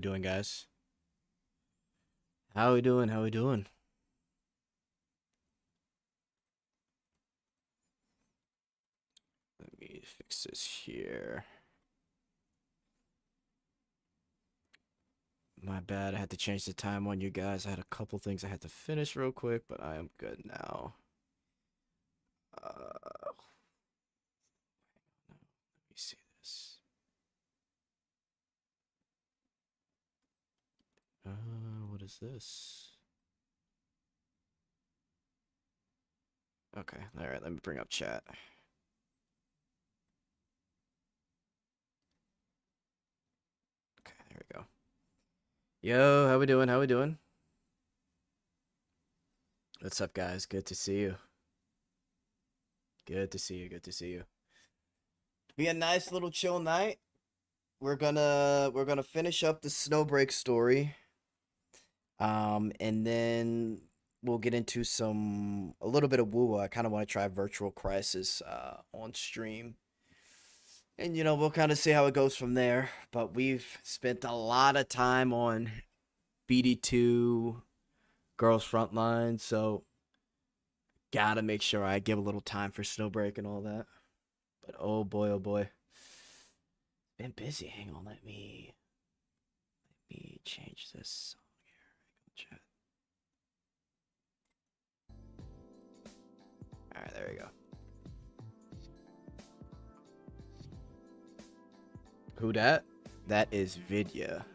we doing, guys? How we doing? How we doing? Let me fix this here. My bad. I had to change the time on you guys. I had a couple things I had to finish real quick, but I am good now. Let me see this. What is this? Okay, all right. Let me bring up chat. Okay, there we go. Yo, how we doing? How we doing? What's up, guys? Good to see you. Good to see you. Good to see you. Be a nice little chill night. We're gonna finish up the Snowbreak story. And then we'll get into a little bit of WUWA. I kind of want to try Virtual Crisis on stream. And, we'll kind of see how it goes from there. But we've spent a lot of time on BD2, Girls Frontline, so gotta make sure I give a little time for Snowbreak and all that. But oh boy, oh boy. Been busy. Hang on, let me change this. Chat. All right, there we go. Who dat? That is Vidya.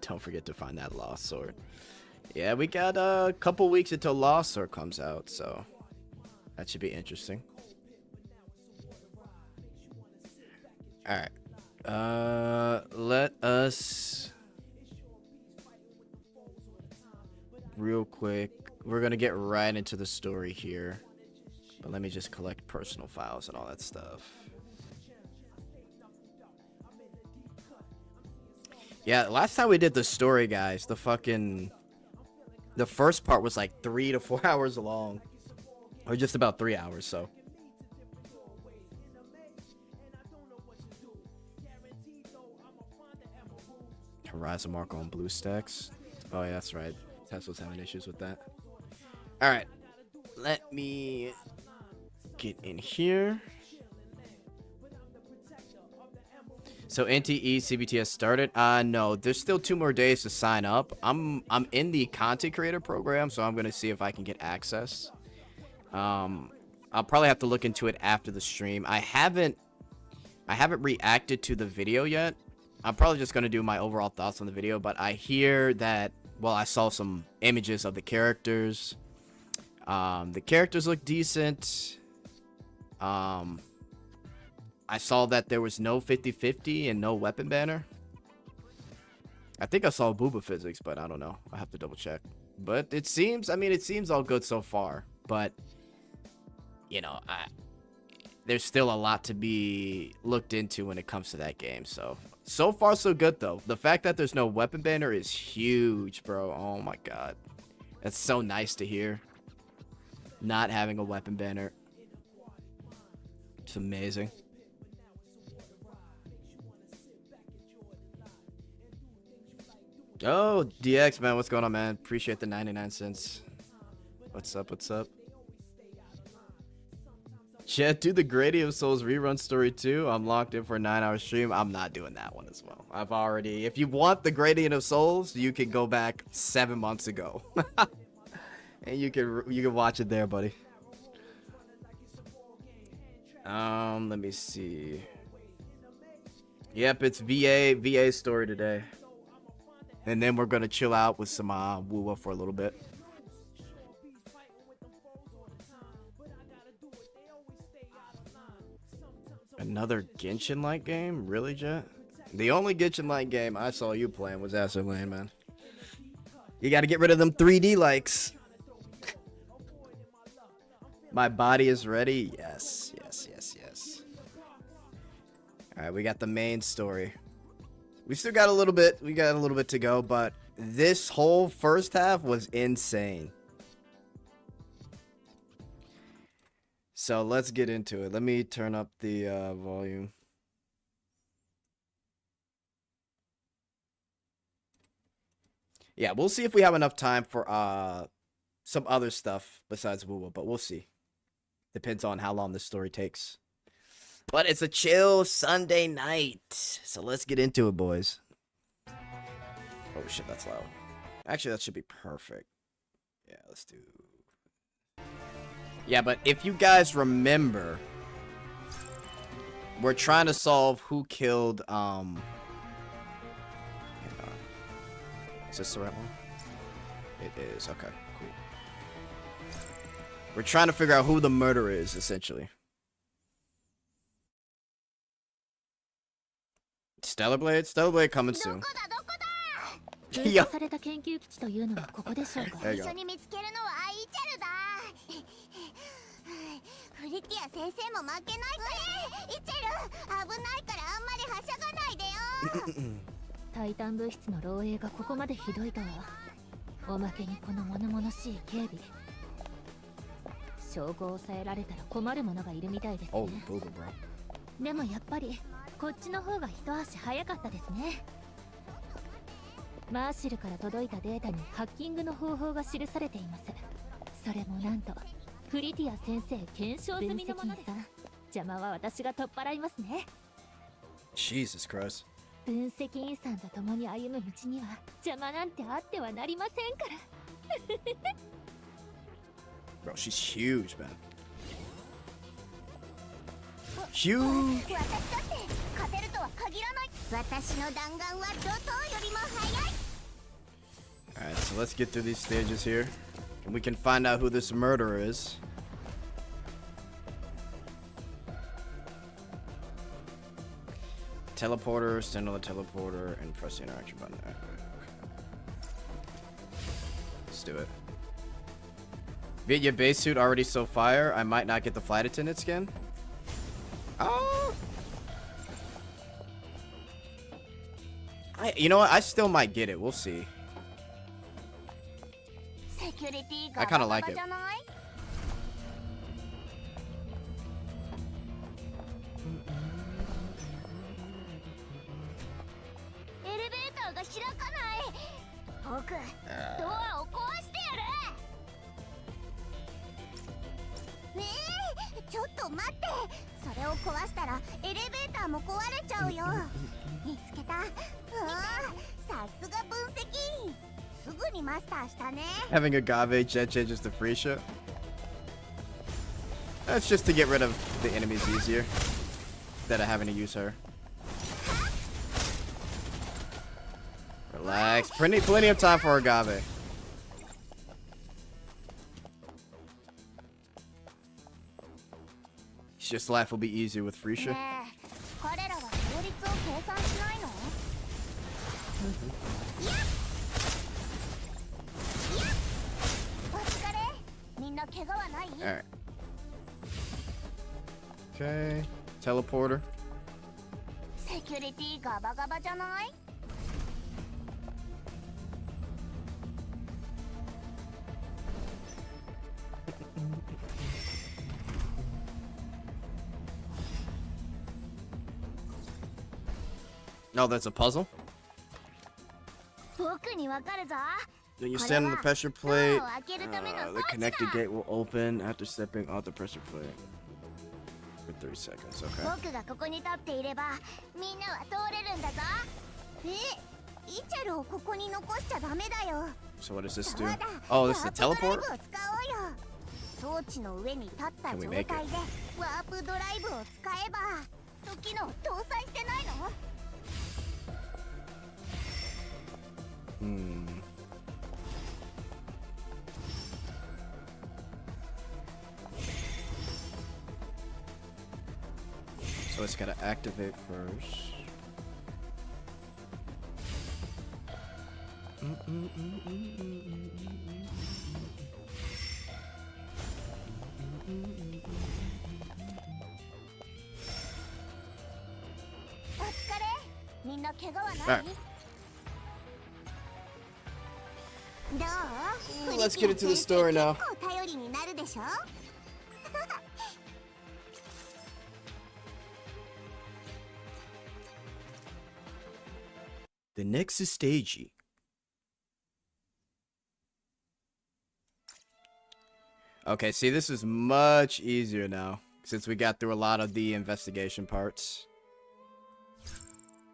Don't forget to find that Lost Sword. Yeah, we got a couple weeks until Lost Sword comes out, so that should be interesting. All right. Let us real quick. We're gonna get right into the story here, but let me just collect personal files and all that stuff. Yeah, last time we did the story, guys, the first part was like 3 to 4 hours long, or just about 3 hours. So. Horizon mark on BlueStacks. Oh yeah, that's right. Tesla's having issues with that. All right, let me get in here. So NTE CBT has started. No, there's still 2 more days to sign up. I'm in the content creator program, so I'm gonna see if I can get access. I'll probably have to look into it after the stream. I haven't reacted to the video yet. I'm probably just going to do my overall thoughts on the video, but I hear that, well, I saw some images of the characters. The characters look decent. I saw that there was no 50-50 and no weapon banner. I think I saw booba physics, but I don't know. I have to double check. But it seems all good so far. But, there's still a lot to be looked into when it comes to that game, so far so good though. The fact that there's no weapon banner is huge, bro. Oh my god, that's so nice to hear. Not having a weapon banner, it's amazing. Oh, DX, man, what's going on, man? Appreciate the 99 cents. What's up, what's up? Chat, do the Gradient of Souls rerun story too. I'm locked in for a 9-hour stream. I'm not doing that one as well. If you want the Gradient of Souls, you can go back 7 months ago. And you can watch it there, buddy. Let me see. Yep, it's VA story today. And then we're gonna chill out with some WUWA for a little bit. Another Genshin-like game? Really, Jet? The only Genshin-like game I saw you playing was Acid Lane, man. You gotta get rid of them 3D likes. My body is ready. Yes. Alright, we got the main story. We still got a little bit. We got a little bit to go, but this whole first half was insane. So let's get into it. Let me turn up the volume. Yeah, we'll see if we have enough time for some other stuff besides WUWA, but we'll see. Depends on how long this story takes. But it's a chill Sunday night. So let's get into it, boys. Oh shit, that's loud. Actually, that should be perfect. Yeah, let's do... Yeah, but if you guys remember, we're trying to solve who killed, hang on. Is this the right one? It is, okay, cool. We're trying to figure out who the murderer is, essentially. Stellar Blade? Stellar Blade coming soon. Yeah. There you go. Oh, booger, bro. でもやっぱりこっちの方が一足早かったですね。マーシルから届いたデータにハッキングの方法が記されています。それもなんとプリティア先生検証済みのものです。邪魔は私が取っ払いますね。Jesus Christ. 分析員さんと共に歩む道には邪魔なんてあってはなりませんから。Bro, she's huge, man. Huge. Alright, so let's get through these stages here. And we can find out who this murderer is. Teleporter, stand on the teleporter, and press the interaction button. Okay. Let's do it. Via your base suit already so fire, I might not get the flight attendant skin. Oh! You know what? I still might get it. We'll see. I kind of like it. Having agave jet changes to free ship. That's just to get rid of the enemies easier instead of having to use her. Relax. Plenty of time for agave. Just life will be easier with free ship. Alright. Okay. Teleporter. Oh, that's a puzzle? When you stand on the pressure plate, the connected gate will open after stepping off the pressure plate. For 3 seconds, okay. So what does this do? Oh, this is the teleport? Can we make it? So it's gotta activate first. Right. Let's get into the story now. The next is stagey. Okay, see, this is much easier now since we got through a lot of the investigation parts.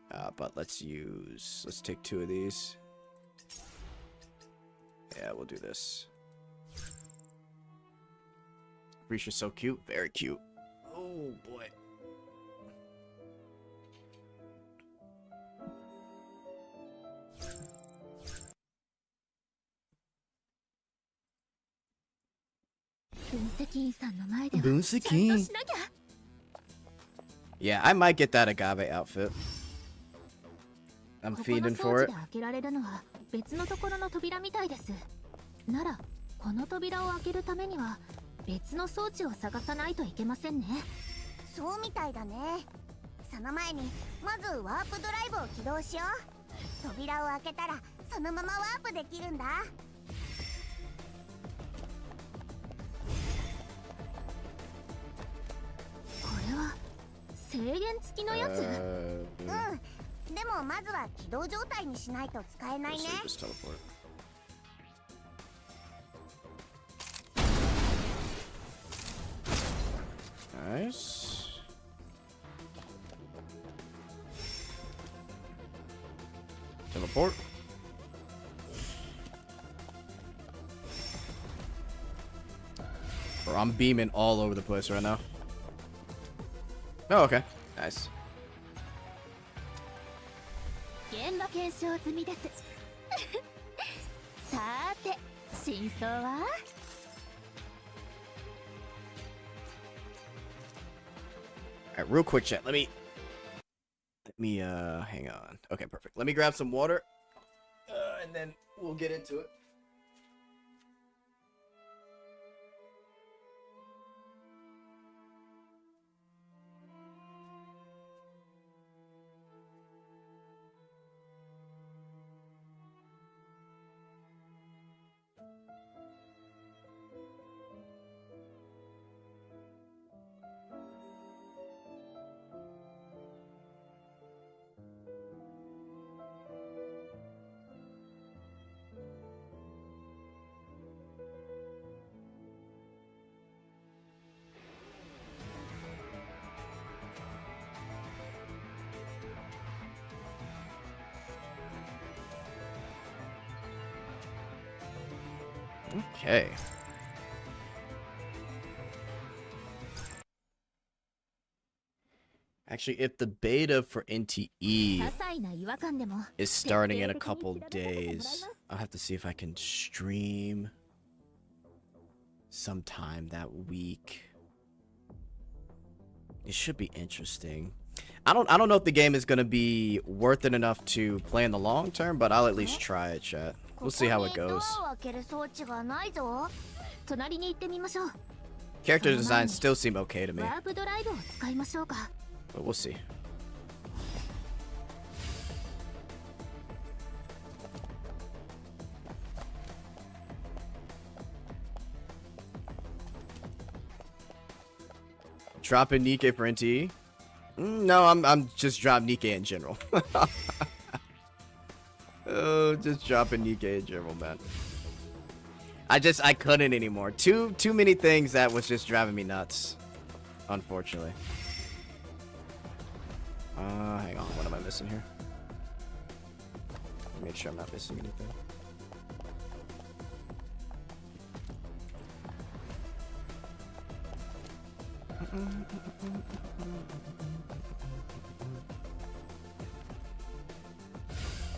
But let's take 2 of these. Yeah, we'll do this. Risha's so cute. Very cute. Oh, boy. Deducing. Yeah, I might get that agave outfit. I'm feeding for it. 別のところの扉みたいです。なら、この扉を開けるためには別の装置を探さないといけませんね。そうみたいだね。その前にまずワープドライブを起動しよう。扉を開けたらそのままワープできるんだ。これは制限付きのやつ？うん。でもまずは起動状態にしないと使えないね。Nice. Teleport. Bro, I'm beaming all over the place right now. Oh, okay. Nice. 現場検証済みです。さーて、真相はAlright, real quick chat. Let me hang on. Okay, perfect. Let me grab some water, and then we'll get into it. Okay. Actually, if the beta for NTE is starting in a couple days, I'll have to see if I can stream sometime that week. It should be interesting. I don't know if the game is gonna be worth it enough to play in the long term, but I'll at least try it, chat. We'll see how it goes. Character designs still seem okay to me, but we'll see. Dropping Nikkei for NTE? No, I'm just dropping Nikkei in general. Oh, just dropping Nikkei in general, man. I couldn't anymore. Too many things that was just driving me nuts, unfortunately. Hang on, what am I missing here? Make sure I'm not missing anything.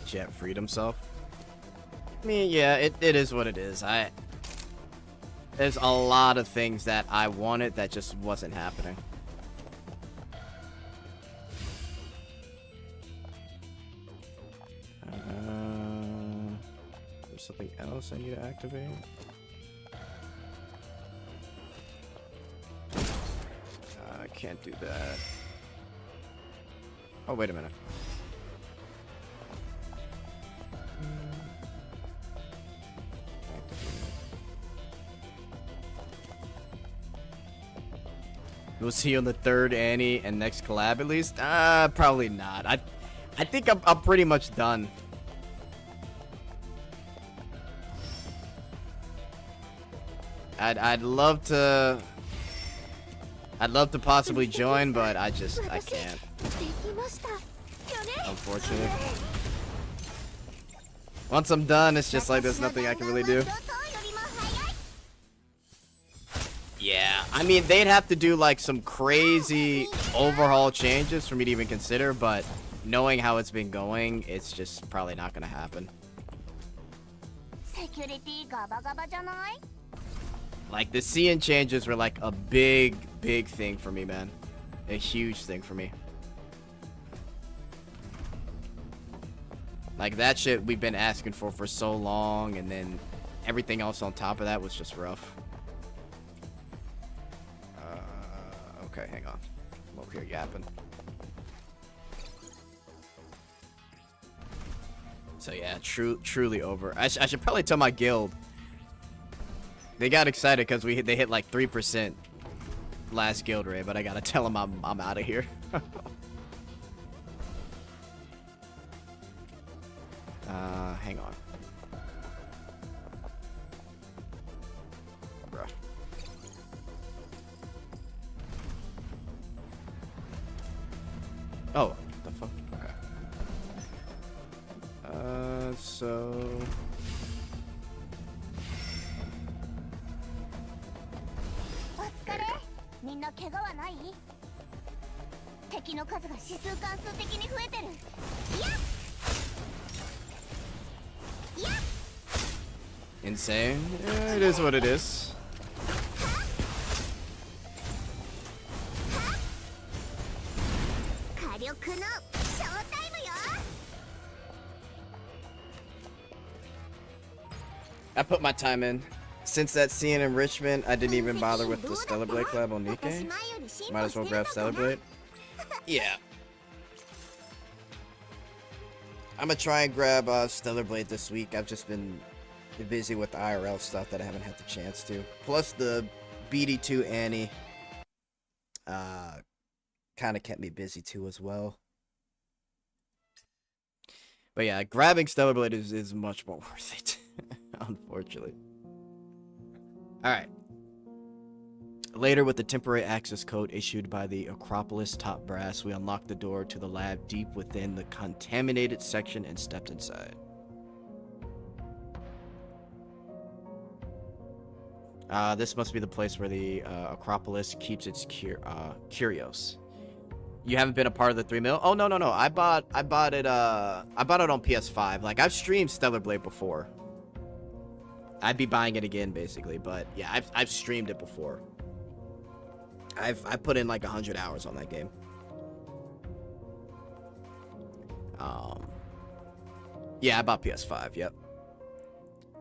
Jet freed himself. I mean, yeah, it is what it is. There's a lot of things that I wanted that just wasn't happening. There's something else I need to activate. I can't do that. Oh, wait a minute. We'll see you on the third Annie and next collab at least? Probably not. I think I'm pretty much done. I'd love to possibly join, but I can't. Unfortunately. Once I'm done, it's just like there's nothing I can really do. Yeah, I mean, they'd have to do like some crazy overhaul changes for me to even consider, but knowing how it's been going, it's just probably not gonna happen. Like, the CN changes were like a big thing for me, man. A huge thing for me. Like, that shit we've been asking for so long, and then everything else on top of that was just rough. Okay, hang on. I'm over here yapping. So yeah, truly over. I should probably tell my guild. They got excited because they hit like 3% last guild raid, but I gotta tell them I'm out of here. Hang on. Bruh. Oh, the fuck? Okay. So... Insane. Yeah, it is what it is. I put my time in. Since that CN enrichment, I didn't even bother with the Stellar Blade collab on Nikkei. Might as well grab Stellar Blade. Yeah. I'm gonna try and grab Stellar Blade this week. I've just been busy with the IRL stuff that I haven't had the chance to. Plus the BD2 Annie kind of kept me busy too as well. But yeah, grabbing Stellar Blade is much more worth it, unfortunately. Alright. Later, with the temporary access code issued by the Acropolis top brass, we unlocked the door to the lab deep within the contaminated section and stepped inside. This must be the place where the Acropolis keeps its curios. You haven't been a part of the 3 mil? Oh no. I bought it on PS5. Like, I've streamed Stellar Blade before. I'd be buying it again basically, but yeah, I've streamed it before. I put in like 100 hours on that game. Yeah, I bought PS5, yep.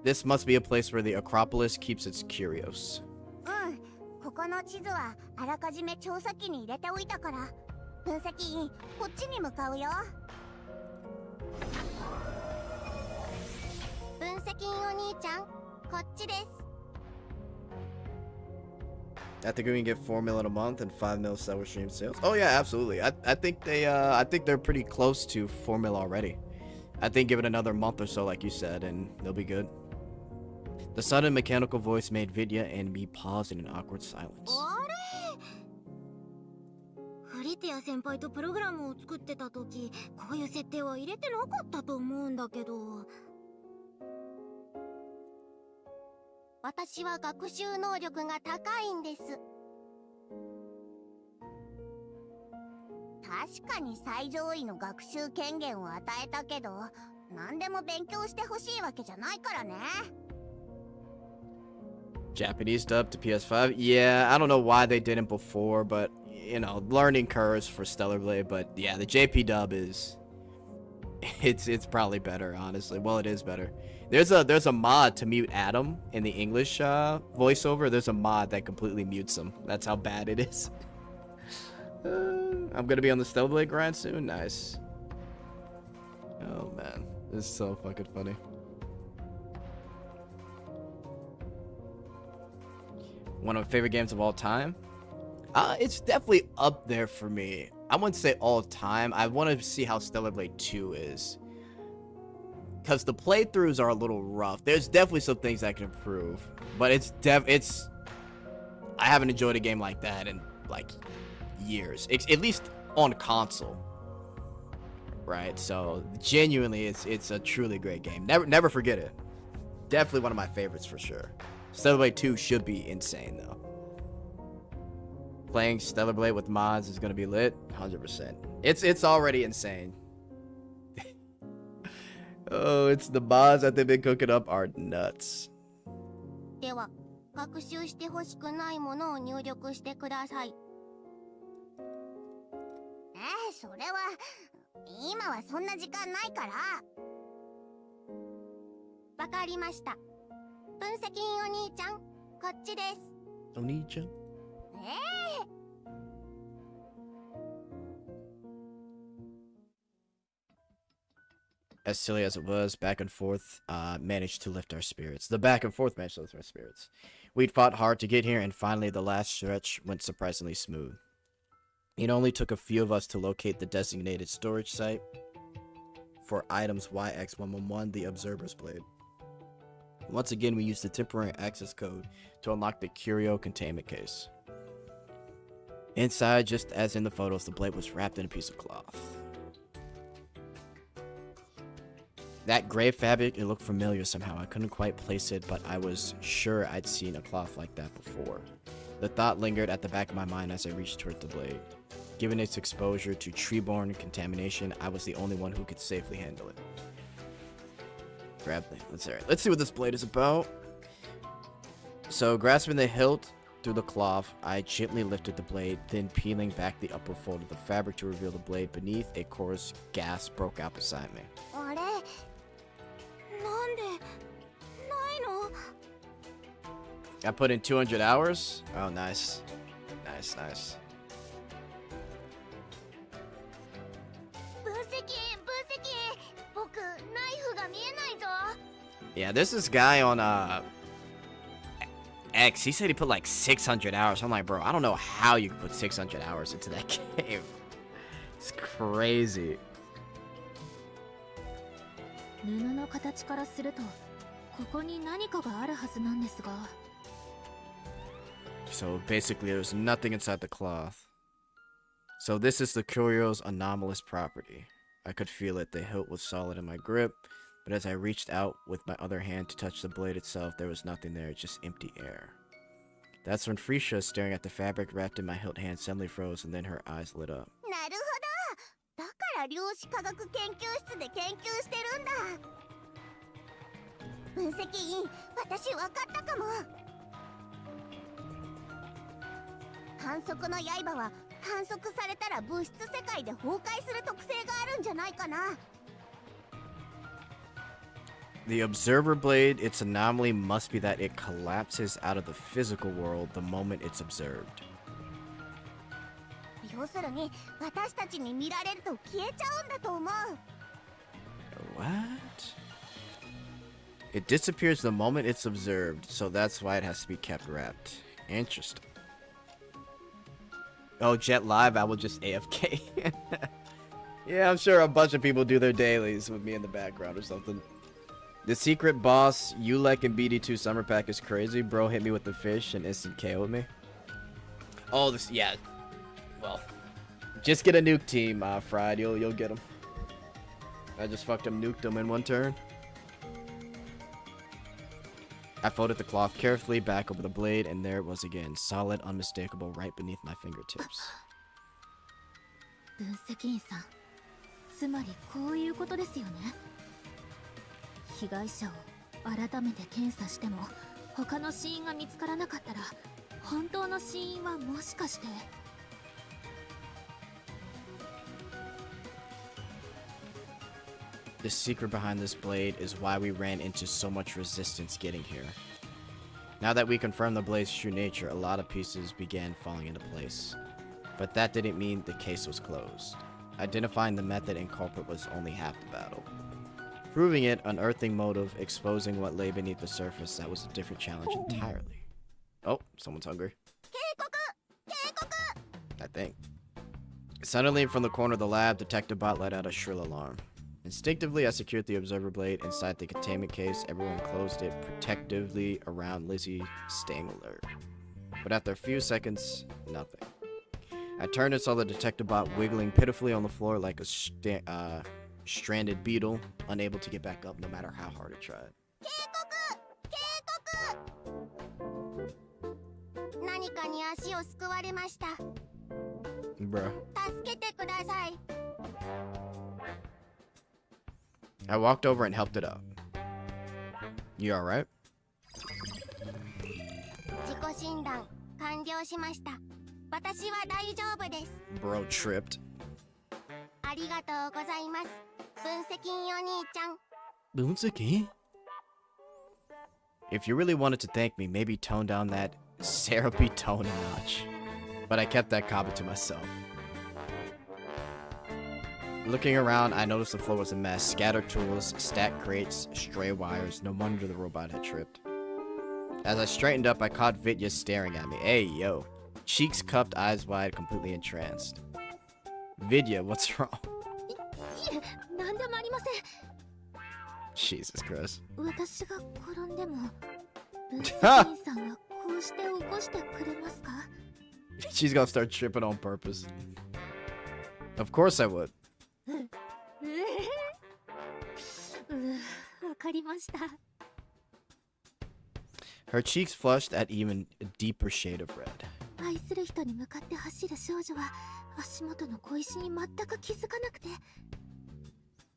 This must be a place where the Acropolis keeps its curios. I think we can get 4 mil in a month and 5 mil Stellar Stream sales. Oh yeah, absolutely. I think they're pretty close to 4 mil already. I think give it another month or so, like you said, and they'll be good. The sudden mechanical voice made Vidya and me pause in an awkward silence. Japanese dub to PS5? Yeah, I don't know why they didn't before, but you know, learning curves for Stellar Blade. But yeah, the JP dub is it's probably better, honestly. Well, it is better. There's a mod to mute Adam in the English voiceover. There's a mod that completely mutes him. That's how bad it is. I'm gonna be on the Stellar Blade grind soon. Nice. Oh man, this is so fucking funny. One of my favorite games of all time. It's definitely up there for me. I wouldn't say all time. I want to see how Stellar Blade 2 is. Because the playthroughs are a little rough. There's definitely some things I can improve. But it's I haven't enjoyed a game like that in, like, years. At least on console. Right? So, genuinely, it's a truly great game. Never forget it. Definitely one of my favorites for sure. Stellar Blade 2 should be insane, though. Playing Stellar Blade with mods is going to be lit. 100%. It's already insane. Oh, it's the mods that they've been cooking up are nuts. では、学習してほしくないものを入力してください。それは今はそんな時間ないから。わかりました。分析員お兄ちゃん、こっちです。お兄ちゃん? As silly as it was, back and forth managed to lift our spirits. The back and forth managed to lift our spirits. We'd fought hard to get here, and finally the last stretch went surprisingly smooth. It only took a few of us to locate the designated storage site for items YX111, the Observer's Blade. Once again, we used the temporary access code to unlock the curio containment case. Inside, just as in the photos, the blade was wrapped in a piece of cloth. That gray fabric, it looked familiar somehow. I couldn't quite place it, but I was sure I'd seen a cloth like that before. The thought lingered at the back of my mind as I reached toward the blade. Given its exposure to tree-borne contamination, I was the only one who could safely handle it. Grab it. Let's see what this blade is about. So, grasping the hilt through the cloth, I gently lifted the blade, then peeling back the upper fold of the fabric to reveal the blade beneath, a coarse gasp broke out beside me. I put in 200 hours? Oh, nice. Nice. Yeah, there's this guy on X. He said he put like 600 hours. I'm like, bro, I don't know how you can put 600 hours into that game. It's crazy. So basically there's nothing inside the cloth. So this is the curio's anomalous property. I could feel it. The hilt was solid in my grip, but as I reached out with my other hand to touch the blade itself, there was nothing there, just empty air. That's when Freesia, staring at the fabric wrapped in my hilt hand, suddenly froze, and then her eyes lit up. The Observer Blade, its anomaly must be that it collapses out of the physical world the moment it's observed. What? It disappears the moment it's observed, so that's why it has to be kept wrapped. Interesting. Oh, Jet Live, I will just AFK. Yeah, I'm sure a bunch of people do their dailies with me in the background or something. The secret boss, Ulek in BD2 Summer Pack is crazy. Bro hit me with the fish and instant KO'd me. Oh, this, yeah. Well, just get a nuke team, Fried. You'll get them. I just fucked him, nuked him in one turn. I folded the cloth carefully back over the blade, and there it was again, solid, unmistakable, right beneath my fingertips. The secret behind this blade is why we ran into so much resistance getting here. Now that we confirmed the blade's true nature, a lot of pieces began falling into place. But that didn't mean the case was closed. Identifying the method and culprit was only half the battle. Proving it, unearthing motive, exposing what lay beneath the surface, that was a different challenge entirely. Oh, someone's hungry. I think. Suddenly, from the corner of the lab, Detective Bot let out a shrill alarm. Instinctively, I secured the observer blade inside the containment case. Everyone closed it protectively around Lizzie, staying alert. But after a few seconds, nothing. I turned and saw the Detective Bot wiggling pitifully on the floor like a stranded beetle, unable to get back up no matter how hard it tried. Bruh. I walked over and helped it up. You alright? Bro tripped. Bunseki? If you really wanted to thank me, maybe tone down that syrupy tone a notch. But I kept that comment to myself. Looking around, I noticed the floor was a mess. Scattered tools, stacked crates, stray wires. No wonder the robot had tripped. As I straightened up, I caught Vidya staring at me. Hey, yo. Cheeks cupped, eyes wide, completely entranced. Vidya, what's wrong? Jesus Christ. She's gonna start tripping on purpose. Of course I would. Her cheeks flushed at even a deeper shade of red.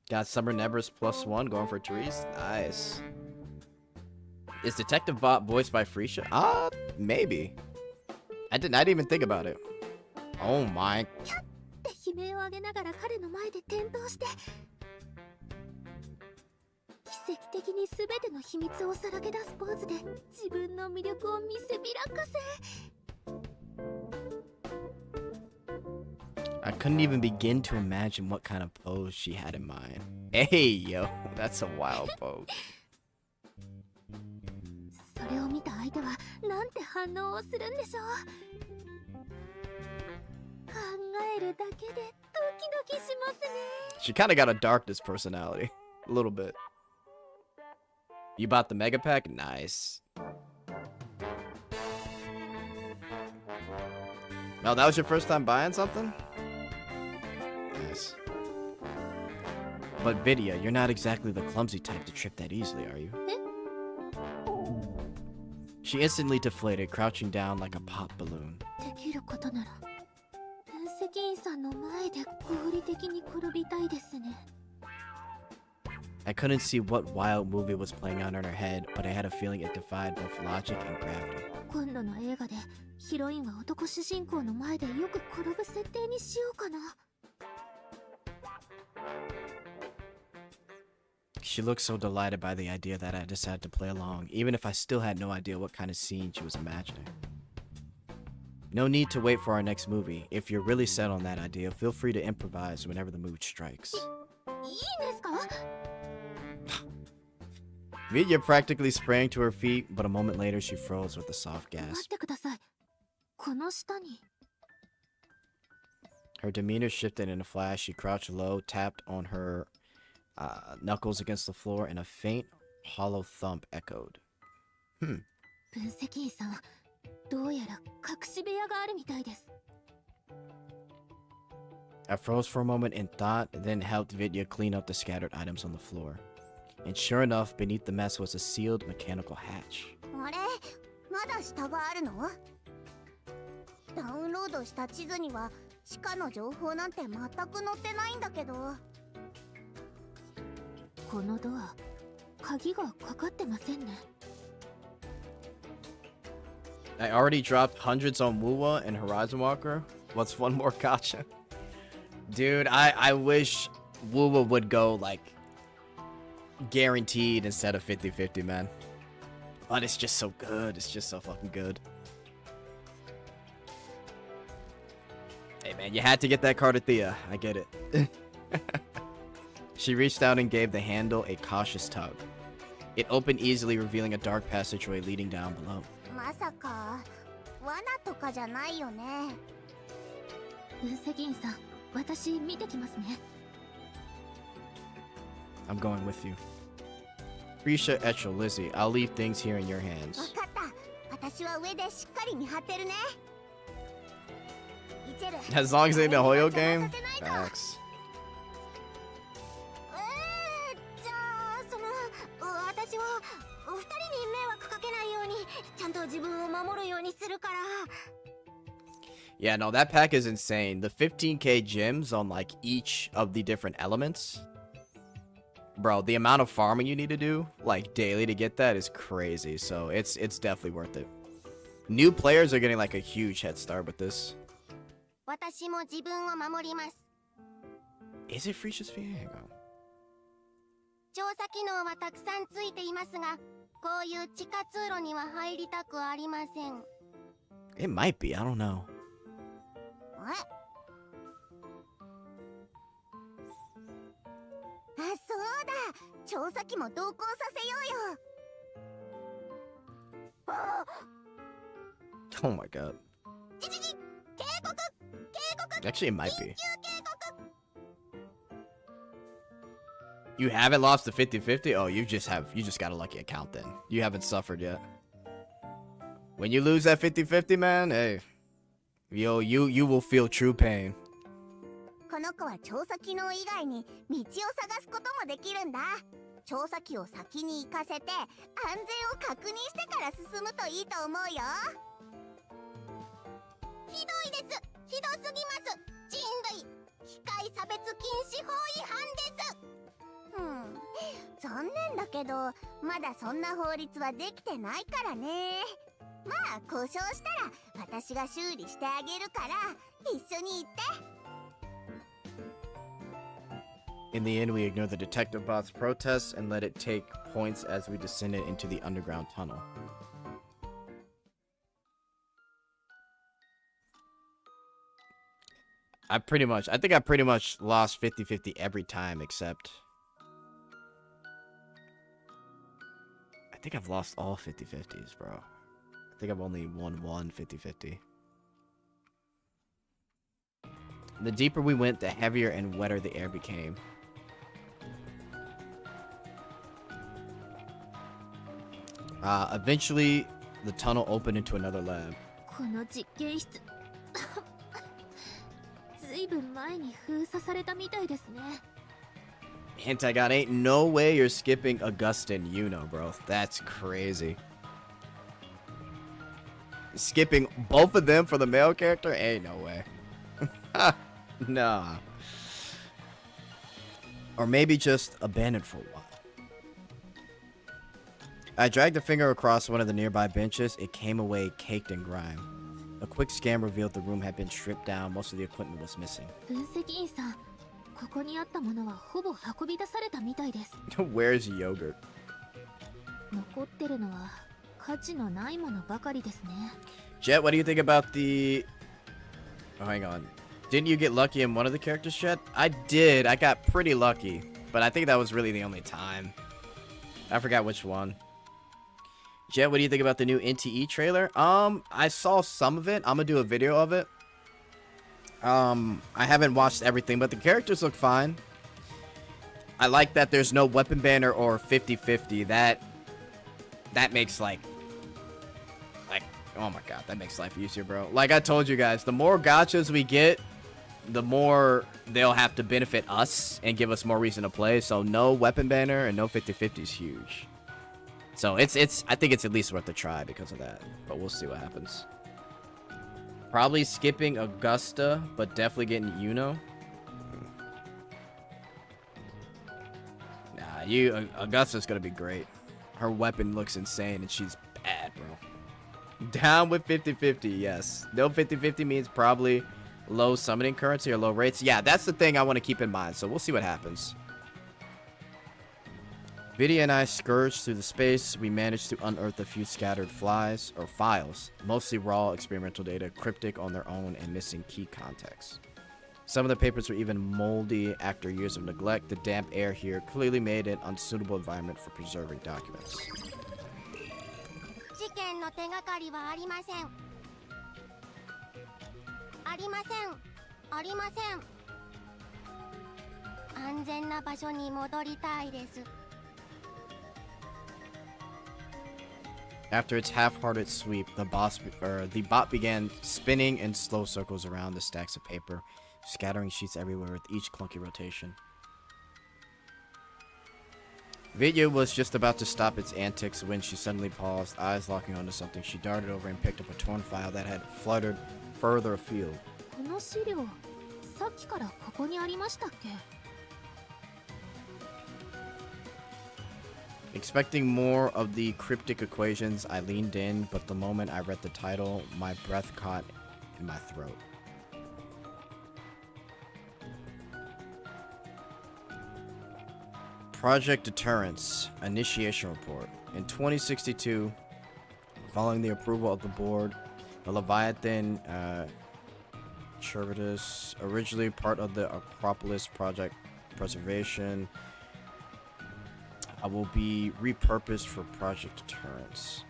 Got Summer Nevers +1 going for Therese. Nice. Is Detective Bot voiced by Freisha? Maybe. I didn't even think about it. Oh my. I couldn't even begin to imagine what kind of pose she had in mind. Hey, yo, that's a wild pose. She kind of got a darkness personality. A little bit. You bought the mega pack? Nice. Oh, that was your first time buying something? Nice. But Vidya, you're not exactly the clumsy type to trip that easily, are you? She instantly deflated, crouching down like a pop balloon. I couldn't see what wild movie was playing out in her head, but I had a feeling it defied both logic and gravity. She looked so delighted by the idea that I decided to play along, even if I still had no idea what kind of scene she was imagining. No need to wait for our next movie. If you're really set on that idea, feel free to improvise whenever the mood strikes. Vidya practically sprang to her feet, but a moment later she froze with a soft gasp. Her demeanor shifted in a flash. She crouched low, tapped on her knuckles against the floor, and a faint, hollow thump echoed. I froze for a moment in thought, then helped Vidya clean up the scattered items on the floor. And sure enough, beneath the mess was a sealed mechanical hatch. I already dropped hundreds on WUWA and Horizon Walker. What's one more gacha? Dude, I wish WUWA would go like guaranteed instead of 50-50, man. But it's just so good. It's just so fucking good. Hey, man, you had to get that card at Thea. I get it. She reached out and gave the handle a cautious tug. It opened easily, revealing a dark passageway leading down below. 私見てきますね。 I'm going with you. Risha, Etchel, Lizzie, I'll leave things here in your hands. 分かった。私は上でしっかり見張ってるね。 As long as they in the Hoyo game? Facts. じゃあ私はお二人に迷惑かけないようにちゃんと自分を守るようにするから。 Yeah, no, that pack is insane. The 15k gems on like each of the different elements. Bro, the amount of farming you need to do like daily to get that is crazy. So it's definitely worth it. New players are getting like a huge head start with this. 私も自分を守ります。 Is it Frisha's feet? Hang on. 調査機能はたくさんついていますが、こういう地下通路には入りたくありません。 It might be, I don't know. そうだ、調査機も同行させようよ。 Oh my god. Actually, it might be. You haven't lost the 50-50? Oh, you just got a lucky account then. You haven't suffered yet. When you lose that 50-50, man, hey. Yo, you will feel true pain. この子は調査機能以外に道を探すこともできるんだ。調査機を先に行かせて安全を確認してから進むといいと思うよ。ひどいです。ひどすぎます。人類機械差別禁止法違反です。残念だけどまだそんな法律はできてないからね。まあ故障したら私が修理してあげるから一緒に行って。 In the end, we ignored the detective bot's protests and let it take points as we descended into the underground tunnel. I think I pretty much lost 50-50 every time except... I think I've lost all 50-50s, bro. I think I've only won one 50-50. The deeper we went, the heavier and wetter the air became. Eventually, the tunnel opened into another lab. この実験室ずいぶん前に封鎖されたみたいですね。 Hint I got, ain't no way you're skipping Augustine, bro. That's crazy. Skipping both of them for the male character? Ain't no way. Nah. Or maybe just abandoned for a while. I dragged a finger across one of the nearby benches. It came away caked in grime. A quick scan revealed the room had been stripped down. Most of the equipment was missing. 分析員さん、ここにあったものはほぼ運び出されたみたいです。 Where's yogurt? 残ってるのは価値のないものばかりですね。 Jet, what do you think about the... Oh, hang on. Didn't you get lucky in one of the characters, Jet? I did. I got pretty lucky. But I think that was really the only time. I forgot which one. Jet, what do you think about the new NTE trailer? I saw some of it. I'm gonna do a video of it. I haven't watched everything, but the characters look fine. I like that there's no weapon banner or 50-50. That makes like, oh my god, that makes life easier, bro. Like I told you guys, the more gachas we get, the more they'll have to benefit us and give us more reason to play. So no weapon banner and no 50-50 is huge. So I think it's at least worth a try because of that. But we'll see what happens. Probably skipping Augusta, but definitely getting Yuno. Nah, Augusta's gonna be great. Her weapon looks insane and she's bad, bro. Down with 50-50, yes. No 50-50 means probably low summoning currency or low rates. Yeah, that's the thing I want to keep in mind. So we'll see what happens. Vidya and I scourged through the space. We managed to unearth a few scattered files, mostly raw experimental data, cryptic on their own and missing key context. Some of the papers were even moldy after years of neglect. The damp air here clearly made it an unsuitable environment for preserving documents. 事件の手がかりはありません。ありません。ありません。安全な場所に戻りたいです。 After its half-hearted sweep, the bot began spinning in slow circles around the stacks of paper, scattering sheets everywhere with each clunky rotation. Vidya was just about to stop its antics when she suddenly paused, eyes locking onto something. She darted over and picked up a torn file that had fluttered further afield. この資料、さっきからここにありましたっけ? Expecting more of the cryptic equations, I leaned in, but the moment I read the title, my breath caught in my throat. Project Deterrence Initiation Report. In 2062, following the approval of the board, the Leviathan Chirvitus, originally part of the Acropolis Project Preservation, will be repurposed for Project Deterrence.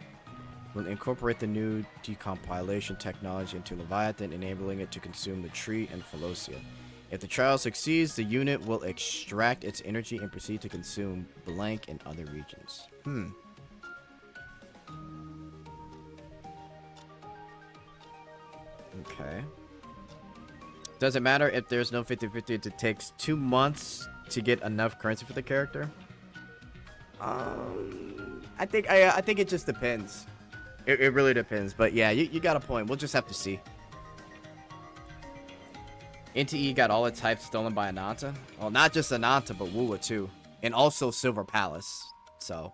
We'll incorporate the new decompilation technology into Leviathan, enabling it to consume the tree and Pholosia. If the trial succeeds, the unit will extract its energy and proceed to consume blank in other regions. Okay. Does it matter if there's no 50-50? It takes 2 months to get enough currency for the character? I think it just depends. It really depends. But yeah, you got a point. We'll just have to see. NTE got all its hype stolen by Ananta. Well, not just Ananta, but WUWA too. And also Silver Palace. So,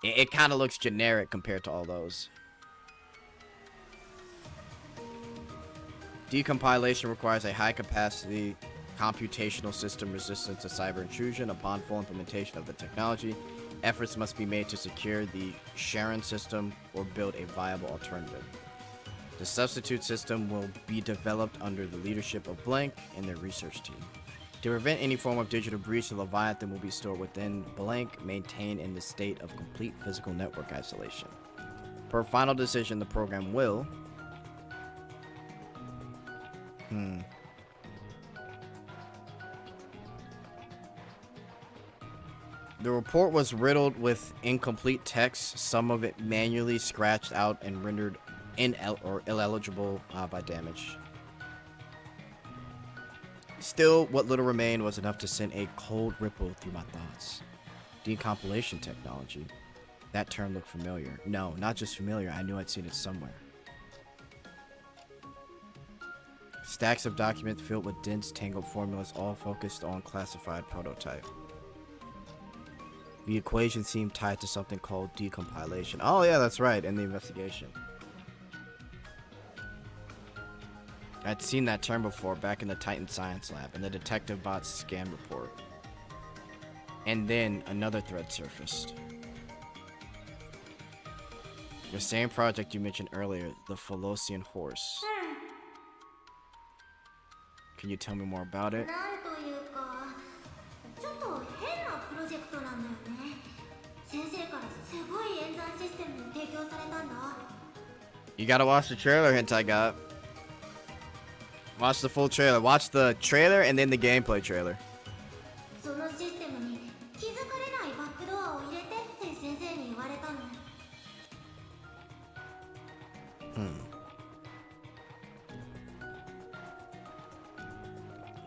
it kind of looks generic compared to all those. Decompilation requires a high-capacity computational system resistant to cyber intrusion. Upon full implementation of the technology, efforts must be made to secure the Sharon system or build a viable alternative. The substitute system will be developed under the leadership of Blank and their research team. To prevent any form of digital breach, the Leviathan will be stored within Blank, maintained in the state of complete physical network isolation. Per final decision, the program will... The report was riddled with incomplete text, some of it manually scratched out and rendered ineligible by damage. Still, what little remained was enough to send a cold ripple through my thoughts. Decompilation technology. That term looked familiar. No, not just familiar, I knew I'd seen it somewhere. Stacks of documents filled with dense, tangled formulas, all focused on classified prototype. The equation seemed tied to something called decompilation. Oh yeah, that's right, in the investigation. I'd seen that term before back in the Titan Science Lab in the detective bot's scan report. And then another thread surfaced. The same project you mentioned earlier, the Phalosian horse. Can you tell me more about it? You gotta watch the trailer, Hentai God. Watch the full trailer. Watch the trailer and then the gameplay trailer.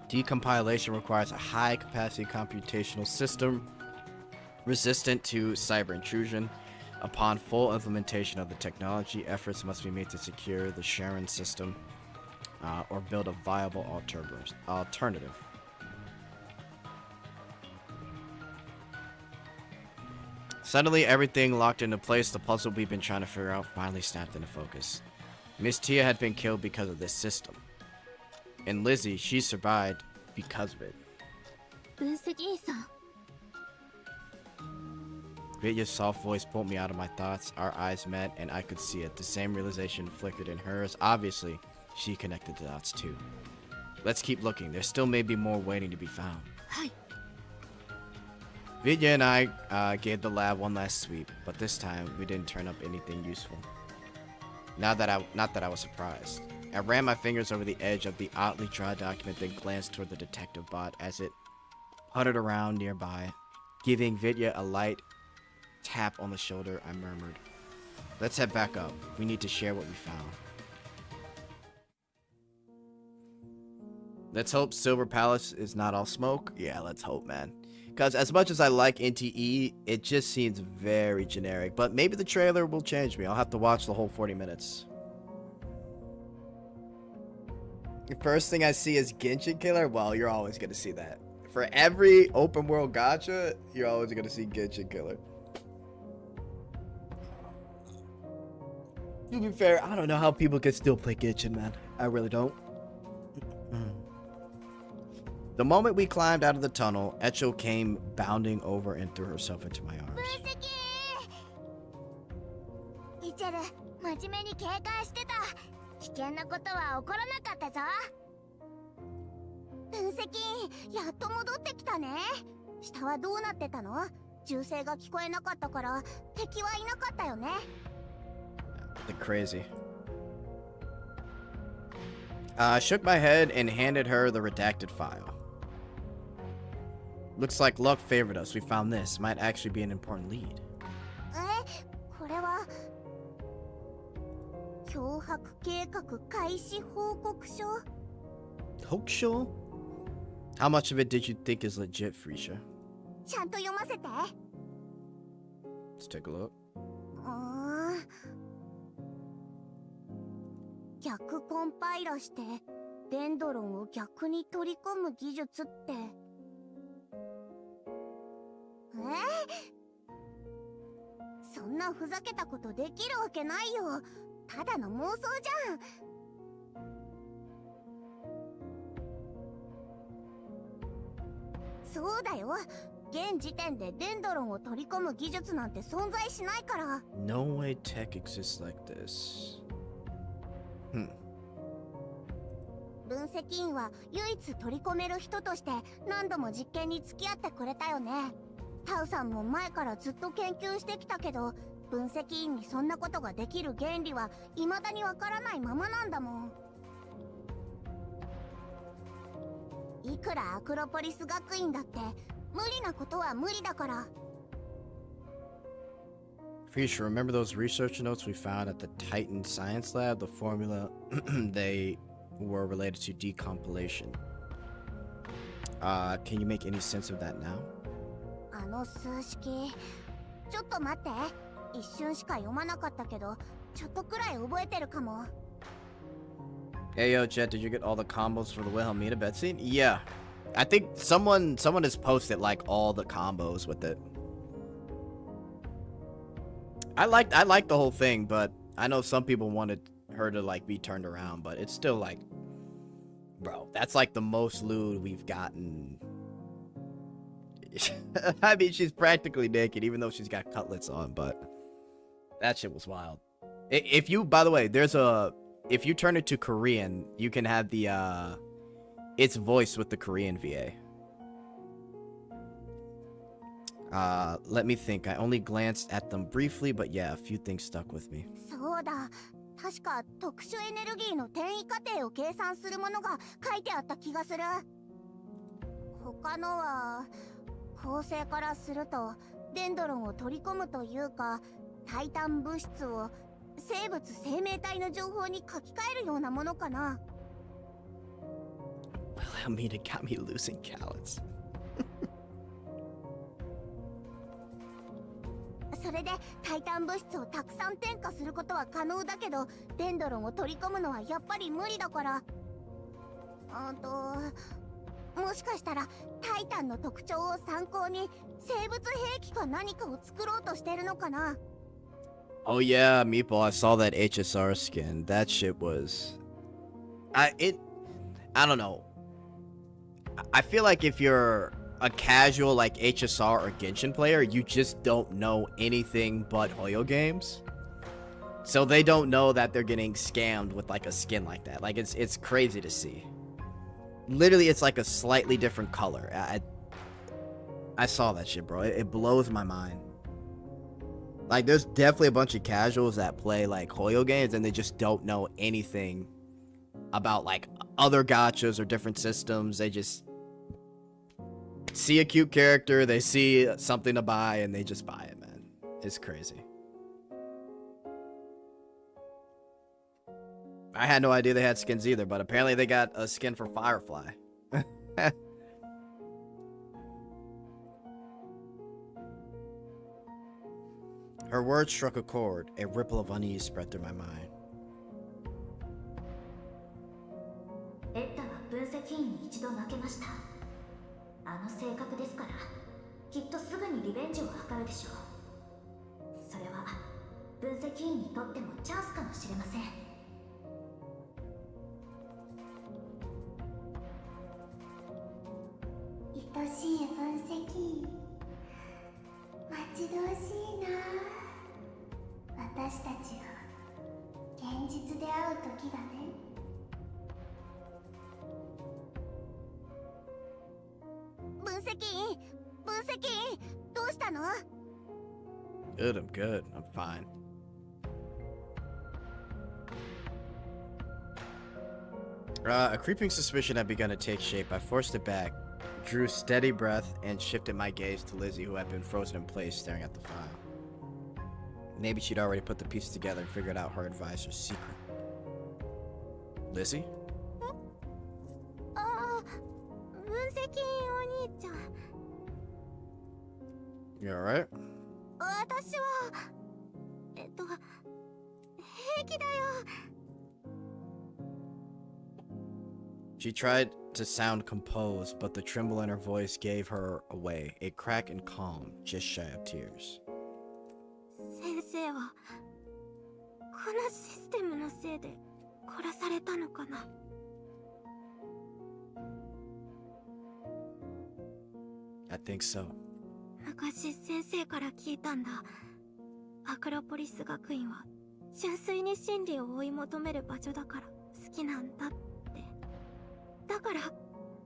Decompilation requires a high-capacity computational system resistant to cyber intrusion. Upon full implementation of the technology, efforts must be made to secure the Sharon system or build a viable alternative. Suddenly, everything locked into place. The puzzle we've been trying to figure out finally snapped into focus. Miss Tia had been killed because of this system. And Lizzie, she survived because of it. Vidya's soft voice pulled me out of my thoughts. Our eyes met, and I could see it. The same realization flickered in hers. Obviously, she connected the dots too. Let's keep looking. There still may be more waiting to be found. Vidya and I gave the lab one last sweep, but this time we didn't turn up anything useful. Not that I was surprised. I ran my fingers over the edge of the oddly dry document, then glanced toward the detective bot. As it puttered around nearby, giving Vidya a light tap on the shoulder. I murmured, "Let's head back up. We need to share what we found." Let's hope Silver Palace is not all smoke. Yeah, let's hope, man. Because as much as I like NTE, it just seems very generic. But maybe the trailer will change me. I'll have to watch the whole 40 minutes. The first thing I see is Genshin Killer. Well, you're always going to see that. For every open world gacha, you're always going to see Genshin Killer. To be fair, I don't know how people can still play Genshin, man. I really don't. The moment we climbed out of the tunnel, Echo came bounding over and threw herself into my arms. They're crazy. I shook my head and handed her the redacted file. Looks like luck favored us. We found this. Might actually be an important lead. Hokusho? How much of it did you think is legit, Frisha? Let's take a look. 逆コンパイラしてデンドロンを逆に取り込む技術って。そんなふざけたことできるわけないよ。ただの妄想じゃん。そうだよ。現時点でデンドロンを取り込む技術なんて存在しないから。No way tech exists like this. 分析員は唯一取り込める人として何度も実験に付き合ってくれたよね。タウさんも前からずっと研究してきたけど、分析員にそんなことができる原理は未だにわからないままなんだもん。いくらアクロポリス学院だって無理なことは無理だから。Frisha, remember those research notes we found at the Titan Science Lab? The formula they were related to decompilation. Can you make any sense of that now? あの数式、ちょっと待って。一瞬しか読まなかったけど、ちょっとくらい覚えてるかも。Hey yo, Jet, did you get all the combos for the Wilhelmina bet scene? Yeah. I think someone has posted like all the combos with it. I liked the whole thing, but I know some people wanted her to like be turned around, but it's still like, bro, that's like the most lewd we've gotten. I mean, she's practically naked, even though she's got cutlets on, but that shit was wild. If you, by the way, if you turn it to Korean, you can have the, its voice with the Korean VA. Let me think. I only glanced at them briefly, but yeah, a few things stuck with me. そうだ。確か特殊エネルギーの転移過程を計算するものが書いてあった気がする。他のは構成からするとデンドロンを取り込むというか、タイタン物質を生物生命体の情報に書き換えるようなものかな。Wilhelmina got me losing callets. それでタイタン物質をたくさん添加することは可能だけど、デンドロンを取り込むのはやっぱり無理だから。もしかしたらタイタンの特徴を参考に生物兵器か何かを作ろうとしてるのかな。Oh yeah, Meeple, I saw that HSR skin. That shit was... I don't know. I feel like if you're a casual like HSR or Genshin player, you just don't know anything but Hoyo games. So they don't know that they're getting scammed with like a skin like that. Like it's crazy to see. Literally, it's like a slightly different color. I saw that shit, bro. It blows my mind. Like, there's definitely a bunch of casuals that play like Hoyo games and they just don't know anything about like other gachas or different systems. They just see a cute character, they see something to buy, and they just buy it, man. It's crazy. I had no idea they had skins either, but apparently they got a skin for Firefly. Her words struck a chord. A ripple of unease spread through my mind. エッタは分析員に一度負けました。あの性格ですから、きっとすぐにリベンジを図るでしょう。それは分析員にとってもチャンスかもしれません。愛しい分析員、待ち遠しいな。私たちが現実で会う時がね。分析員、どうしたの？ Good, I'm good. I'm fine. A creeping suspicion had begun to take shape. I forced it back, drew steady breath, and shifted my gaze to Lizzie, who had been frozen in place, staring at the file. Maybe she'd already put the pieces together and figured out her advisor's secret. Lizzie? 分析員お兄ちゃん。 You alright? 私は平気だよ。 She tried to sound composed, but the tremble in her voice gave her away, a crack and calm, just shy of tears. 先生はこのシステムのせいで殺されたのかな。 I think so. 昔先生から聞いたんだ。アクロポリス学院は純粋に真理を追い求める場所だから好きなんだって。だから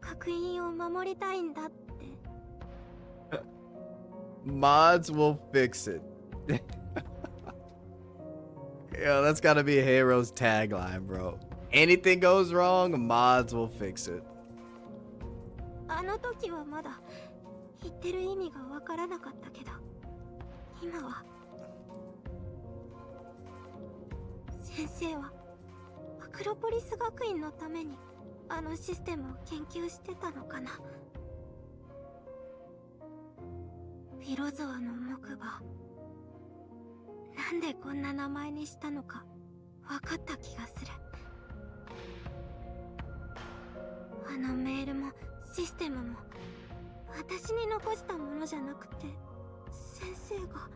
学院を守りたいんだって。Mods will fix it. Yo, that's gotta be Hero's tagline, bro. Anything goes wrong, mods will fix it. あの時はまだ言ってる意味がわからなかったけど、今は先生はアクロポリス学院のためにあのシステムを研究してたのかな。フィロゾアの木馬、なんでこんな名前にしたのか分かった気がする。あのメールもシステムも私に残したものじゃなくて先生が。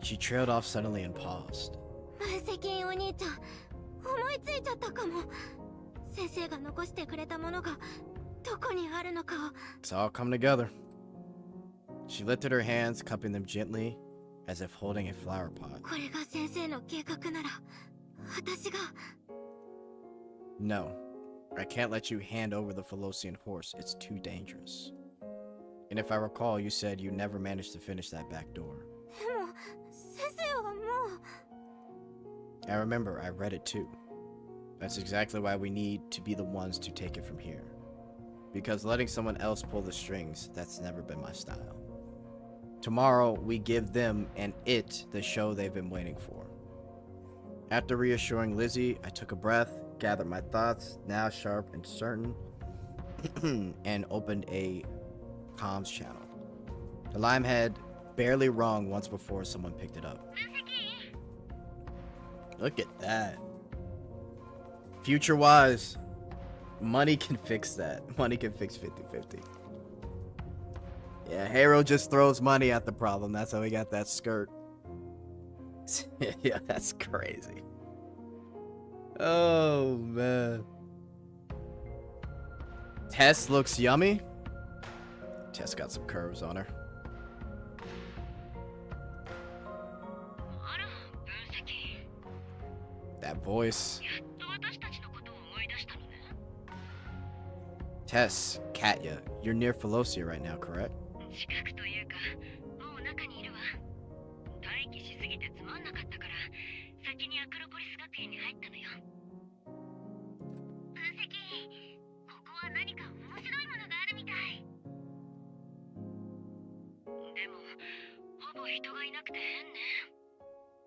She trailed off suddenly and paused. 分析員お兄ちゃん、思いついちゃったかも。先生が残してくれたものがどこにあるのかを。 It's all come together. She lifted her hands, cupping them gently, as if holding a flower pot. これが先生の計画なら、私が。 No, I can't let you hand over the Philosian horse. It's too dangerous. And if I recall, you said you never managed to finish that back door. でも、先生はもう。 I remember, I read it too. That's exactly why we need to be the ones to take it from here. Because letting someone else pull the strings, that's never been my style. Tomorrow, we give them and it the show they've been waiting for. After reassuring Lizzie, I took a breath, gathered my thoughts, now sharp and certain, and opened a comms channel. The line had barely rung once before someone picked it up. Look at that. Future wise, money can fix that. Money can fix 50-50. Yeah, Hero just throws money at the problem. That's how he got that skirt. Yeah, that's crazy. Oh, man. Tess looks yummy. Tess got some curves on her. That voice. Tess, Katya, you're near Philosia right now, correct? 人がいなくて変ね。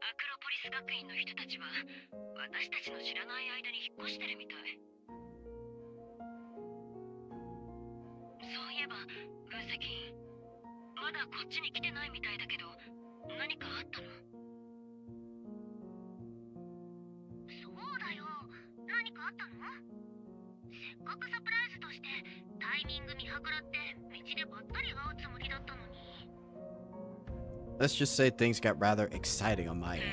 アクロポリス学院の人たちは私たちの知らない間に引っ越してるみたい。そういえば分析員、まだこっちに来てないみたいだけど、何かあったの？そうだよ、何かあったの？せっかくサプライズとしてタイミング見計らって道でばったり会うつもりだったのに。Let's just say things got rather exciting on my end.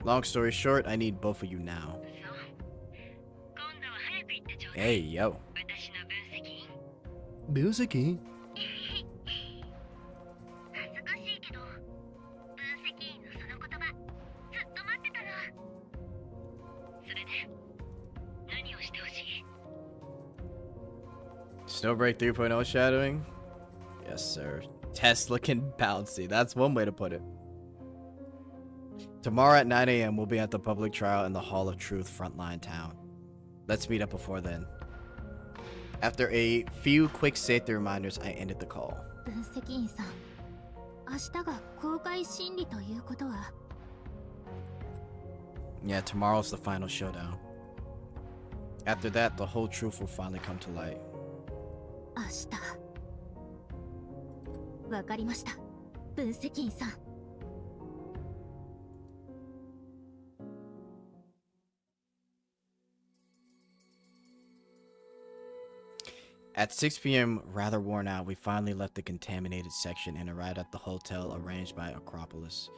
Long story short, I need both of you now. Hey, yo. Music? Snowbreak 3.0 shadowing? Yes, sir. Test looking bouncy. That's one way to put it. Tomorrow at 9 a.m. we'll be at the public trial in the Hall of Truth Frontline Town. Let's meet up before then. After a few quick safety reminders, I ended the call. Yeah, tomorrow's the final showdown. After that, the whole truth will finally come to light. わかりました、分析員さん。At 6 p.m., rather worn out, we finally left the contaminated section and arrived at the hotel arranged by Acropolis.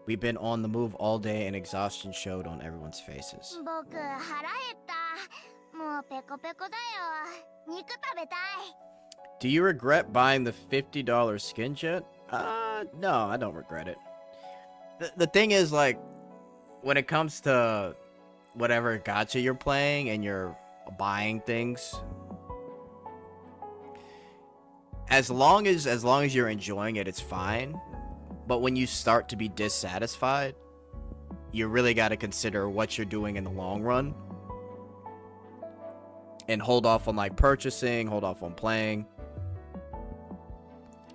We've been on the move all day and exhaustion showed on everyone's faces. 僕、腹減った。もうペコペコだよ。肉食べたい。Do you regret buying the $50 skin jet? No, I don't regret it. The thing is, like, when it comes to whatever gacha you're playing and you're buying things, as long as you're enjoying it, it's fine. But when you start to be dissatisfied, you really got to consider what you're doing in the long run and hold off on like purchasing, hold off on playing.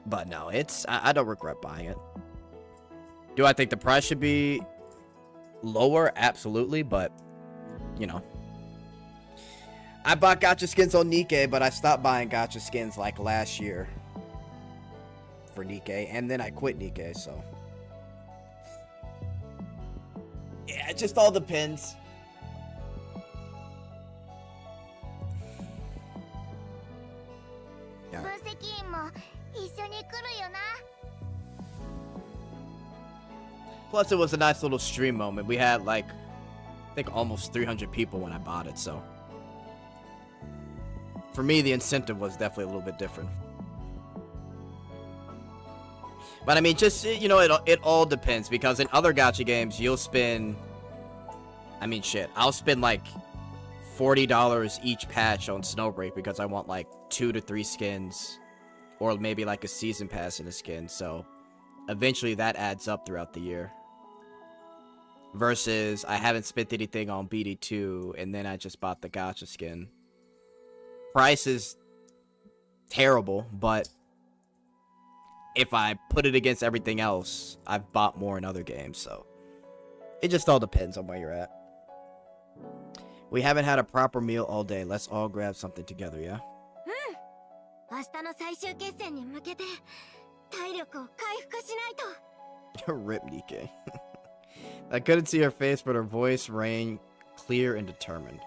But no, I don't regret buying it. Do I think the price should be lower? Absolutely, but you know, I bought gacha skins on Nikkei, but I stopped buying gacha skins like last year for Nikkei, and then I quit Nikkei, so yeah, it just all depends. Yeah. Plus, it was a nice little stream moment. We had like, I think almost 300 people when I bought it, so for me, the incentive was definitely a little bit different. But I mean, just, you know, it all depends, because in other gacha games, you'll spend, I mean, shit, I'll spend like $40 each patch on Snowbreak because I want like 2 to 3 skins, or maybe like a season pass in a skin. So eventually that adds up throughout the year. Versus I haven't spent anything on BD2 and then I just bought the gacha skin. Price is terrible, but if I put it against everything else, I've bought more in other games, so it just all depends on where you're at. We haven't had a proper meal all day. Let's all grab something together, yeah? Rip Nikkei. I couldn't see her face, but her voice rang clear and determined.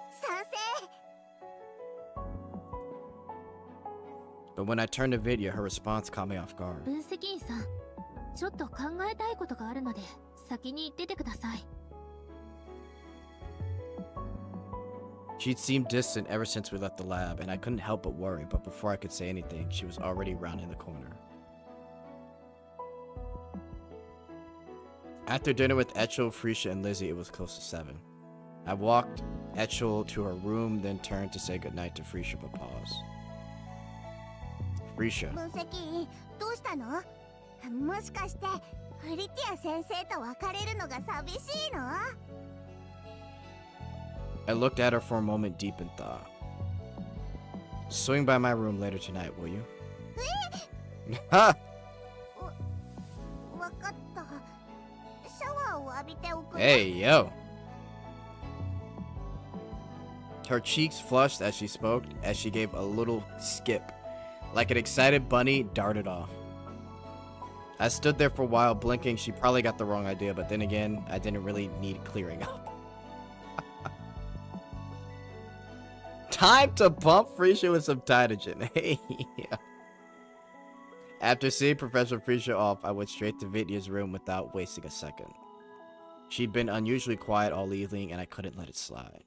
But when I turned to video, her response caught me off guard. She'd seemed distant ever since we left the lab, and I couldn't help but worry, but before I could say anything, she was already rounding the corner. After dinner with Echel, Frisha, and Lizzie, it was close to 7. I walked Echel to her room, then turned to say goodnight to Frisha, but paused. Frisha. I looked at her for a moment deep in thought. Swing by my room later tonight, will you? Ha! わかった。シャワーを浴びておく。 Hey, yo. Her cheeks flushed as she spoke, as she gave a little skip. Like an excited bunny, darted off. I stood there for a while, blinking. She probably got the wrong idea, but then again, I didn't really need clearing up. Time to pump Freesia with some Titagen. Hey, yeah. After seeing Professor Freesia off, I went straight to Vidya's room without wasting a second. She'd been unusually quiet all evening, and I couldn't let it slide.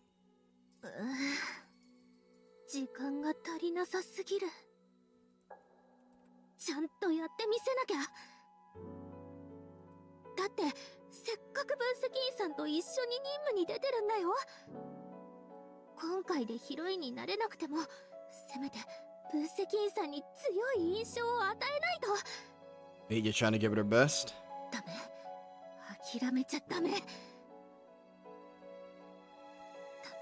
時間が足りなさすぎる。ちゃんとやってみせなきゃ。だってせっかく分析員さんと一緒に任務に出てるんだよ。今回でヒロインになれなくても、せめて分析員さんに強い印象を与えないと。Vidya trying to give it her best? ダメ。諦めちゃダメ。ダ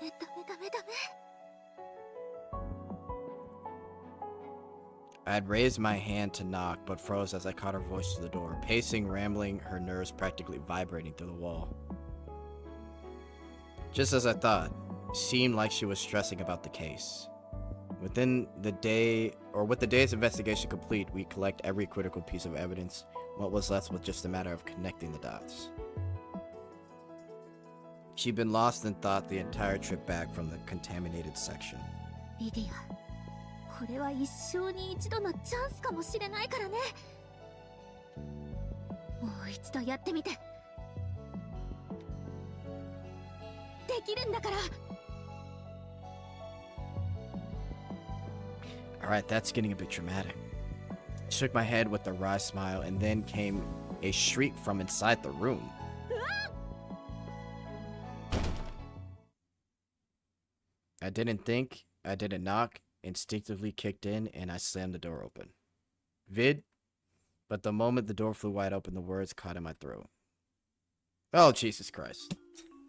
メダメダメダメ。I had raised my hand to knock, but froze as I caught her voice through the door, pacing, rambling, her nerves practically vibrating through the wall. Just as I thought, it seemed like she was stressing about the case. With the day's investigation complete, we collect every critical piece of evidence. What was left was just a matter of connecting the dots. She'd been lost in thought the entire trip back from the contaminated section. Lydia. これは一生に一度のチャンスかもしれないからね。もう一度やってみて。できるんだから。Alright, that's getting a bit dramatic. I shook my head with a wry smile, and then came a shriek from inside the room. I didn't think, I didn't knock. Instinctively kicked in, and I slammed the door open. Vid? But the moment the door flew wide open, the words caught in my throat. Oh, Jesus Christ.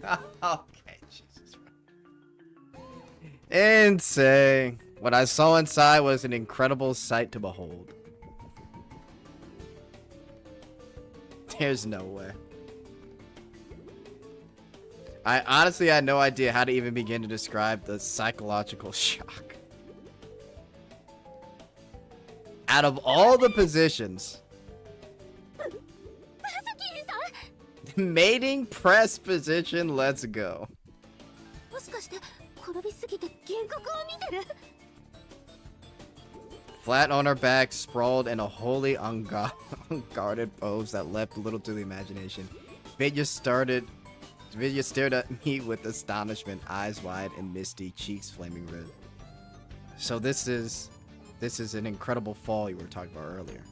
Okay, Jesus Christ. Insane. What I saw inside was an incredible sight to behold. There's no way. I honestly had no idea how to even begin to describe the psychological shock. Out of all the positions, the mating press position, let's go. Flat on her back, sprawled in a wholly unguarded pose that left little to the imagination. Vidya stared at me with astonishment, eyes wide and misty, cheeks flaming red. So this is an incredible fall you were talking about earlier.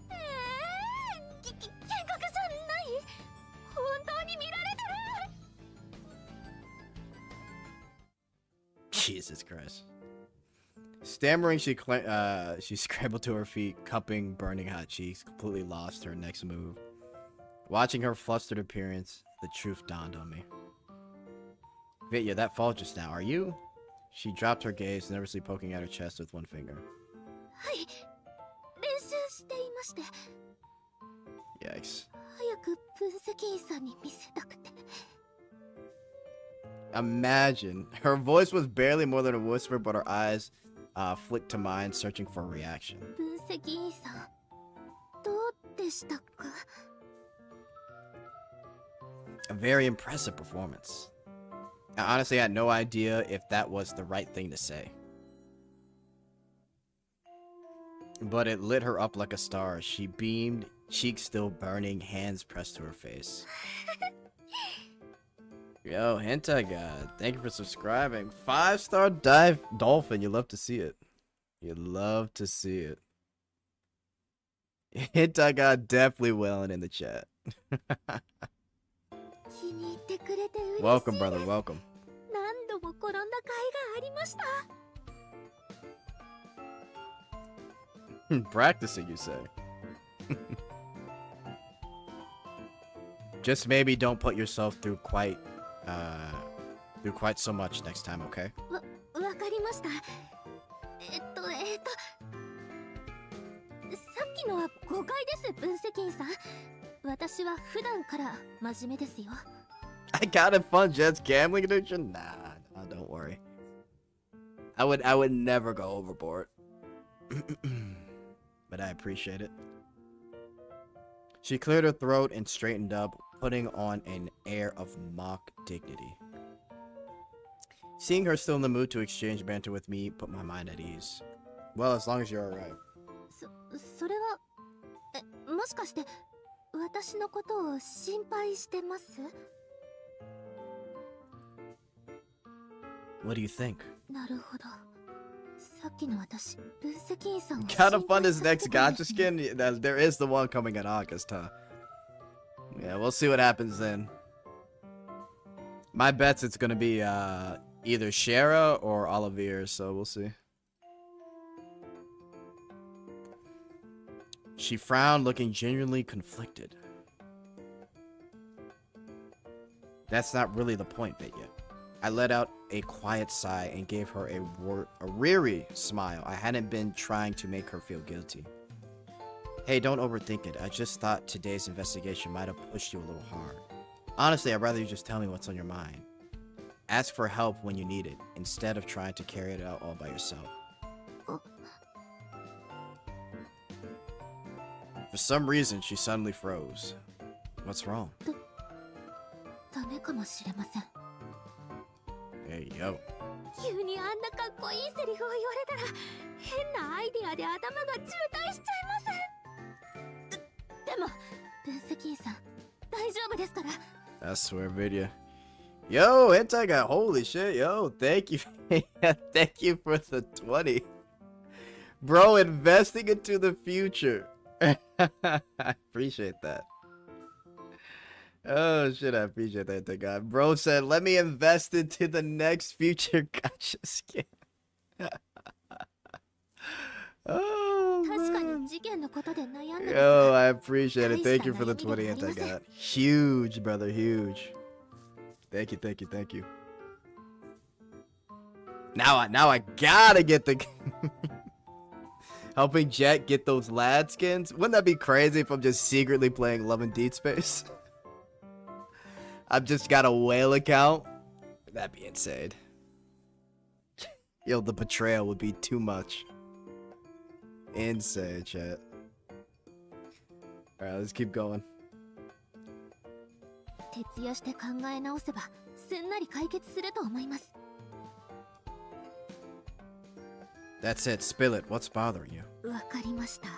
Jesus Christ. Stammering, she scrambled to her feet, cupping burning hot cheeks, completely lost her next move. Watching her flustered appearance, the truth dawned on me. Vidya, that fall just now, are you? She dropped her gaze, nervously poking at her chest with one finger. Yikes. Imagine. Her voice was barely more than a whisper, but her eyes flicked to mine, searching for a reaction. A very impressive performance. I honestly had no idea if that was the right thing to say. But it lit her up like a star. She beamed, cheeks still burning, hands pressed to her face. Yo, Hentai God, thank you for subscribing. 5-star dive dolphin, you love to see it. You love to see it. Hentai God definitely welling in the chat. Welcome, brother, welcome. Practicing, you say? Just maybe don't put yourself through quite so much next time, okay? 誤解です、分析員さん。私は普段から真面目ですよ。I got it fun, Jets gambling addiction? Nah, don't worry. I would never go overboard. But I appreciate it. She cleared her throat and straightened up, putting on an air of mock dignity. Seeing her still in the mood to exchange banter with me put my mind at ease. Well, as long as you're alright. それは、もしかして私のことを心配してます？ What do you think? なるほど。さっきの私、分析員さんを Gotta fund his next gacha skin? There is the one coming in August, huh? Yeah, we'll see what happens then. My bet's it's gonna be either Shara or Olivier, so we'll see. She frowned, looking genuinely conflicted. That's not really the point, Vidya. I let out a quiet sigh and gave her a weary smile. I hadn't been trying to make her feel guilty. Hey, don't overthink it. I just thought today's investigation might have pushed you a little hard. Honestly, I'd rather you just tell me what's on your mind. Ask for help when you need it, instead of trying to carry it out all by yourself. For some reason, she suddenly froze. What's wrong? ダメかもしれません。 Hey, yo. 急にあんなかっこいいセリフを言われたら変なアイデアで頭が渋滞しちゃいません。でも分析員さん大丈夫ですから。 I swear, Vidya. Yo, hentai guy, holy shit, yo, thank you. Thank you for the 20. Bro, investing into the future. I appreciate that. Oh shit, I appreciate that, hentai guy. Bro said, let me invest into the next future gacha skin. Oh, man. Yo, I appreciate it. Thank you for the 20, hentai guy. Huge, brother, huge. Thank you, thank you, thank you. Now I gotta get the helping Jet get those lad skins. Wouldn't that be crazy if I'm just secretly playing Love and Deed Space? I've just got a whale account. That'd be insane. Yo, the betrayal would be too much. Insane, chat. Alright, let's keep going. 徹夜して考え直せばすんなり解決すると思います。 That's it, spill it. What's bothering you? わかりました。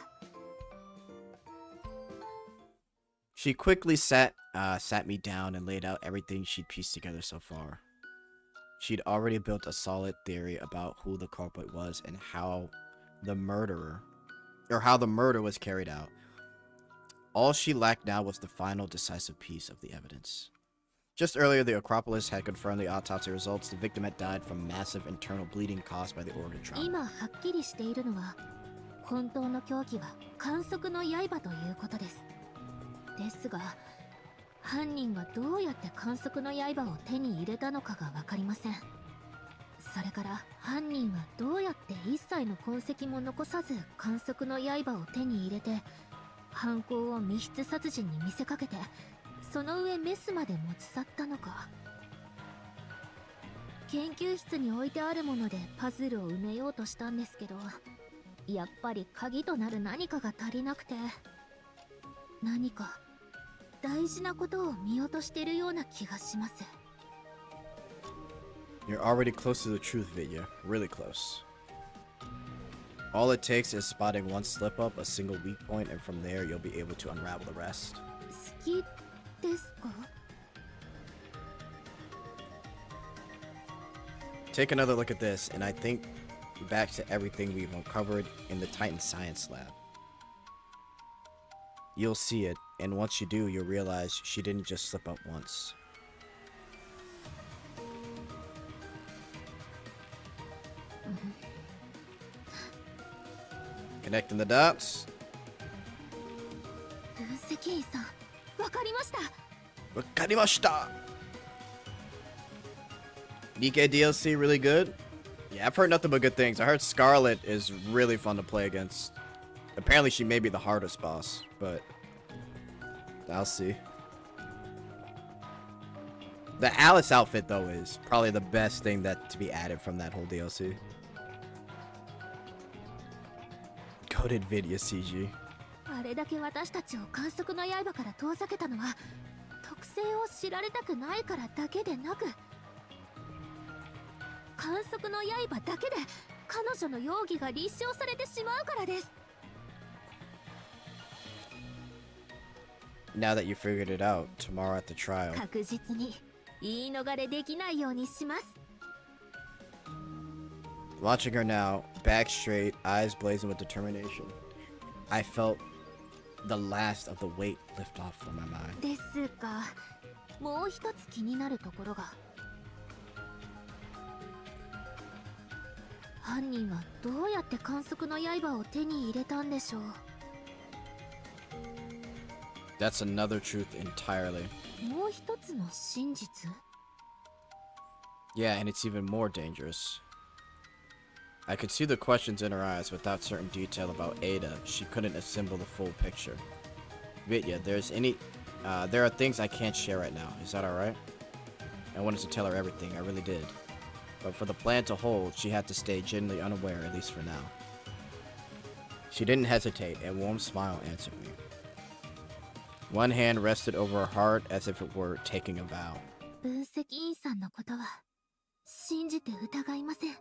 She quickly sat me down and laid out everything she'd pieced together so far. She'd already built a solid theory about who the culprit was and how the murder was carried out. All she lacked now was the final decisive piece of the evidence. Just earlier, the Acropolis had confirmed the autopsy results. The victim had died from massive internal bleeding caused by the organ trauma. 今はっきりしているのは本当の凶器は観測の刃ということです。ですが犯人がどうやって観測の刃を手に入れたのかが分かりません。それから犯人はどうやって一切の痕跡も残さず観測の刃を手に入れて犯行を密室殺人に見せかけてその上メスまで持ち去ったのか。研究室に置いてあるものでパズルを埋めようとしたんですけどやっぱり鍵となる何かが足りなくて何か大事なことを見落としているような気がします。 You're already close to the truth, Vidya. Really close. All it takes is spotting one slip up, a single weak point, and from there you'll be able to unravel the rest. 好きですか? Take another look at this, and I think back to everything we've uncovered in the Titan Science Lab. You'll see it, and once you do, you'll realize she didn't just slip up once. Connecting the dots. 分析員さん、わかりました。わかりました. Nikkei DLC really good? Yeah, I've heard nothing but good things. I heard Scarlet is really fun to play against. Apparently she may be the hardest boss, but I'll see. The Alice outfit, though, is probably the best thing that to be added from that whole DLC. Coded video CG. あれだけ私たちを観測の刃から遠ざけたのは特性を知られたくないからだけでなく、観測の刃だけで彼女の容疑が立証されてしまうからです。 Now that you figured it out, tomorrow at the trial. 確実に言い逃れできないようにします。 Watching her now, back straight, eyes blazing with determination. I felt the last of the weight lift off from my mind. ですが、もう一つ気になるところが。犯人はどうやって観測の刃を手に入れたんでしょう。 That's another truth entirely. もう一つの真実？ Yeah, and it's even more dangerous. I could see the questions in her eyes. Without certain detail about Ada, she couldn't assemble the full picture. Vidya, there are things I can't share right now. Is that alright? I wanted to tell her everything, I really did. But for the plan to hold, she had to stay genuinely unaware, at least for now. She didn't hesitate, a warm smile answered me. One hand rested over her heart as if it were taking a vow. 分析員さんのことは信じて疑いません。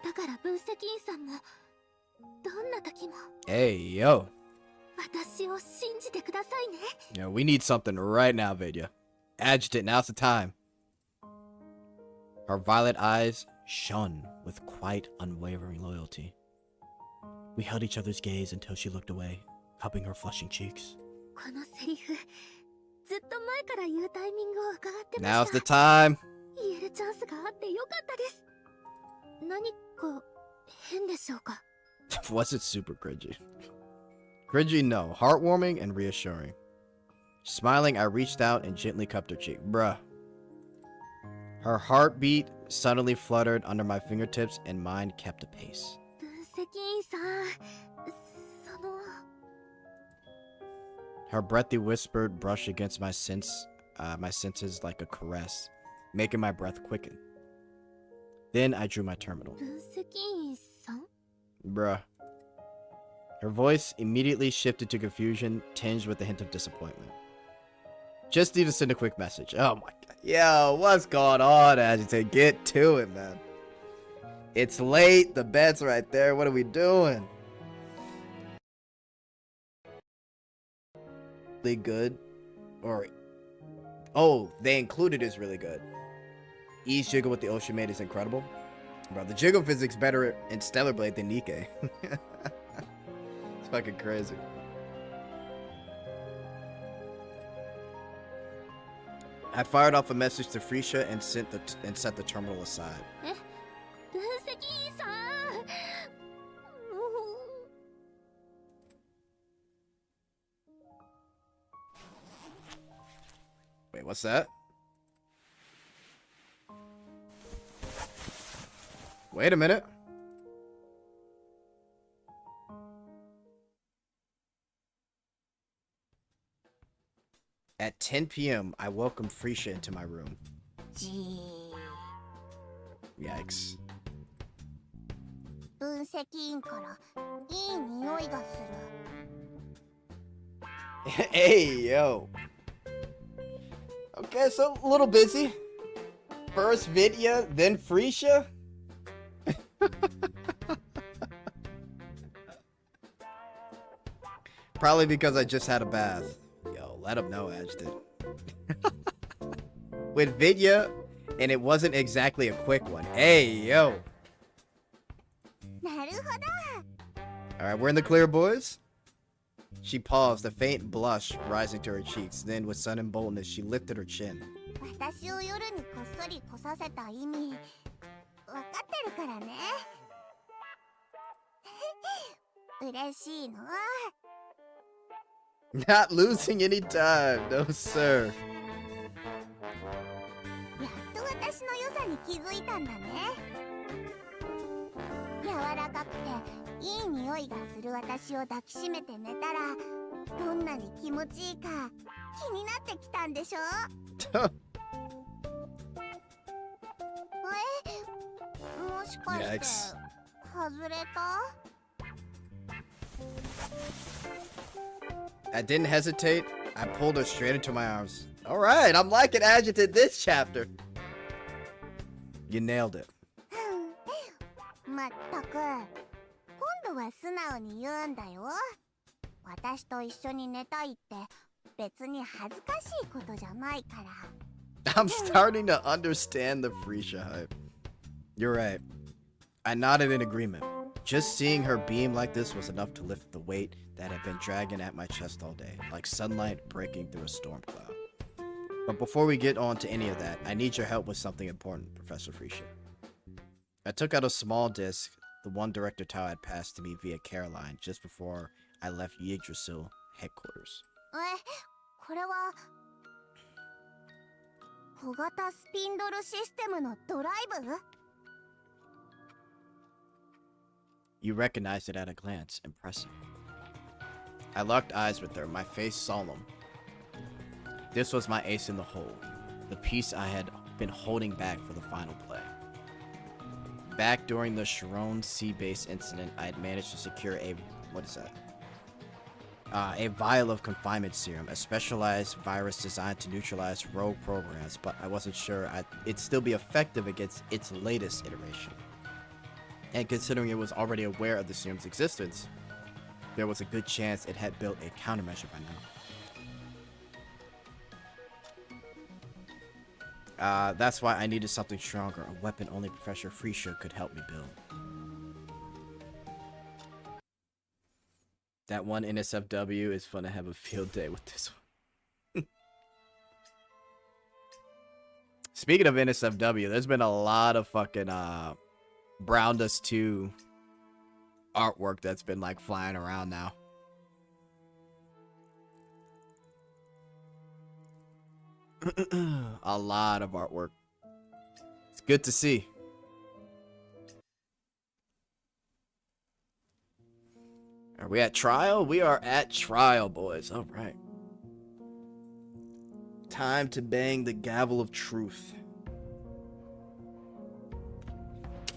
だから分析員さんもどんな時も Hey, yo. 私を信じてくださいね。 Yeah, we need something right now, Vidya. Agitate, now's the time. Her violet eyes shone with quite unwavering loyalty. We held each other's gaze until she looked away, helping her flushing cheeks. このセリフずっと前から言うタイミングを伺ってま Now's し the た。 time. 言えるチャンスがあってよかったです。何か変でしょうか？ Was it super cringy? Cringy, no. Heartwarming and reassuring. Smiling, I reached out and gently cupped her cheek. Bruh. Her heartbeat suddenly fluttered under my fingertips and mine kept a pace. 分析員さん、その Her breathy whisper brushed against my senses like a caress, making my breath quicken. Then I drew my terminal. 分析員さん？ Bruh. Her voice immediately shifted to confusion, tinged with a hint of disappointment. Just need to send a quick message. Oh my god. Yo, what's going on, Agitate? Get to it, man. It's late. The bed's right there. What are we doing? Really good? Or... Oh, they included is really good. Each jiggle with the ocean maid is incredible. Bro, the jiggle physics better in Stellar Blade than Nikke. It's fucking crazy. I fired off a message to Frisha and set the terminal aside. 分析員さん。Wait, what's that? Wait a minute. At 10 p.m., I welcomed Frisha into my room. じー。 Yikes. 分析員からいい匂いがする。 Hey, yo. Okay, so a little busy. First Vidya, then Frisha. Probably because I just had a bath. Yo, let him know, Agitate. With Vidya, and it wasn't exactly a quick one. Hey, yo. なるほど。 Alright, we're in the clear, boys. She paused, a faint blush rising to her cheeks. Then, with sudden boldness, she lifted her chin. 私を夜にこっそり来させた意味、分かってるからね。嬉しいの。 Not losing any time, no sir. やっと私の良さに気づいたんだね。柔らかくていい匂いがする私を抱きしめて寝たらどんなに気持ちいいか気になってきたんでしょもしかして外れた I didn't hesitate. I pulled her straight into my arms. All right, I'm liking Adjutant this chapter. You nailed it. まったく今度は素直に言うんだよ。私と一緒に寝たいって別に恥ずかしいことじゃないから。I'm starting to understand the Frisha hype. You're right. I nodded in agreement. Just seeing her beam like this was enough to lift the weight that had been dragging at my chest all day, like sunlight breaking through a storm cloud. But before we get on to any of that, I need your help with something important, Professor Frisha. I took out a small disc, the one Director Tao had passed to me via Caroline just before I left Yggdrasil headquarters. これは小型スピンドルシステムのドライブ? You recognized it at a glance. Impressive. I locked eyes with her, my face solemn. This was my ace in the hole, the piece I had been holding back for the final play. Back during the Sharon Sea Base incident, I had managed to secure a vial of confinement serum, a specialized virus designed to neutralize rogue programs, but I wasn't sure it'd still be effective against its latest iteration. And considering it was already aware of the serum's existence, there was a good chance it had built a countermeasure by now. That's why I needed something stronger, a weapon only Professor Frisha could help me build. That one NSFW is fun to have a field day with this one. Speaking of NSFW, there's been a lot of fucking Brown Dust 2 artwork that's been like flying around now. A lot of artwork. It's good to see. Are we at trial? We are at trial, boys. All right. Time to bang the gavel of truth.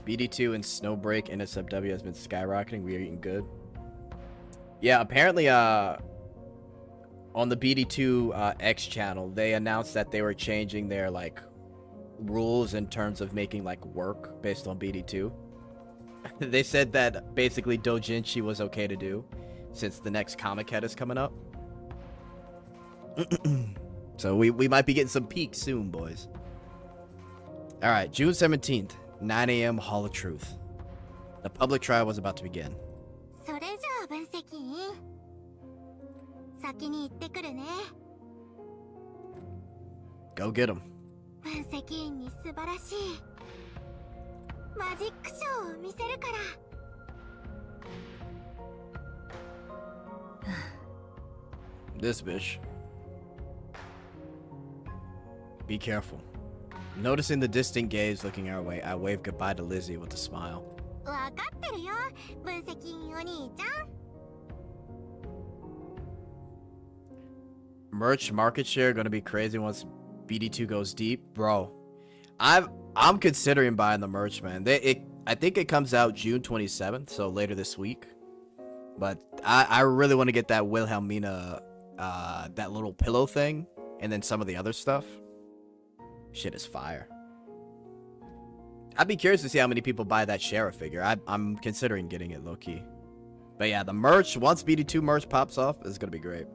BD2 and Snowbreak NSFW has been skyrocketing. We are eating good. Yeah, apparently, on the BD2 X channel, they announced that they were changing their like rules in terms of making like work based on BD2. They said that basically doujinshi was okay to do since the next comic head is coming up. So we might be getting some peaks soon, boys. All right, June 17th, 9 a.m. Hall of Truth. The public trial was about to begin. それじゃあ分析員先に行ってくるね Go get him. 分析員に素晴らしいマジックショーを見せるから This bitch. Be careful. Noticing the distant gaze looking our way, I waved goodbye to Lizzie with a smile. 分かってるよ分析員お兄ちゃん Merch market share gonna be crazy once BD2 goes deep, bro. I'm considering buying the merch, man. I think it comes out June 27th, so later this week. But I really want to get that Wilhelmina, that little pillow thing, and then some of the other stuff. Shit is fire. I'd be curious to see how many people buy that Sheriff figure. I'm considering getting it low-key. But yeah, the merch, once BD2 merch pops off, is gonna be great.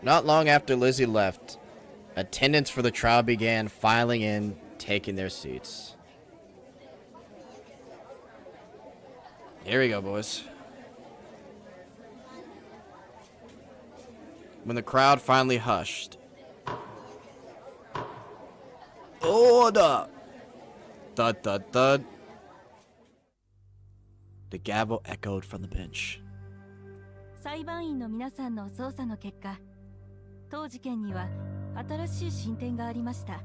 Not long after Lizzie left, attendants for the trial began filing in, taking their seats. Here we go, boys. When the crowd finally hushed. Order! Thud, thud, thud. The gavel echoed from the bench. 裁判員の皆さんの捜査の結果、当事件には新しい進展がありました。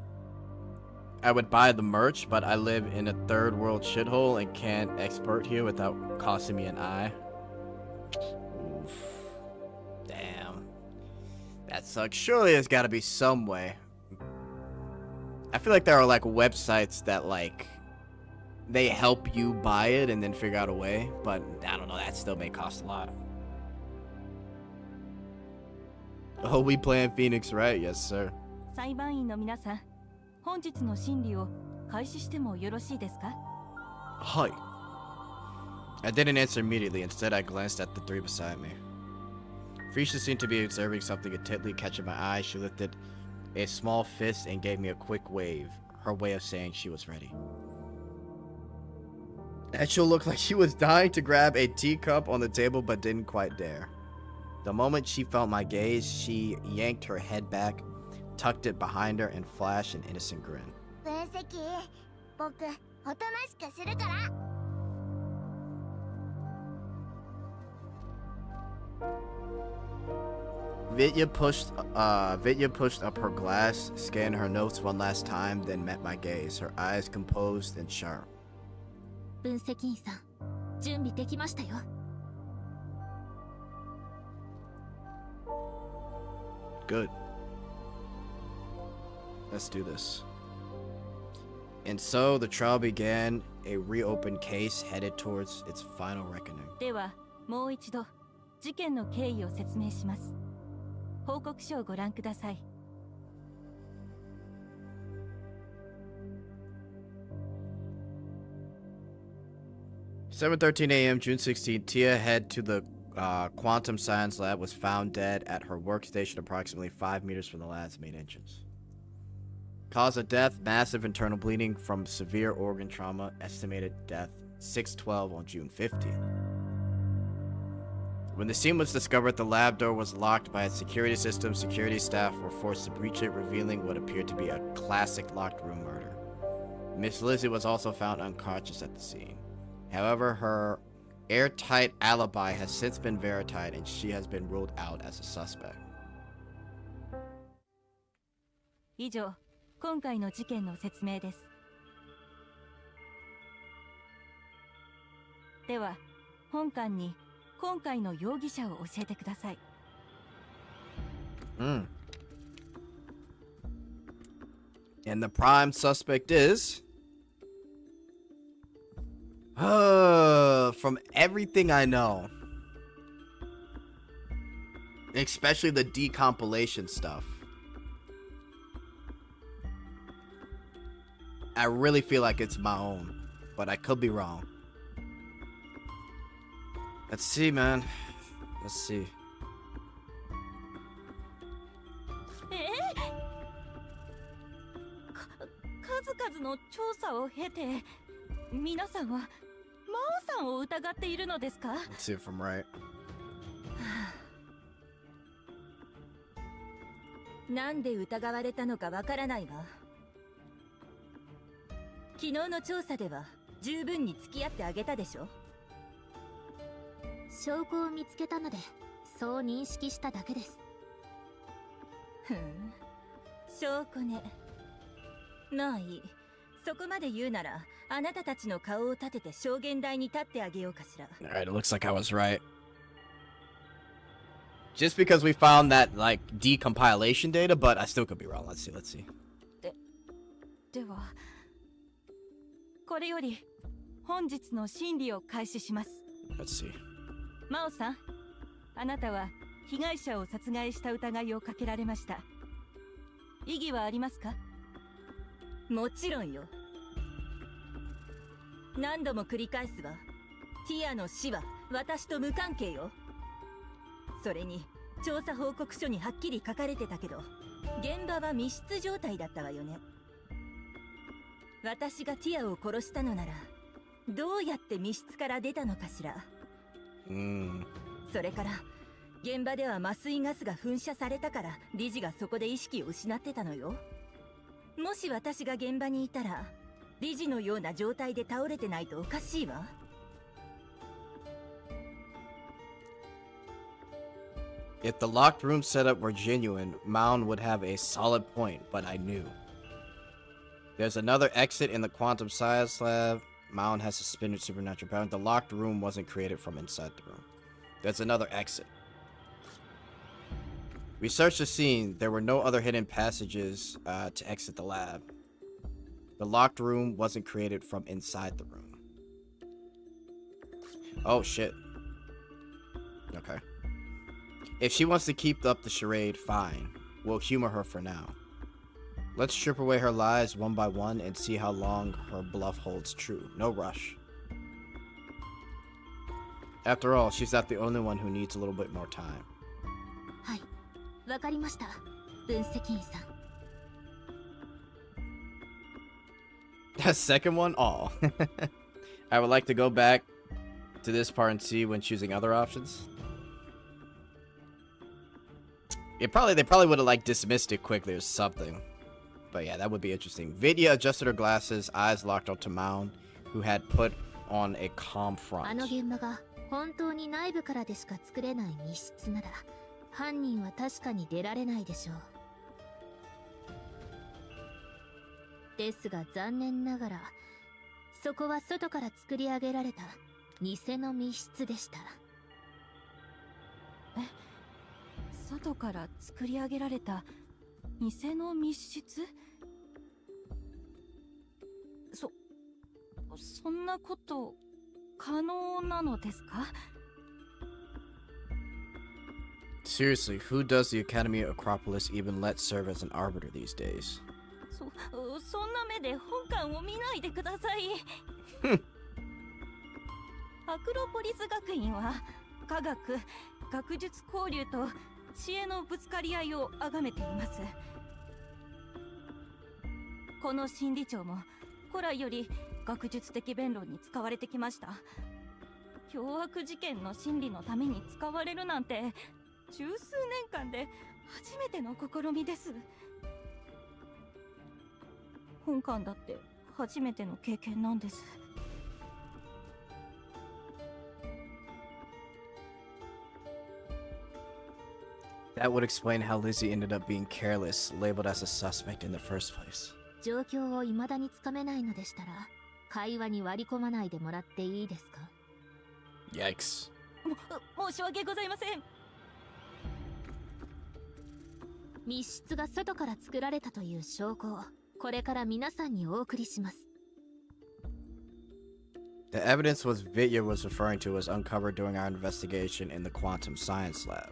I would buy the merch, but I live in a third world shithole and can't export here without costing me an eye. Oof. Damn. That sucks. Surely there's gotta be some way. I feel like there are like websites that like they help you buy it and then figure out a way, but I don't know, that still may cost a lot. Oh, we playing Phoenix, right? Yes, sir. 裁判員の皆さん、本日の審理を開始してもよろしいですか? Hi. I didn't answer immediately. Instead, I glanced at the three beside me. Frisha seemed to be observing something intently, catching my eye. She lifted a small fist and gave me a quick wave, her way of saying she was ready. Echo looked like she was dying to grab a teacup on the table but didn't quite dare. The moment she felt my gaze, she yanked her head back, tucked it behind her, and flashed an innocent grin. 分析、僕、おとなしくするから。Vidya pushed up her glass, scanned her notes one last time, then met my gaze, her eyes composed and sharp. 分析員さん、準備できましたよ。Good. Let's do this. And so the trial began, a reopened case headed towards its final reckoning. では、もう一度事件の経緯を説明します。報告書をご覧ください。7:13 a.m. June 16th, Tia head to the quantum science lab was found dead at her workstation approximately 5 meters from the lab's main entrance. Cause of death, massive internal bleeding from severe organ trauma, estimated death 6:12 on June 15th. When the scene was discovered, the lab door was locked by its security system. Security staff were forced to breach it, revealing what appeared to be a classic locked room murder. Miss Lizzie was also found unconscious at the scene. However, her airtight alibi has since been verified and she has been ruled out as a suspect. 以上、今回の事件の説明です。では、本官に今回の容疑者を教えてください。And the prime suspect is... from everything I know, especially the decompilation stuff, I really feel like it's my own, but I could be wrong. Let's see, man. Let's see. 数々の調査を経て、皆さんは真央さんを疑っているのですか? Let's see if I'm right. なんで疑われたのかわからないわ。昨日の調査では十分に付き合ってあげたでしょ。証拠を見つけたので、そう認識しただけです。ふん、証拠ね。まあいい。そこまで言うなら、あなたたちの顔を立てて証言台に立ってあげようかしら。Alright, it looks like I was right. Just because we found that, like, decompilation data, but I still could be wrong. Let's see. では、これより本日の審理を開始します。Let's see. 真央さん、あなたは被害者を殺害した疑いをかけられました。異議はありますか？もちろんよ。何度も繰り返すわ。ティアの死は私と無関係よ。それに調査報告書にはっきり書かれてたけど、現場は密室状態だったわよね。私がティアを殺したのなら、どうやって密室から出たのかしら。それから現場では麻酔ガスが噴射されたから、理事がそこで意識を失ってたのよ。もし私が現場にいたら、理事のような状態で倒れてないとおかしいわ。If the locked room setup were genuine, Mound would have a solid point, but I knew. There's another exit in the quantum science lab. Mound has suspended supernatural power. The locked room wasn't created from inside the room. There's another exit. We searched the scene. There were no other hidden passages to exit the lab. The locked room wasn't created from inside the room. Oh, shit. Okay. If she wants to keep up the charade, fine. We'll humor her for now. Let's strip away her lies one by one and see how long her bluff holds true. No rush. After all, she's not the only one who needs a little bit more time. はい、わかりました。分析員さん。That second one? Aw. I would like to go back to this part and see when choosing other options. They probably would have like dismissed it quickly or something. But yeah, that would be interesting. Vidya adjusted her glasses, eyes locked onto Mound, who had put on a calm front. あの現場が本当に内部からでしか作れない密室なら、犯人は確かに出られないでしょう。ですが残念ながら、そこは外から作り上げられた偽の密室でした。え、外から作り上げられた偽の密室？そんなこと可能なのですか？ Seriously, who does the Academy Acropolis even let serve as an arbiter these days? そんな目で本館を見ないでください。アクロポリス学院は科学、学術交流と知恵のぶつかり合いを崇めています。この心理長も古来より学術的弁論に使われてきました。凶悪事件の審理のために使われるなんて十数年間で初めての試みです。本館だって初めての経験なんです。That would explain how Lizzie ended up being careless, labeled as a suspect in the first place. 状況を未だにつかめないのでしたら、会話に割り込まないでもらっていいですか？ Yikes. 申し訳ございません。密室が外から作られたという証拠をこれから皆さんにお送りします。The evidence Vidya was referring to was uncovered during our investigation in the quantum science labs.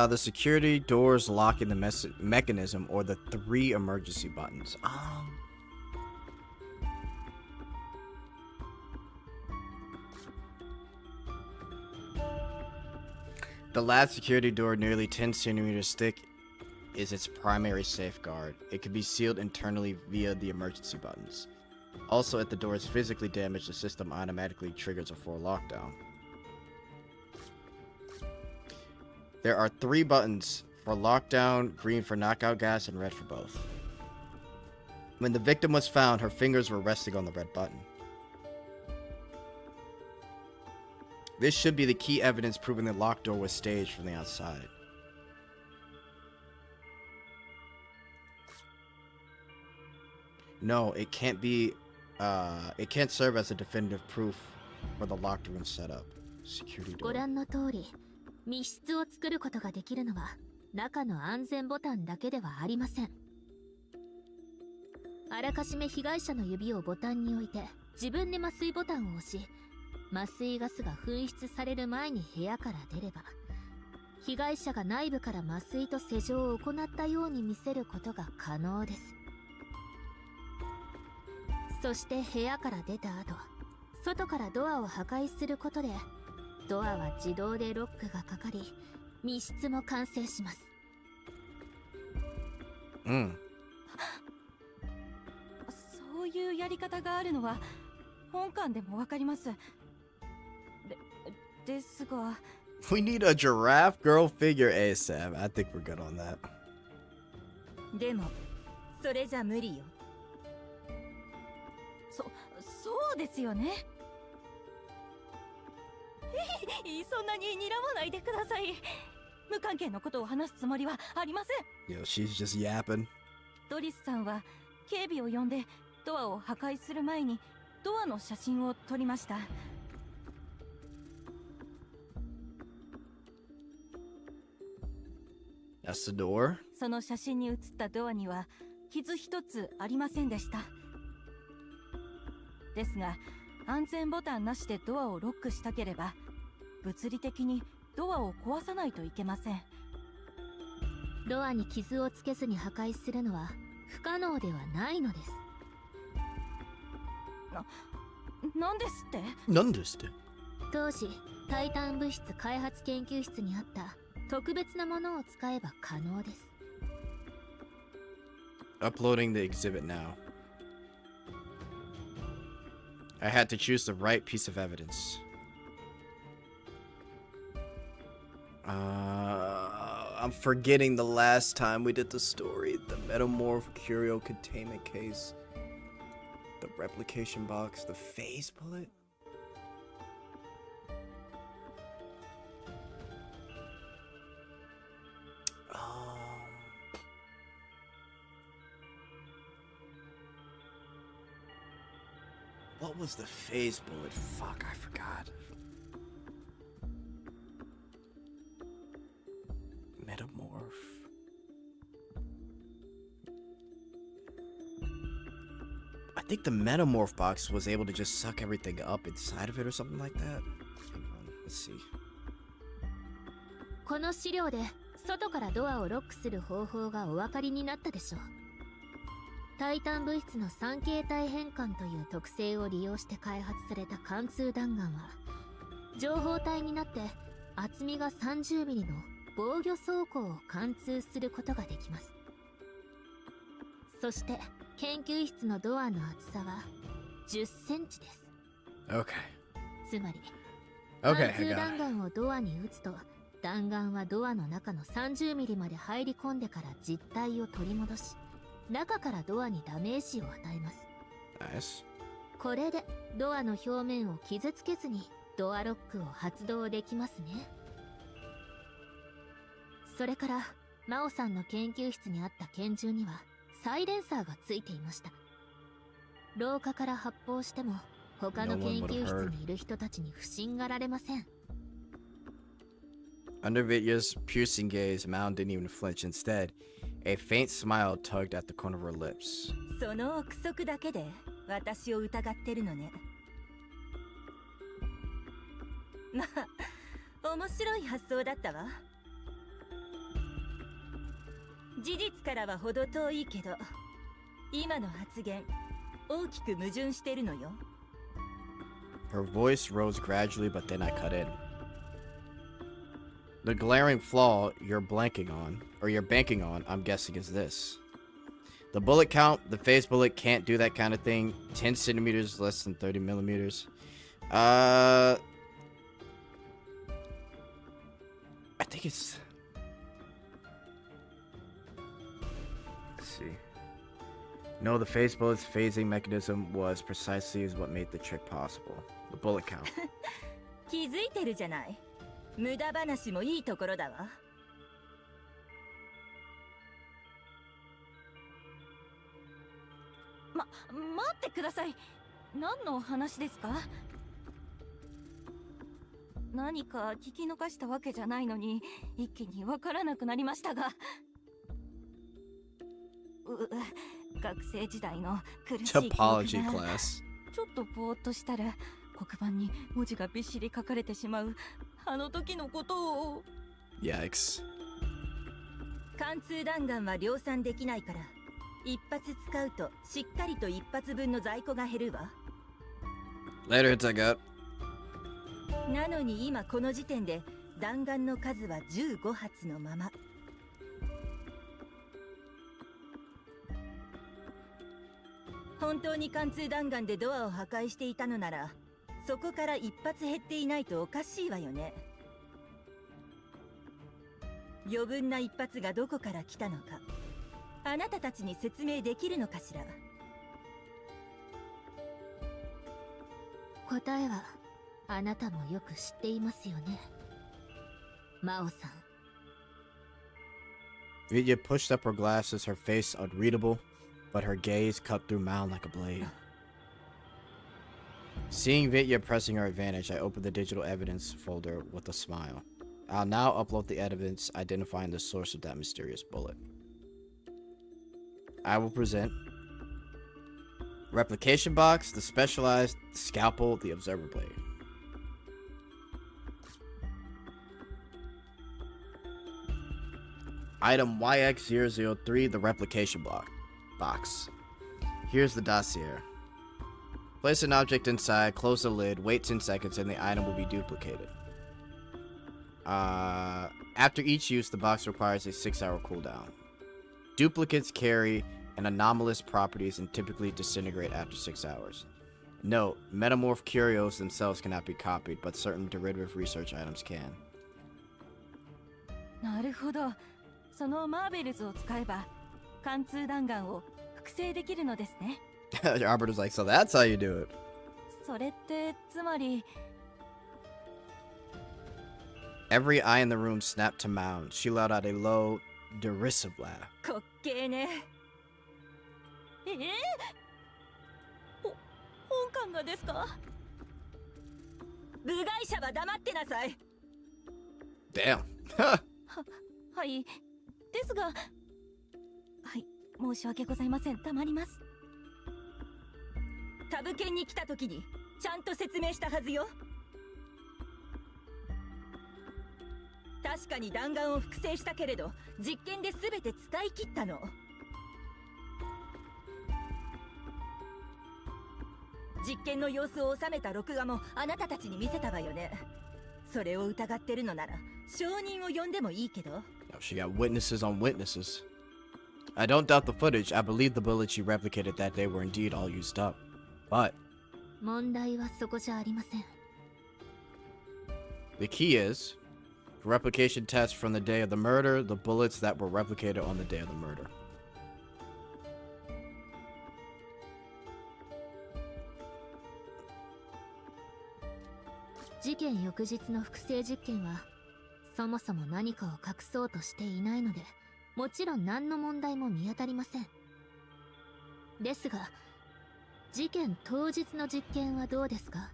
The security doors locking the mechanism or the 3 emergency buttons. The lab security door, nearly 10 centimeters thick, is its primary safeguard. It can be sealed internally via the emergency buttons. Also, if the door is physically damaged, the system automatically triggers a full lockdown. There are 3 buttons for lockdown, green for knockout gas, and red for both. When the victim was found, her fingers were resting on the red button. This should be the key evidence proving the locked door was staged from the outside. No, it can't be, it can't serve as a definitive proof for the locked room setup. Security door. ご覧の通り、密室を作ることができるのは中の安全ボタンだけではありません。あらかじめ被害者の指をボタンに置いて自分で麻酔ボタンを押し、麻酔ガスが噴出される前に部屋から出れば、被害者が内部から麻酔と施錠を行ったように見せることが可能です。そして部屋から出た後、外からドアを破壊することでドアは自動でロックがかかり、密室も完成します。そういうやり方があるのは本館でもわかります。ですが、We need a giraffe girl figure ASAP. I think we're good on that. でもそれじゃ無理よ。そうですよね。そんなに睨まないでください。無関係のことを話すつもりはありません。 Yo, she's just yapping. ドリスさんは警備を呼んでドアを破壊する前にドアの写真を撮りました。That's the door. その写真に写ったドアには傷一つありませんでした。ですが安全ボタンなしでドアをロックしたければ物理的にドアを壊さないといけません。ドアに傷をつけずに破壊するのは不可能ではないのです。なんですって？なんですって？当時タイタン物質開発研究室にあった特別なものを使えば可能です。 Uploading the exhibit now. I had to choose the right piece of evidence. I'm forgetting the last time we did the story. The metamorph curio containment case. The replication box. The phase bullet. What was the phase bullet? Fuck, I forgot. Metamorph. I think the metamorph box was able to just suck everything up inside of it or something like that. Hang on, let's see. この資料で外からドアをロックする方法がお分かりになったでしょう。タイタン物質の三形態変換という特性を利用して開発された貫通弾丸は情報体になって厚みが 30mm の防御装甲を貫通することができます。そして研究室のドアの厚さは10センチです。 Okay. つまり Okay, 貫通弾丸をドアに撃つと弾丸はドアの中の 30mm まで入り込んでから実体を取り戻し中からドアにダメージを与えます。 Nice. これでドアの表面を傷つけずにドアロックを発動できますね。それから真央さんの研究室にあった拳銃にはサイレンサーがついていました。廊下から発砲しても他の研究室にいる人たちに不審がられません。 Under Vidya's piercing gaze, Mal didn't even flinch. Instead, a faint smile tugged at the corner of her lips. その憶測だけで私を疑ってるのね。まあ面白い発想だったわ。事実からは程遠いけど今の発言大きく矛盾してるのよ。 Her voice rose gradually, but then I cut in. The glaring flaw you're banking on, I'm guessing, is this. The bullet count, the phase bullet can't do that kind of thing. 10 centimeters less than 30 millimeters. I think it's... Let's see. No, the phase bullet's phasing mechanism was precisely what made the trick possible. The bullet count. 気づいてるじゃない。無駄話もいいところだわ。待ってください。何の話ですか？何か聞き逃したわけじゃないのに一気にわからなくなりましたが。学生時代の苦しい記憶が Topology class. ちょっとぼーっとしたら黒板に文字がびっしり書かれてしまうあの時のことを。 Yikes. 貫通弾丸は量産できないから一発使うとしっかりと一発分の在庫が減るわ。 Later, hits I got. なのに今この時点で弾丸の数は15発のまま。本当に貫通弾丸でドアを破壊していたのならそこから一発減っていないとおかしいわよね。余分な一発がどこから来たのかあなたたちに説明できるのかしら。答えはあなたもよく知っていますよね、真央さん。 Vidya pushed up her glasses, her face unreadable, but her gaze cut through Mal like a blade. Seeing Vidya pressing her advantage, I opened the digital evidence folder with a smile. I'll now upload the evidence identifying the source of that mysterious bullet. I will present replication box, the specialized scalpel, the observer blade. Item YX003, the replication box. Here's the dossier. Place an object inside, close the lid, wait 10 seconds, and the item will be duplicated. After each use, the box requires a 6-hour cooldown. Duplicates carry an anomalous properties and typically disintegrate after 6 hours. Note, metamorph curios themselves cannot be copied, but certain derivative research items can. なるほど。そのマーベルズを使えば貫通弾丸を複製できるのですね。Robert was like, so that's how you do it. それってつまり Every eye in the room snapped to Mound. She let out a low, derisive laugh. 滑稽ね。本官がですか？部外者は黙ってなさい。Damn. はい。ですが、はい、申し訳ございません。たまります。タブ犬に来た時にちゃんと説明したはずよ。確かに弾丸を複製したけれど、実験で全て使い切ったの。実験の様子を収めた録画もあなたたちに見せたわよね。それを疑ってるのなら証人を呼んでもいいけど。She got witnesses on witnesses. I don't doubt the footage. I believe the bullets you replicated that day were indeed all used up. But 問題はそこじゃありません。 the key is replication test from the day of the murder, the bullets that were replicated on the day of the murder. 事件翌日の複製実験はそもそも何かを隠そうとしていないので、もちろん何の問題も見当たりません。ですが、事件当日の実験はどうですか？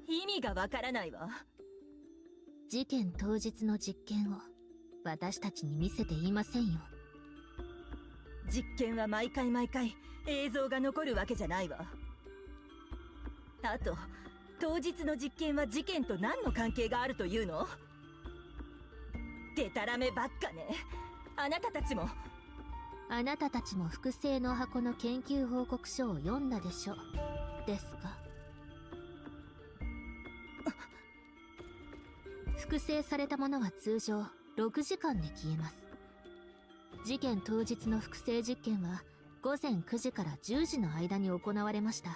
意味がわからないわ。事件当日の実験を私たちに見せていませんよ。実験は毎回映像が残るわけじゃないわ。あと当日の実験は事件と何の関係があるというの？デタラメばっかね。あなたたちも複製の箱の研究報告書を読んだでしょですか？複製されたものは通常6時間で消えます。事件当日の複製実験は午前9時から10時の間に行われました。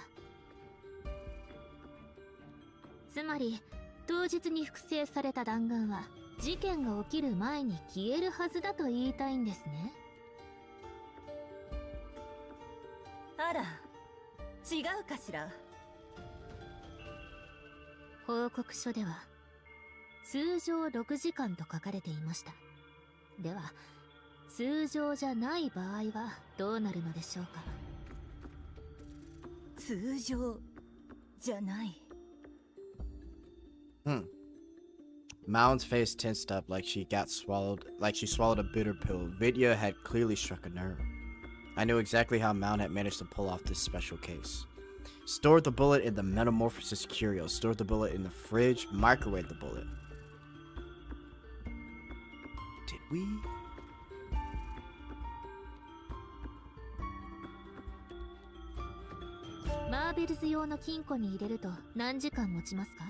つまり当日に複製された弾丸は事件が起きる前に消えるはずだと言いたいんですね。あら、違うかしら。報告書では通常6時間と書かれていました。では通常じゃない場合はどうなるのでしょうか？通常じゃない。Mound's face tensed up like she swallowed a bitter pill. Vidya had clearly struck a nerve. I knew exactly how Mound had managed to pull off this special case. Stored the bullet in the metamorphosis curio, stored the bullet in the fridge, microwaved the bullet. Did we? Marvels 用の金庫に入れると何時間持ちますか？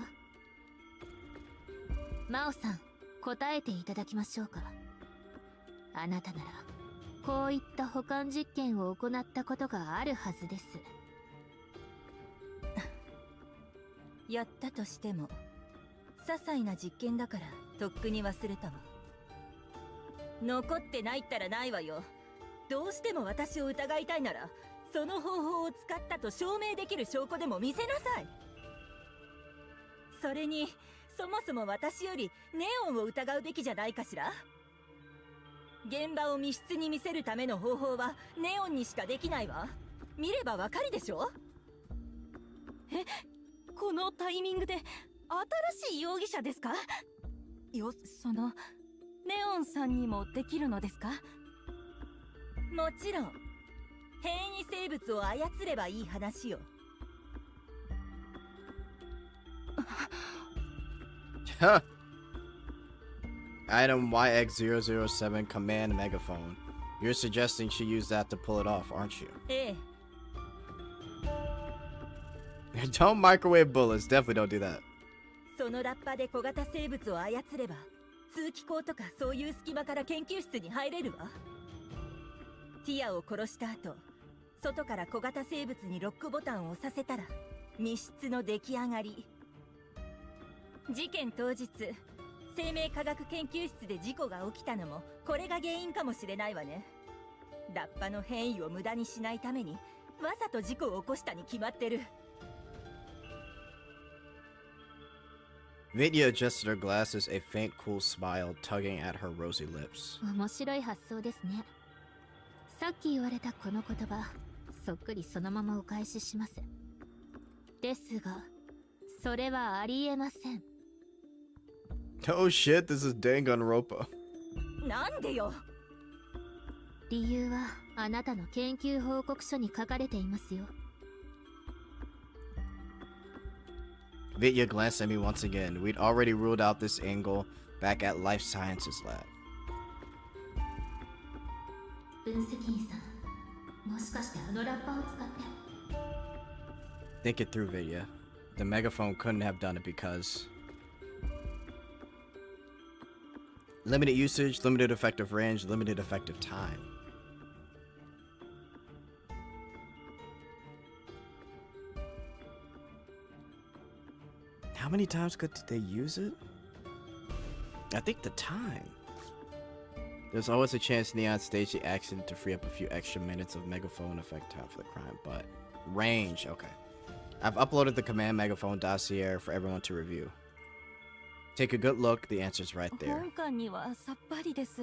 真央さん、答えていただきましょうか。あなたならこういった保管実験を行ったことがあるはずです。やったとしても些細な実験だからとっくに忘れたわ。残ってないったらないわよ。どうしても私を疑いたいならその方法を使ったと証明できる証拠でも見せなさい。それにそもそも私よりネオンを疑うべきじゃないかしら。現場を密室に見せるための方法はネオンにしかできないわ。見ればわかるでしょ。このタイミングで新しい容疑者ですか？そのネオンさんにもできるのですか？もちろん変異生物を操ればいい話よ。Item YX007 command megaphone. You're suggesting she use that to pull it off, aren't you? ええ。 Don't microwave bullets. Definitely don't do that. そのラッパで小型生物を操れば通気口とかそういう隙間から研究室に入れるわ。ティアを殺した後、外から小型生物にロックボタンを押させたら密室の出来上がり。事件当日、生命科学研究室で事故が起きたのもこれが原因かもしれないわね。ラッパの変異を無駄にしないためにわざと事故を起こしたに決まってる。Vidya adjusted her glasses, a faint, cool smile tugging at her rosy lips. 面白い発想ですね。さっき言われたこの言葉、そっくりそのままお返しします。ですが、それはありえません。Oh shit, this is Danganronpa. なんでよ。理由はあなたの研究報告書に書かれていますよ。Vidya glanced at me once again. We'd already ruled out this angle back at Life Sciences Lab. 分析員さん、もしかしてあのラッパーを使って。Think it through, Vidya. The megaphone couldn't have done it because limited usage, limited effective range, limited effective time. How many times did they use it? I think the time. There's always a chance Neon staged the accident to free up a few extra minutes of megaphone effect time for the crime, but range, okay. I've uploaded the command megaphone dossier for everyone to review. Take a good look, the answer's right there. 本館にはさっぱりです。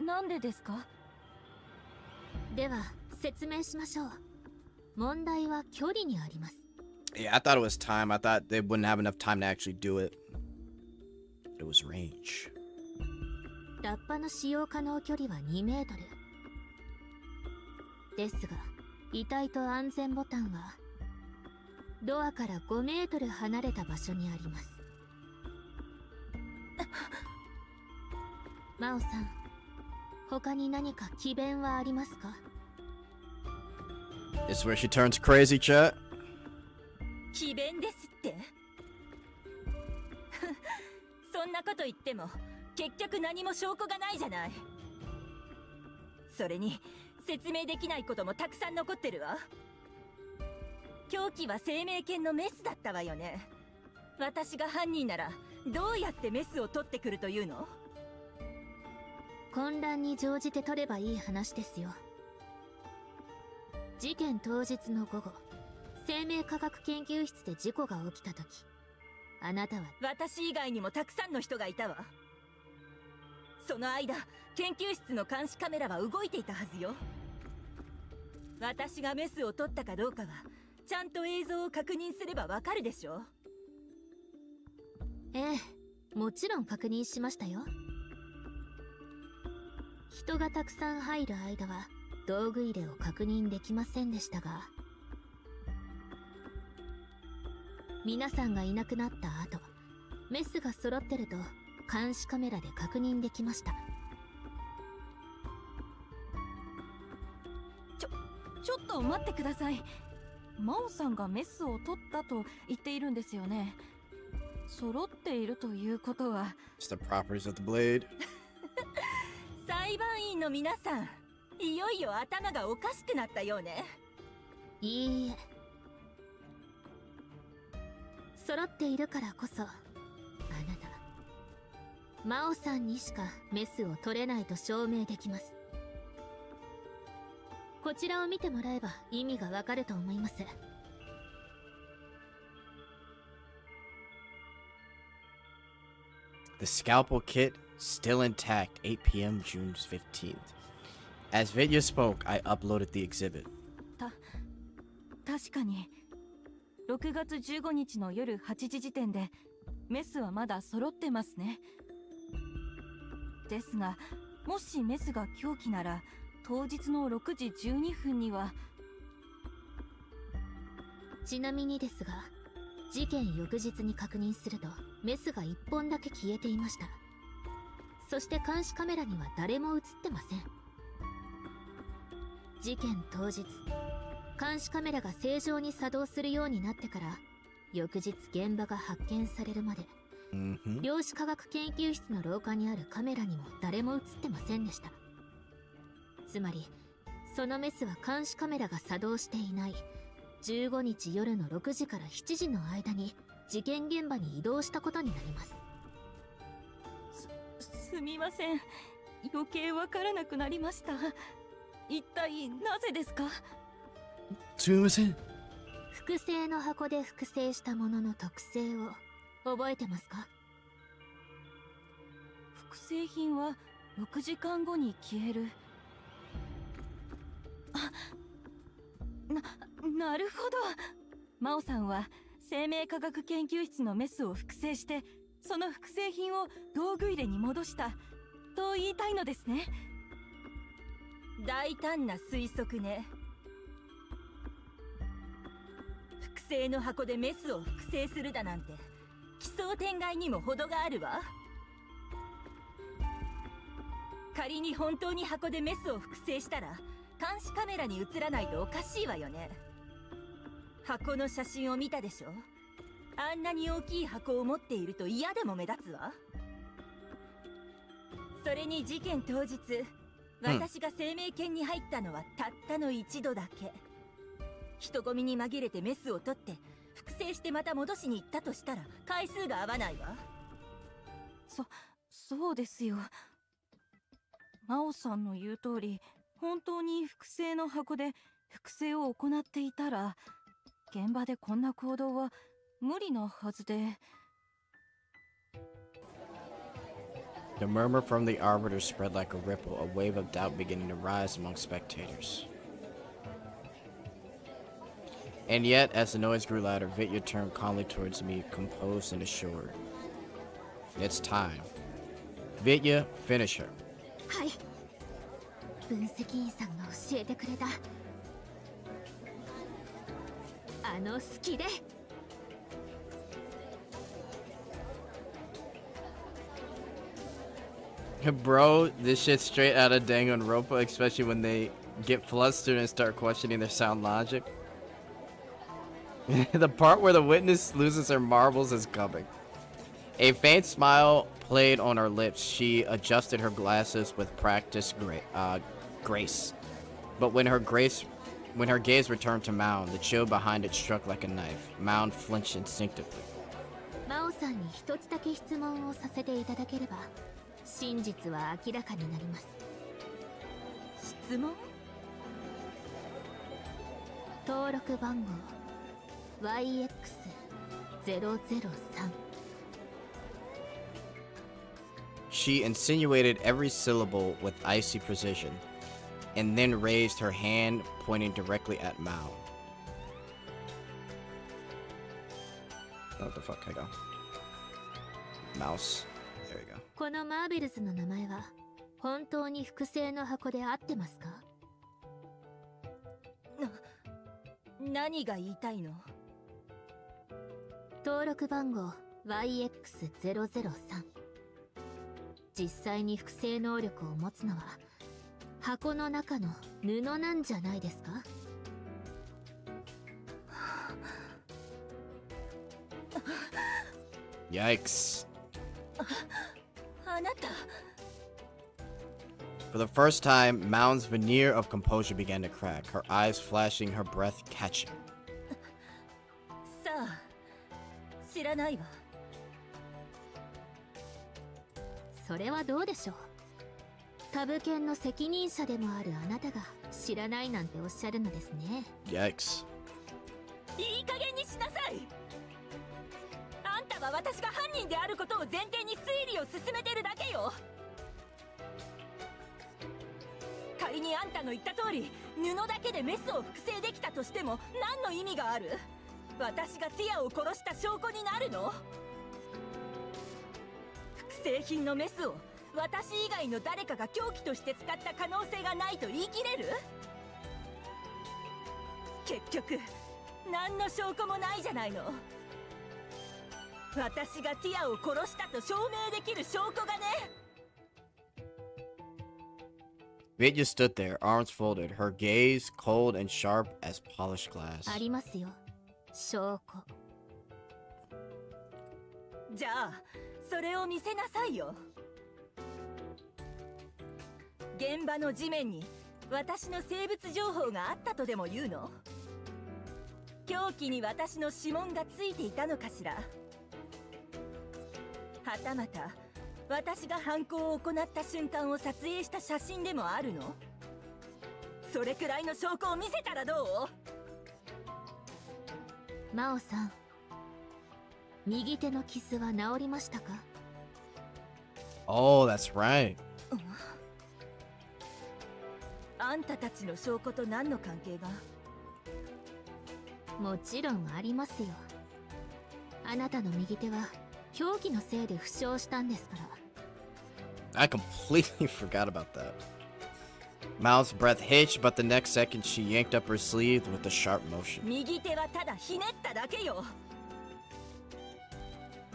なんでですか？では説明しましょう。問題は距離にあります。Yeah, I thought it was time. I thought they wouldn't have enough time to actually do it. But it was range. ラッパの使用可能距離は2メートル。ですが、遺体と安全ボタンはドアから5メートル離れた場所にあります。マオさん、他に何か詭弁はありますか？ This is where she turns crazy, chat. 詭弁ですってそんなこと言っても結局何も証拠がないじゃない。それに説明できないこともたくさん残ってるわ。凶器は生命犬のメスだったわよね。私が犯人ならどうやってメスを取ってくるというの？混乱に乗じて取ればいい話ですよ。事件当日の午後、生命科学研究室で事故が起きた時、あなたは私以外にもたくさんの人がいたわ。その間、研究室の監視カメラは動いていたはずよ。私がメスを取ったかどうかはちゃんと映像を確認すればわかるでしょ。ええ、もちろん確認しましたよ。人がたくさん入る間は道具入れを確認できませんでしたが、皆さんがいなくなった後、メスが揃ってると監視カメラで確認できました。ちょっと待ってください。マオさんがメスを取ったと言っているんですよね。揃っているということは It's the properties of the blade. 裁判員の皆さん、いよいよ頭がおかしくなったようね。いいえ、揃っているからこそ、あなたマオさんにしかメスを取れないと証明できます。こちらを見てもらえば意味がわかると思います。The scalpel kit still intact, 8 p.m. June 15th. As Vidya spoke, I uploaded the exhibit. 確かに6月15日の夜8時時点でメスはまだ揃ってますね。ですが、もしメスが凶器なら当日の6時12分には。ちなみにですが、事件翌日に確認するとメスが1本だけ消えていました。そして監視カメラには誰も映ってません。事件当日、監視カメラが正常に作動するようになってから翌日現場が発見されるまで、量子科学研究室の廊下にあるカメラにも誰も映ってませんでした。つまりそのメスは監視カメラが作動していない15日夜の6時から7時の間に事件現場に移動したことになります。すみません、余計わからなくなりました。一体なぜですか？すみません。複製の箱で複製したものの特性を覚えてますか？複製品は6時間後に消える。なるほど。真央さんは生命科学研究室のメスを複製してその複製品を道具入れに戻したと言いたいのですね。大胆な推測ね。複製の箱でメスを複製するだなんて奇想天外にも程があるわ。仮に本当に箱でメスを複製したら監視カメラに映らないとおかしいわよね。箱の写真を見たでしょ。あんなに大きい箱を持っていると嫌でも目立つわ。それに事件当日、私が生命圏に入ったのはたったの一度だけ。人混みに紛れてメスを取って複製してまた戻しに行ったとしたら回数が合わないわ。そうですよ。真央さんの言う通り、本当に複製の箱で複製を行っていたら現場でこんな行動は無理なはずで。 The murmur from the arbiter spread like a ripple, a wave of doubt beginning to rise among spectators. And yet, as the noise grew louder, Vitya turned calmly towards me, composed and assured. It's time. Vitya, finish her. はい。分析員さんが教えてくれたあの好きで。Bro, this shit's straight out of Danganronpa, especially when they get flustered and start questioning their sound logic. The part where the witness loses her marbles is coming. A faint smile played on her lips. She adjusted her glasses with practiced grace. But when her gaze returned to Mound, the chill behind it struck like a knife. Mound flinched instinctively. 真央さんに一つだけ質問をさせていただければ真実は明らかになります。質問？登録番号 YX003。She insinuated every syllable with icy precision, and then raised her hand, pointing directly at Mound. What the fuck? I go. Mouse. There we go. このマーベルズの名前は本当に複製の箱で合ってますか？何が言いたいの？登録番号 YX003。実際に複製能力を持つのは箱の中の布なんじゃないですか？Yikes. あなた。 For the first time, Mound's veneer of composure began to crack, her eyes flashing, her breath catching. さあ、知らないわ。それはどうでしょう。タブ犬の責任者でもあるあなたが知らないなんておっしゃるのですね。 Yikes. いい加減にしなさい。あんたは私が犯人であることを前提に推理を進めてるだけよ。仮にあんたの言った通り布だけでメスを複製できたとしても何の意味がある？私がティアを殺した証拠になるの？複製品のメスを私以外の誰かが凶器として使った可能性がないと言い切れる？結局何の証拠もないじゃないの。私がティアを殺したと証明できる証拠がね。Veit just stood there, arms folded, her gaze cold and sharp as polished glass. ありますよ、証拠。じゃあそれを見せなさいよ。現場の地面に私の生物情報があったとでも言うの？凶器に私の指紋がついていたのかしら？はたまた私が犯行を行った瞬間を撮影した写真でもあるの？それくらいの証拠を見せたらどう？真央さん、右手の傷は治りましたか？ Oh, that's right. あんたたちの証拠と何の関係が？もちろんありますよ。あなたの右手は凶器のせいで負傷したんですから。I completely forgot about that. Mal's breath hitched, but the next second she yanked up her sleeve with a sharp motion. 右手はただひねっただけよ。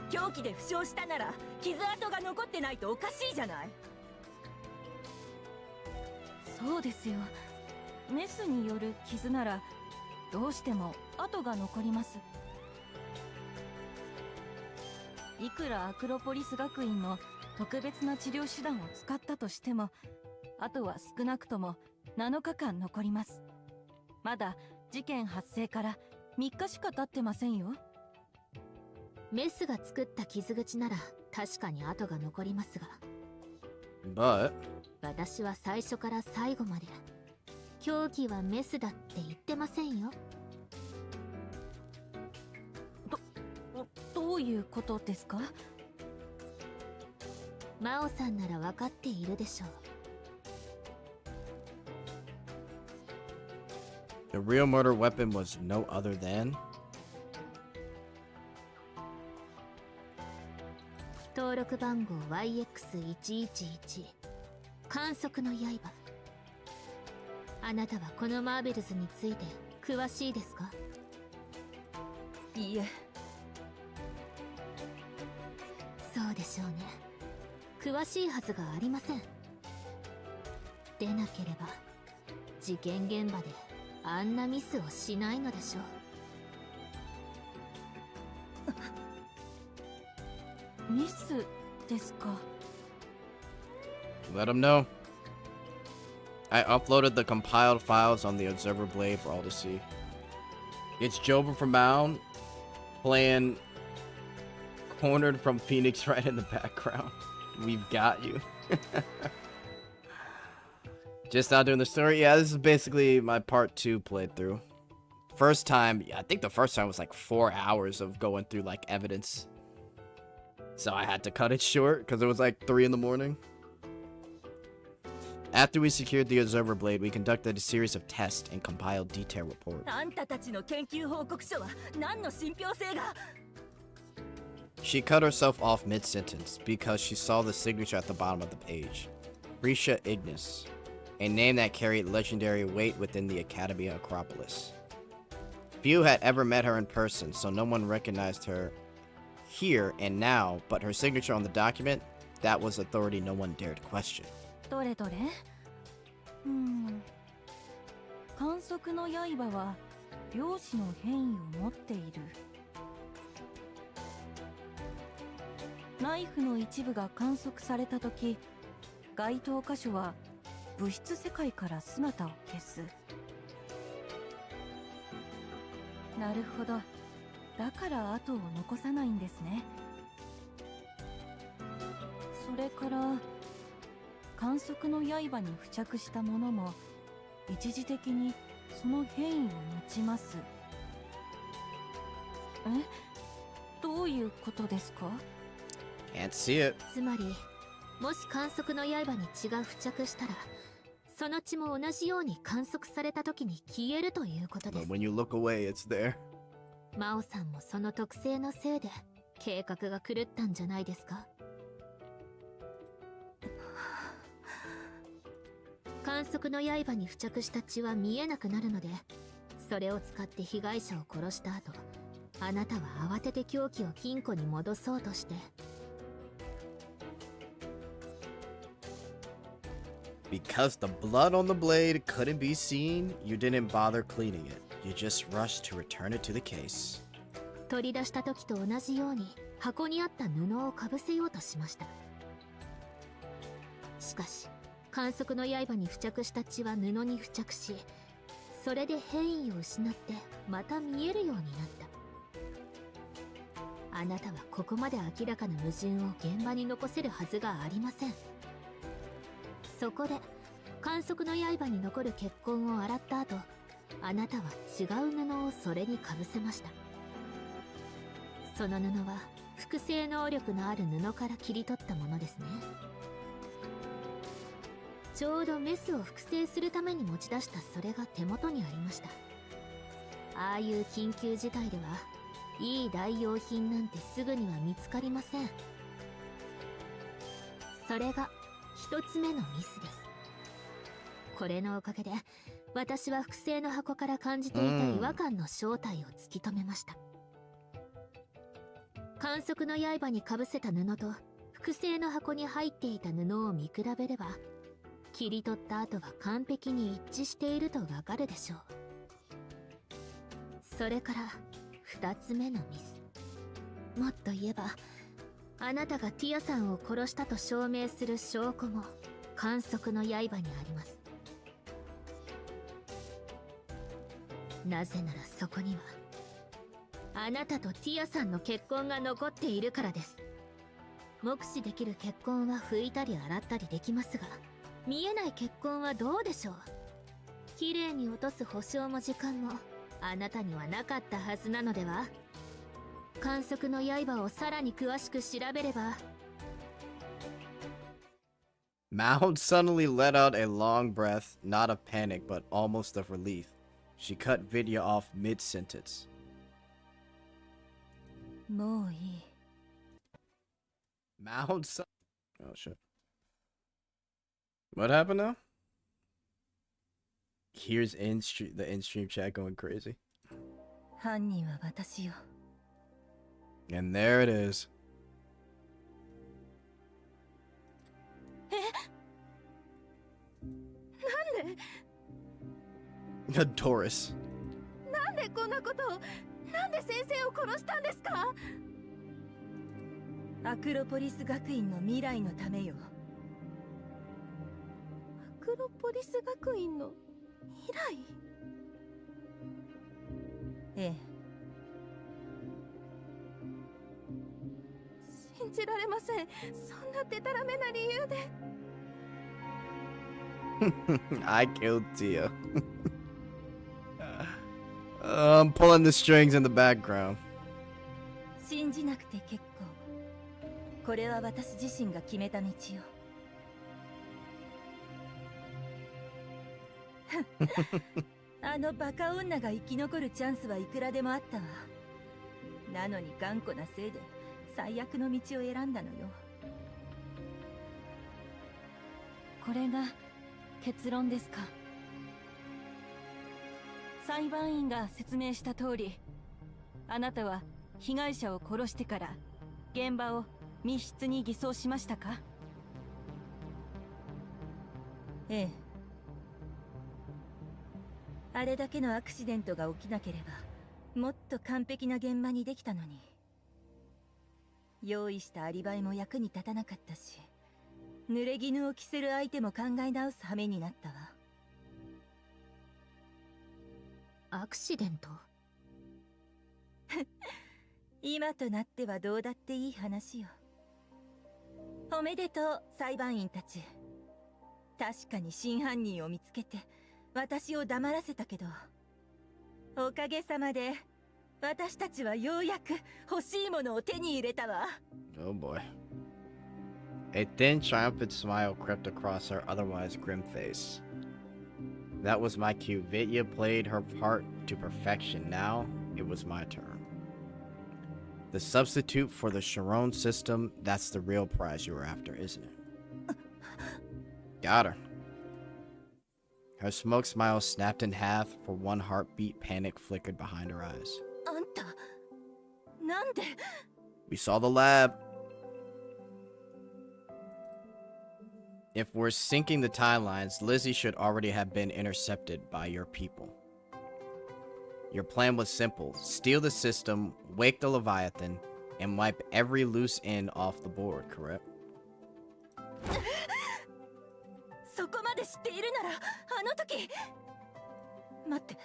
凶器で負傷したなら傷跡が残ってないとおかしいじゃない。そうですよ。メスによる傷ならどうしても跡が残ります。いくらアクロポリス学院の特別な治療手段を使ったとしても、あとは少なくとも7日間残ります。まだ事件発生から3日しか経ってませんよ。メスが作った傷口なら確かに跡が残りますが、 But 私は最初から最後まで凶器はメスだって言ってませんよ。どういうことですか？真央さんなら分かっているでしょう。 the real murder weapon was no other than 登録番号 YX111 観測の刃。あなたはこのマーベルズについて詳しいですか？いいえ。そうでしょうね。詳しいはずがありません。でなければ事件現場であんなミスをしないのでしょう。ミスですか？ let him know. I uploaded the compiled files on the observer blade for all to see. It's Jover from Mound playing cornered from Phoenix right in the background. We've got you. Just now doing the story. Yeah, this is basically my part 2 playthrough. First time, I think the first time was like 4 hours of going through like evidence. So I had to cut it short because it was like 3 in the morning. After we secured the observer blade, we conducted a series of tests and compiled detailed reports. あんたたちの研究報告書は何の信憑性が？ She cut herself off mid-sentence because she saw the signature at the bottom of the page. Risha Ignis, a name that carried legendary weight within the Academy Acropolis. Few had ever met her in person, so no one recognized her here and now, but her signature on the document, that was authority no one dared question. どれどれ？観測の刃は量子の変異を持っている。ナイフの一部が観測されたとき、該当箇所は物質世界から姿を消す。なるほど。だから跡を残さないんですね。それから観測の刃に付着したものも一時的にその変異を持ちます。どういうことですか？ Can't see it. つまりもし観測の刃に血が付着したらその血も同じように観測された時に消えるということで But す。 when you look away, it's there. 真央さんもその特性のせいで計画が狂ったんじゃないですか？観測の刃に付着した血は見えなくなるので、それを使って被害者を殺した後、あなたは慌てて凶器を金庫に戻そうとして。Because the blood on the blade couldn't be seen, you didn't bother cleaning it. You just rushed to return it to the case. 取り出した時と同じように箱にあった布をかぶせようとしました。しかし観測の刃に付着した血は布に付着し、それで変異を失ってまた見えるようになった。あなたはここまで明らかな矛盾を現場に残せるはずがありません。そこで観測の刃に残る血痕を洗った後、あなたは違う布をそれにかぶせました。その布は複製能力のある布から切り取ったものですね。ちょうどメスを複製するために持ち出したそれが手元にありました。ああいう緊急事態ではいい代用品なんてすぐには見つかりません。それが一つ目のミスです。これのおかげで私は複製の箱から感じていた違和感の正体を突き止めました。観測の刃にかぶせた布と複製の箱に入っていた布を見比べれば、切り取った後は完璧に一致しているとわかるでしょう。それから二つ目のミス、もっと言えばあなたがティアさんを殺したと証明する証拠も観測の刃にあります。なぜならそこにはあなたとティアさんの血痕が残っているからです。目視できる血痕は拭いたり洗ったりできますが、見えない血痕はどうでしょう。綺麗に落とす保証も時間もあなたにはなかったはずなのでは。観測の刃をさらに詳しく調べれば。 Mount suddenly let out a long breath, not of panic, but almost of relief. She cut Vidya off mid-sentence. もういい。 Mount Oh shit. What happened now? Here's the in-stream chat going crazy. 犯人は私よ。 And there it is. なんで Doris. なんでこんなことを、なんで先生を殺したんですか？アクロポリス学院の未来のためよ。アクロポリス学院の未来？ええ。信じられません。そんなデタラメな理由で。I killed Tia. I'm pulling the strings in the background. 信じなくて結構。これは私自身が決めた道よ。あのバカ女が生き残るチャンスはいくらでもあったわ。なのに頑固なせいで最悪の道を選んだのよ。これが結論ですか？裁判員が説明した通り、あなたは被害者を殺してから現場を密室に偽装しましたか？ええ。あれだけのアクシデントが起きなければもっと完璧な現場にできたのに。用意したアリバイも役に立たなかったし、濡れ衣を着せる相手も考え直す羽目になったわ。アクシデント？今となってはどうだっていい話よ。おめでとう、裁判員たち。確かに真犯人を見つけて私を黙らせたけど、おかげさまで私たちはようやく欲しいものを手に入れたわ。 Oh boy. A thin, triumphant smile crept across her otherwise grim face. That was my cue. Vitya played her part to perfection. Now, it was my turn. The substitute for the Sharon system, that's the real prize you were after, isn't it? Got her. Her smoke smile snapped in half. For one heartbeat, panic flickered behind her eyes. あんた、なんで？ We saw the lab. If we're syncing the timelines, Lizzie should already have been intercepted by your people. Your plan was simple. Steal the system, wake the Leviathan, and wipe every loose end off the board, correct? そこまで知っているなら、あの時。待って、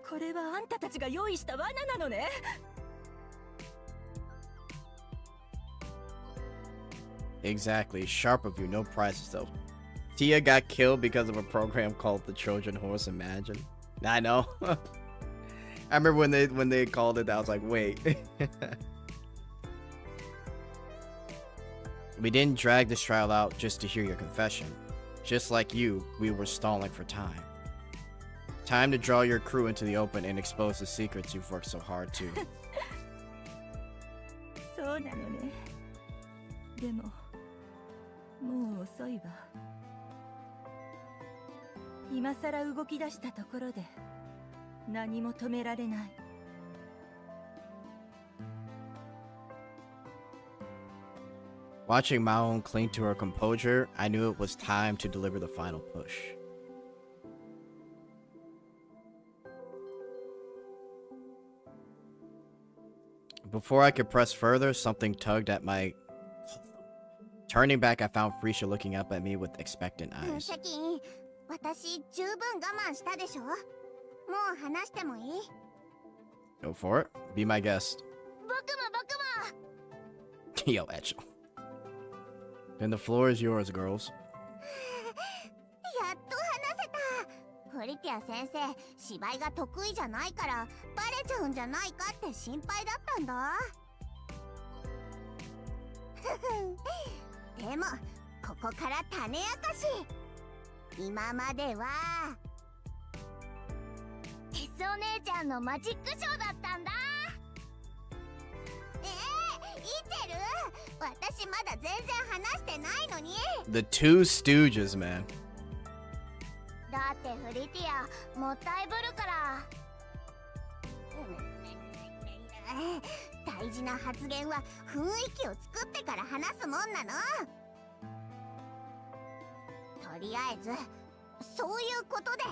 これはあんたたちが用意した罠なのね。Exactly. Sharp of you. No prizes, though. Tia got killed because of a program called the Trojan Horse. Imagine. I know. I remember when they called it, I was like, wait. We didn't drag this trial out just to hear your confession. Just like you, we were stalling for time. Time to draw your crew into the open and expose the secrets you've worked so hard to. そうなのね。でも、もう遅いわ。今さら動き出したところで、何も止められない。Watching Maon cling to her composure, I knew it was time to deliver the final push. Before I could press further, something tugged at my... Turning back, I found Frisha looking up at me with expectant eyes. シャキン、私十分我慢したでしょ。もう話してもいい？ Go for it. Be my guest. 僕も。Yo, Etchel. Then the floor is yours, girls. やっと話せた。フリティア先生、芝居が得意じゃないからバレちゃうんじゃないかって心配だったんだ。でもここから種明かし。今まではテスお姉ちゃんのマジックショーだったんだ。イチェル、私まだ全然話してないのに。 The Two Stooges, man. だってフリティアもったいぶるから。大事な発言は雰囲気を作ってから話すもんなの。とりあえずそういうことで。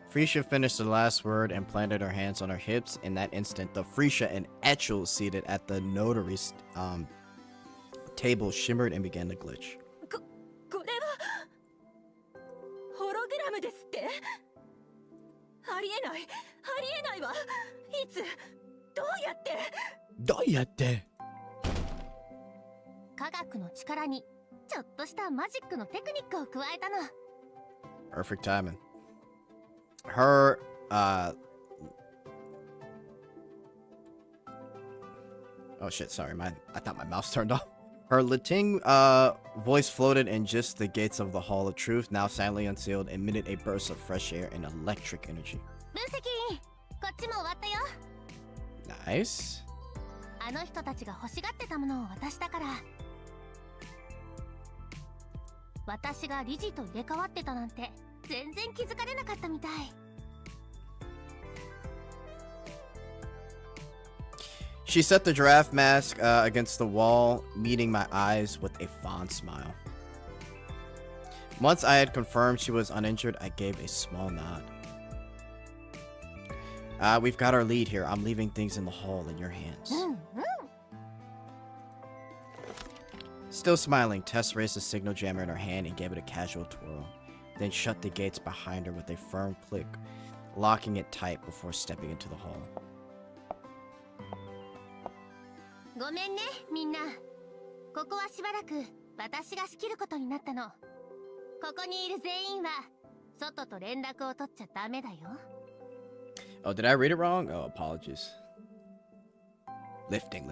Frisha finished the last word and planted her hands on her hips. In that instant, the Frisha and Etchel seated at the notary's table shimmered and began to glitch. これはホログラムですって？ありえない、ありえないわ。いつ、どうやって？科学の力にちょっとしたマジックのテクニックを加えたの。 Perfect timing. Her, oh shit, sorry, I thought my mouse turned off. Her Latin, voice floated in just the gates of the Hall of Truth, now silently unsealed, emitted a burst of fresh air and electric energy. 分析、こっちも終わったよ。 Nice. あの人たちが欲しがってたものを渡したから。私が理事と入れ替わってたなんて全然気づかれなかったみたい。She set the giraffe mask against the wall, meeting my eyes with a fond smile. Once I had confirmed she was uninjured, I gave a small nod. We've got our lead here. I'm leaving things in the hall in your hands. Still smiling, Tess raised the signal jammer in her hand and gave it a casual twirl, then shut the gates behind her with a firm click, locking it tight before stepping into the hall. ごめんね、みんな。ここはしばらく私が仕切ることになったの。ここにいる全員は外と連絡を取っちゃダメだよ。 Oh, did I read it wrong? Oh, apologies. Lifting.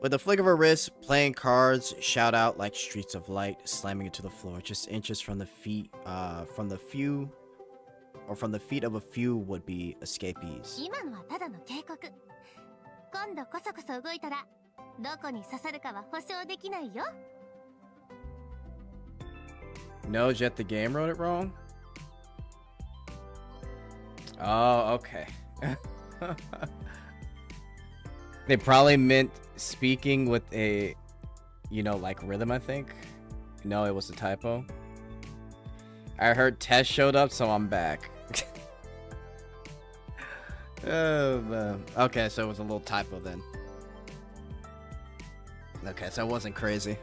With a flick of her wrist, playing cards shout out like streets of light, slamming it to the floor, just inches from the feet of a few would-be escapees. 今のはただの警告。今度こそこそ動いたらどこに刺さるかは保証できないよ。 Knows yet the game wrote it wrong? Oh, okay. They probably meant speaking with a, like rhythm, I think. No, it was a typo. I heard Tess showed up, so I'm back. Oh, man. Okay, so it was a little typo then. Okay, so it wasn't crazy.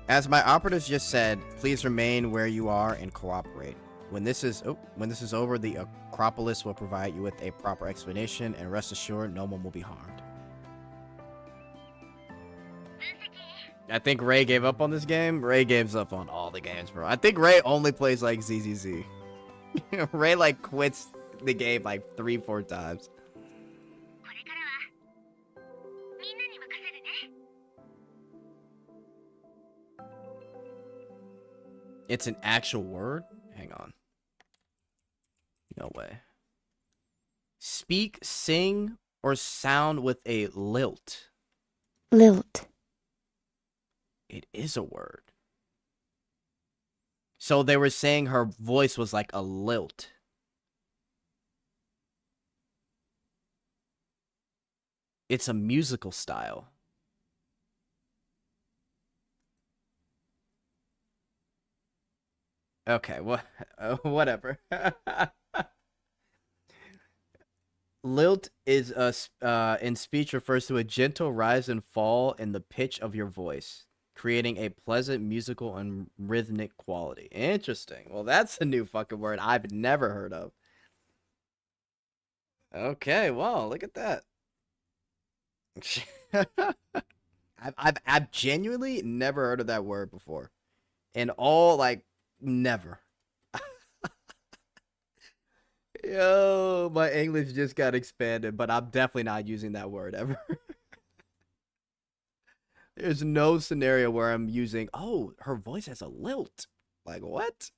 As my operatives just said, please remain where you are and cooperate. When this is over, the Acropolis will provide you with a proper explanation, and rest assured, no one will be harmed. I think Ray gave up on this game. Ray gives up on all the games, bro. I think Ray only plays like ZZZ. Ray like quits the game like 3-4 times. It's an actual word? Hang on. No way. Speak, sing, or sound with a lilt. Lilt. It is a word. So they were saying her voice was like a lilt. It's a musical style. Okay, whatever. Lilt is in speech refers to a gentle rise and fall in the pitch of your voice, creating a pleasant musical and rhythmic quality. Interesting. Well, that's a new fucking word I've never heard of. Okay, well, look at that. I've genuinely never heard of that word before. And all like never. Yo, my English just got expanded, but I'm definitely not using that word ever. There's no scenario where I'm using, oh, her voice has a lilt. Like, what?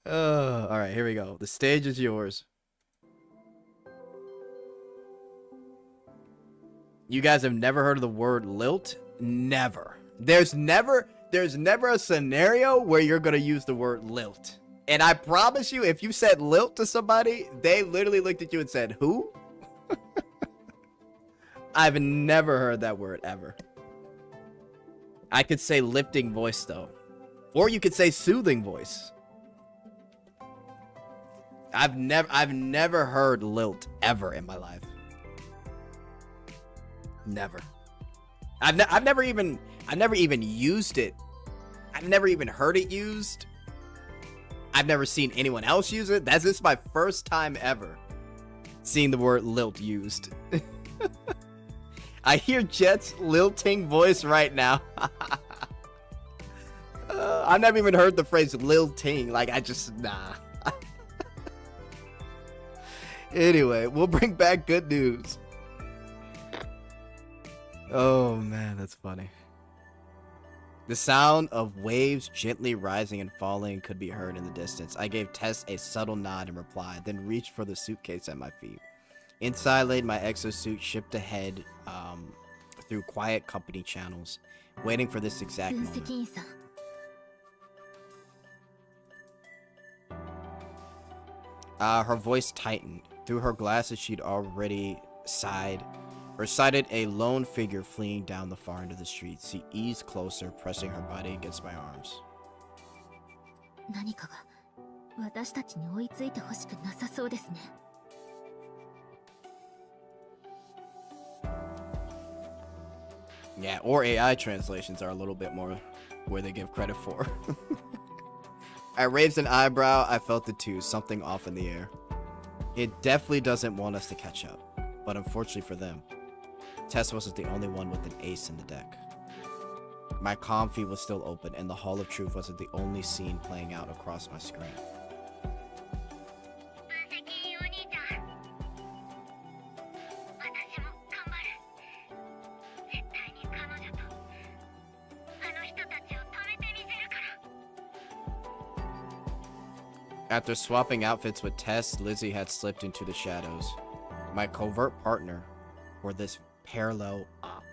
All right, here we go. The stage is yours. You guys have never heard of the word lilt? Never. There's never a scenario where you're going to use the word lilt. And I promise you, if you said lilt to somebody, they literally looked at you and said, who? I've never heard that word ever. I could say lifting voice though. Or you could say soothing voice. I've never heard lilt ever in my life. Never. I've never even used it. I've never even heard it used. I've never seen anyone else use it. This is my first time ever seeing the word lilt used. I hear Jet's lilting voice right now. I've never even heard the phrase lilting. Like, nah. Anyway, we'll bring back good news. Oh, man, that's funny. The sound of waves gently rising and falling could be heard in the distance. I gave Tess a subtle nod in reply, then reached for the suitcase at my feet. Inside laid my exosuit, shipped ahead through quiet company channels, waiting for this exact moment. Her voice tightened. Through her glasses, she'd already sighted a lone figure fleeing down the far end of the street. She eased closer, pressing her body against my arms. Yeah, or AI translations are a little bit more where they give credit for. I raised an eyebrow. I felt it too, something off in the air. It definitely doesn't want us to catch up. but unfortunately for them, Tess wasn't the only one with an ace in the deck. My comm feed was still open, and the Hall of Truth wasn't the only scene playing out across my screen. 分析お兄ちゃん、私も頑張る。絶対に彼女とあの人たちを止めてみせるから。 After swapping outfits with Tess, Lizzie had slipped into the shadows. My covert partner for this parallel op.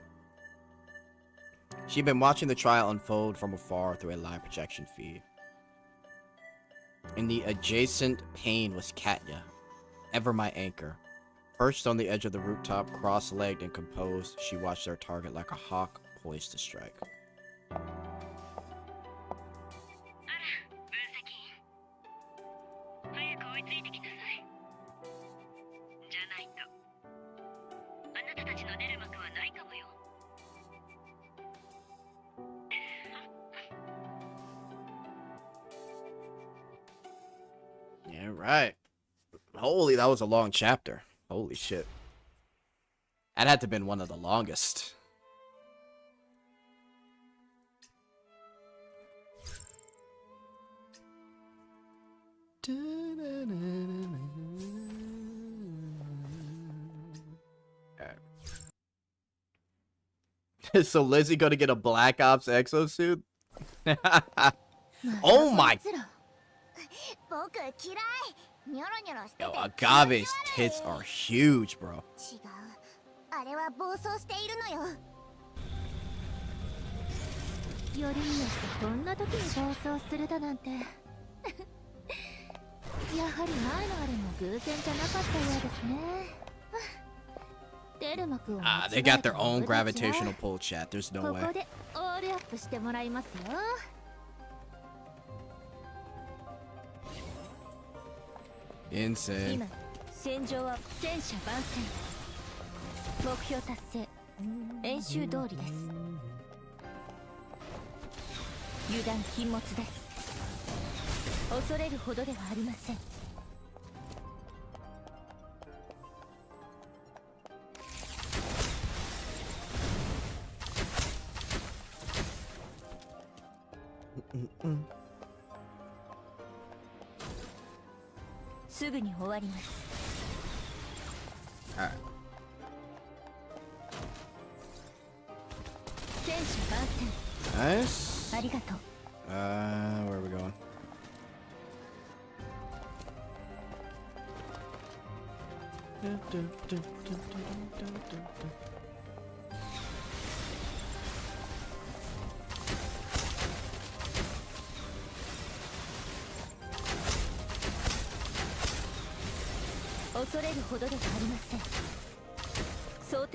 She'd been watching the trial unfold from afar through a live projection feed. In the adjacent pane was Katya, ever my anchor. Perched on the edge of the rooftop, cross-legged and composed, she watched their target like a hawk poised to strike. あら、分析。早く追いついてきなさい。じゃないと、あなたたちの出る幕はないかもよ。Yeah, right. Holy, that was a long chapter. Holy shit. That had to have been one of the longest. So Lizzie gonna get a Black Ops exosuit? Oh my! 僕嫌い。ニョロニョロしてて Yo, Agave's tits are huge, bro. 違う。あれは暴走しているのよ。よりによってこんな時に暴走するだなんて。やはり前のあれも偶然じゃなかったようですね。出る幕を Ah, they got their own gravitational pull, chat. There's no こ way. こでオールアップしてもらいますよ。 Insane. 今戦場は戦車番宣。目標達成。演習通りです。油断禁物です。恐れるほどではありません。すぐに終わります。 Alright. 戦車番宣。 Nice. ありがとう。 Where are we going?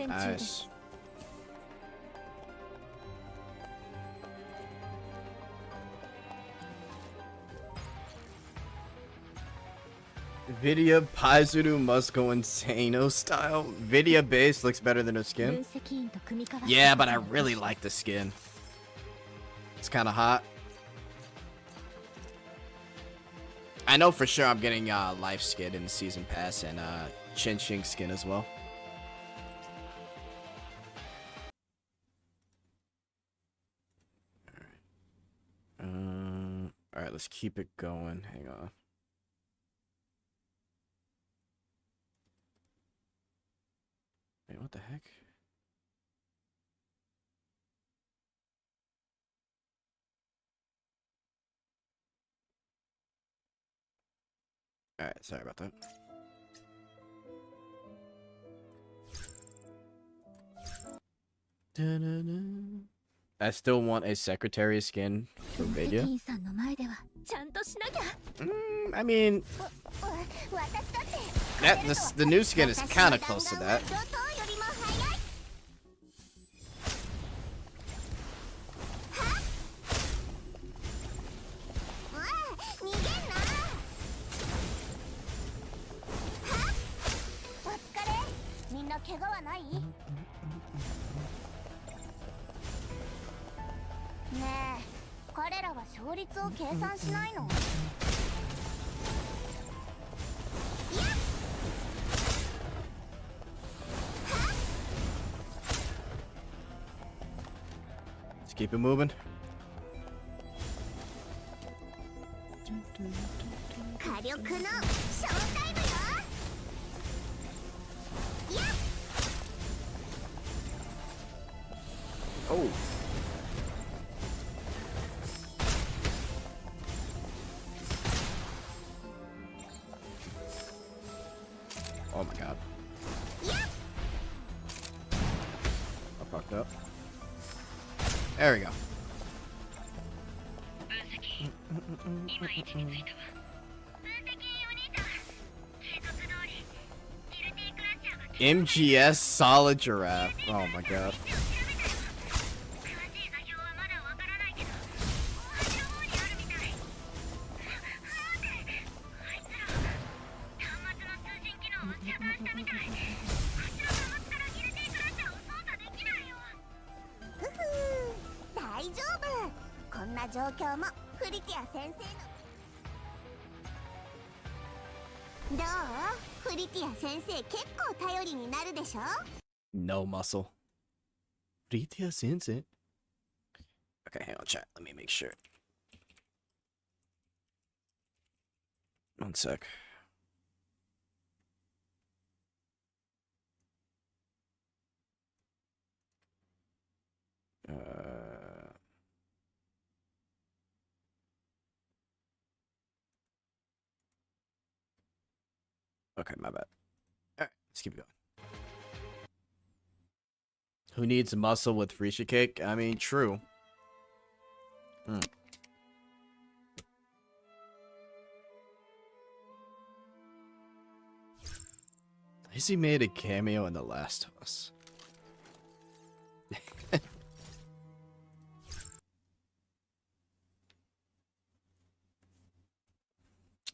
Nice. Vidya Paizuru must go insano style. Vidya base looks better than her skin. Yeah, but I really like the skin. It's kind of hot. I know for sure I'm getting life skin in the season pass and Chin Ching skin as well. Alright, let's keep it going. Hang on. Wait, what the heck? Alright, sorry about that. I still want a secretary skin for Vidya. I mean, the new skin is kind of close to that. keep it moving. 火力のショータイムよ。いや Oh. Oh my god. I fucked up. There we go. 分析今位置についたわ。分析お兄さん計画通りギルティクラッシャーが MGS solid giraffe. Oh my god. 詳しい座標はまだわからないけど大橋の方にあるみたい。待てあいつら端末の通信機能を遮断したみたい。あっちの端末からギルティクラッシャーを操作できないよ。ふふ大丈夫。こんな状況もフリティア先生の。どう？フリティア先生結構頼りになるでしょ？ No muscle. Rita sensei. Okay, hang on, chat. Let me make sure. One sec. Okay, my bad. Alright, let's keep it going. Who needs muscle with Frisha cake? I mean, true. Lizzie made a cameo in The Last of Us.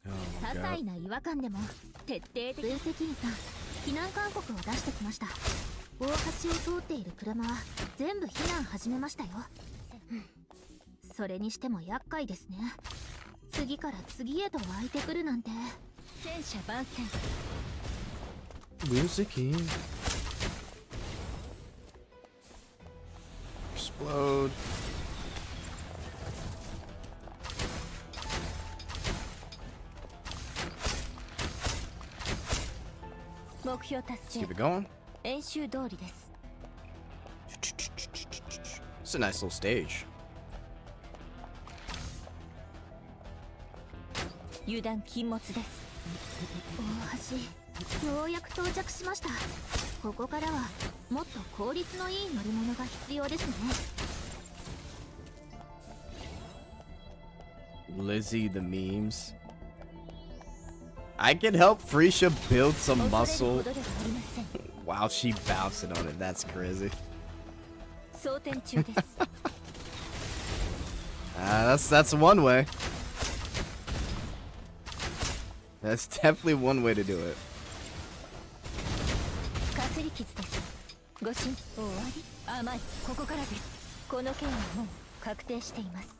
Oh 些 my 細 god. な違和感でも徹底的分析員さん避難勧告を出してきました。大橋を通っている車は全部避難始めましたよ。それにしても厄介ですね。次から次へと湧いてくるなんて。戦車番線 Music in. Explode. 目標達 Let's 成 keep it going. 演習通りです It's a nice little stage. 油断禁物です大橋ようやく到着しました。ここからはもっと効率のいい乗り物が必要ですね。 Lizzie the memes. I can help Frisha build some 恐れる muscle ほどではありません while she bouncing on it. That's crazy. 装填中です That's one way. That's definitely one way to do it. かすり傷ですご心終わり甘いここからですこの件はもう確定しています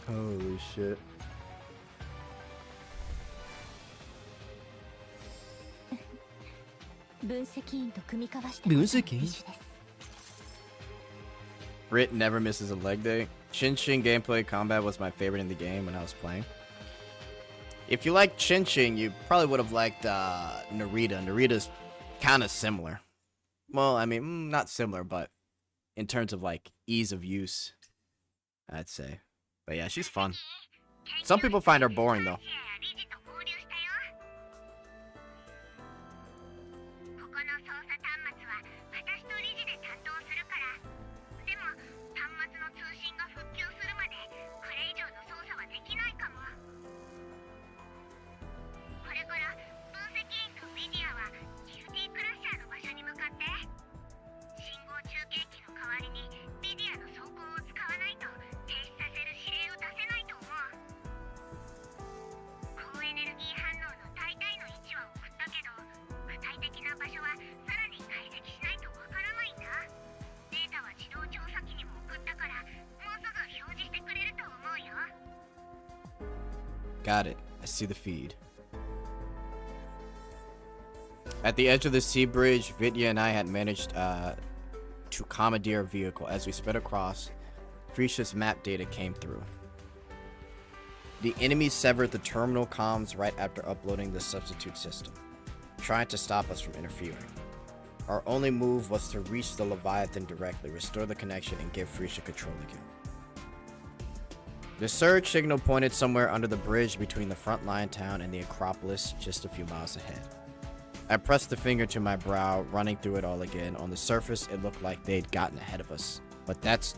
Holy shit. 分析員と組み交わして分析員自主です Brit never misses a leg day. Shin Shin gameplay combat was my favorite in the game when I was playing. If you liked Shin Shin, you probably would have liked Narita. Narita's kind of similar. Well, I mean, not similar, but in terms of like ease of use, I'd say. But yeah, she's fun. Some people find her boring though. 理事と合流したよ。ここの操作端末は私と理事で担当するから。でも端末の通信が復旧するまでこれ以上の操作はできないかも。これから分析員とリディアはギルティクラッシャーの場所に向かって。信号中継機の代わりにリディアの走行を使わないと停止させる指令を出せないと思う。高エネルギー反応の大体の位置は送ったけど具体的な場所はさらに解析しないとわからないんだ。データは自動調査機にも送ったからもうすぐ表示してくれると思うよ。 Got it. I see the feed. At the edge of the sea bridge, Vidya and I had managed to commandeer a vehicle. As we sped across, Frisha's map data came through. The enemy severed the terminal comms right after uploading the substitute system, trying to stop us from interfering. Our only move was to reach the Leviathan directly, restore the connection, and give Frisha control again. The surge signal pointed somewhere under the bridge between the front line town and the Acropolis, just a few miles ahead. I pressed the finger to my brow, running through it all again. On the surface, it looked like they'd gotten ahead of us, but that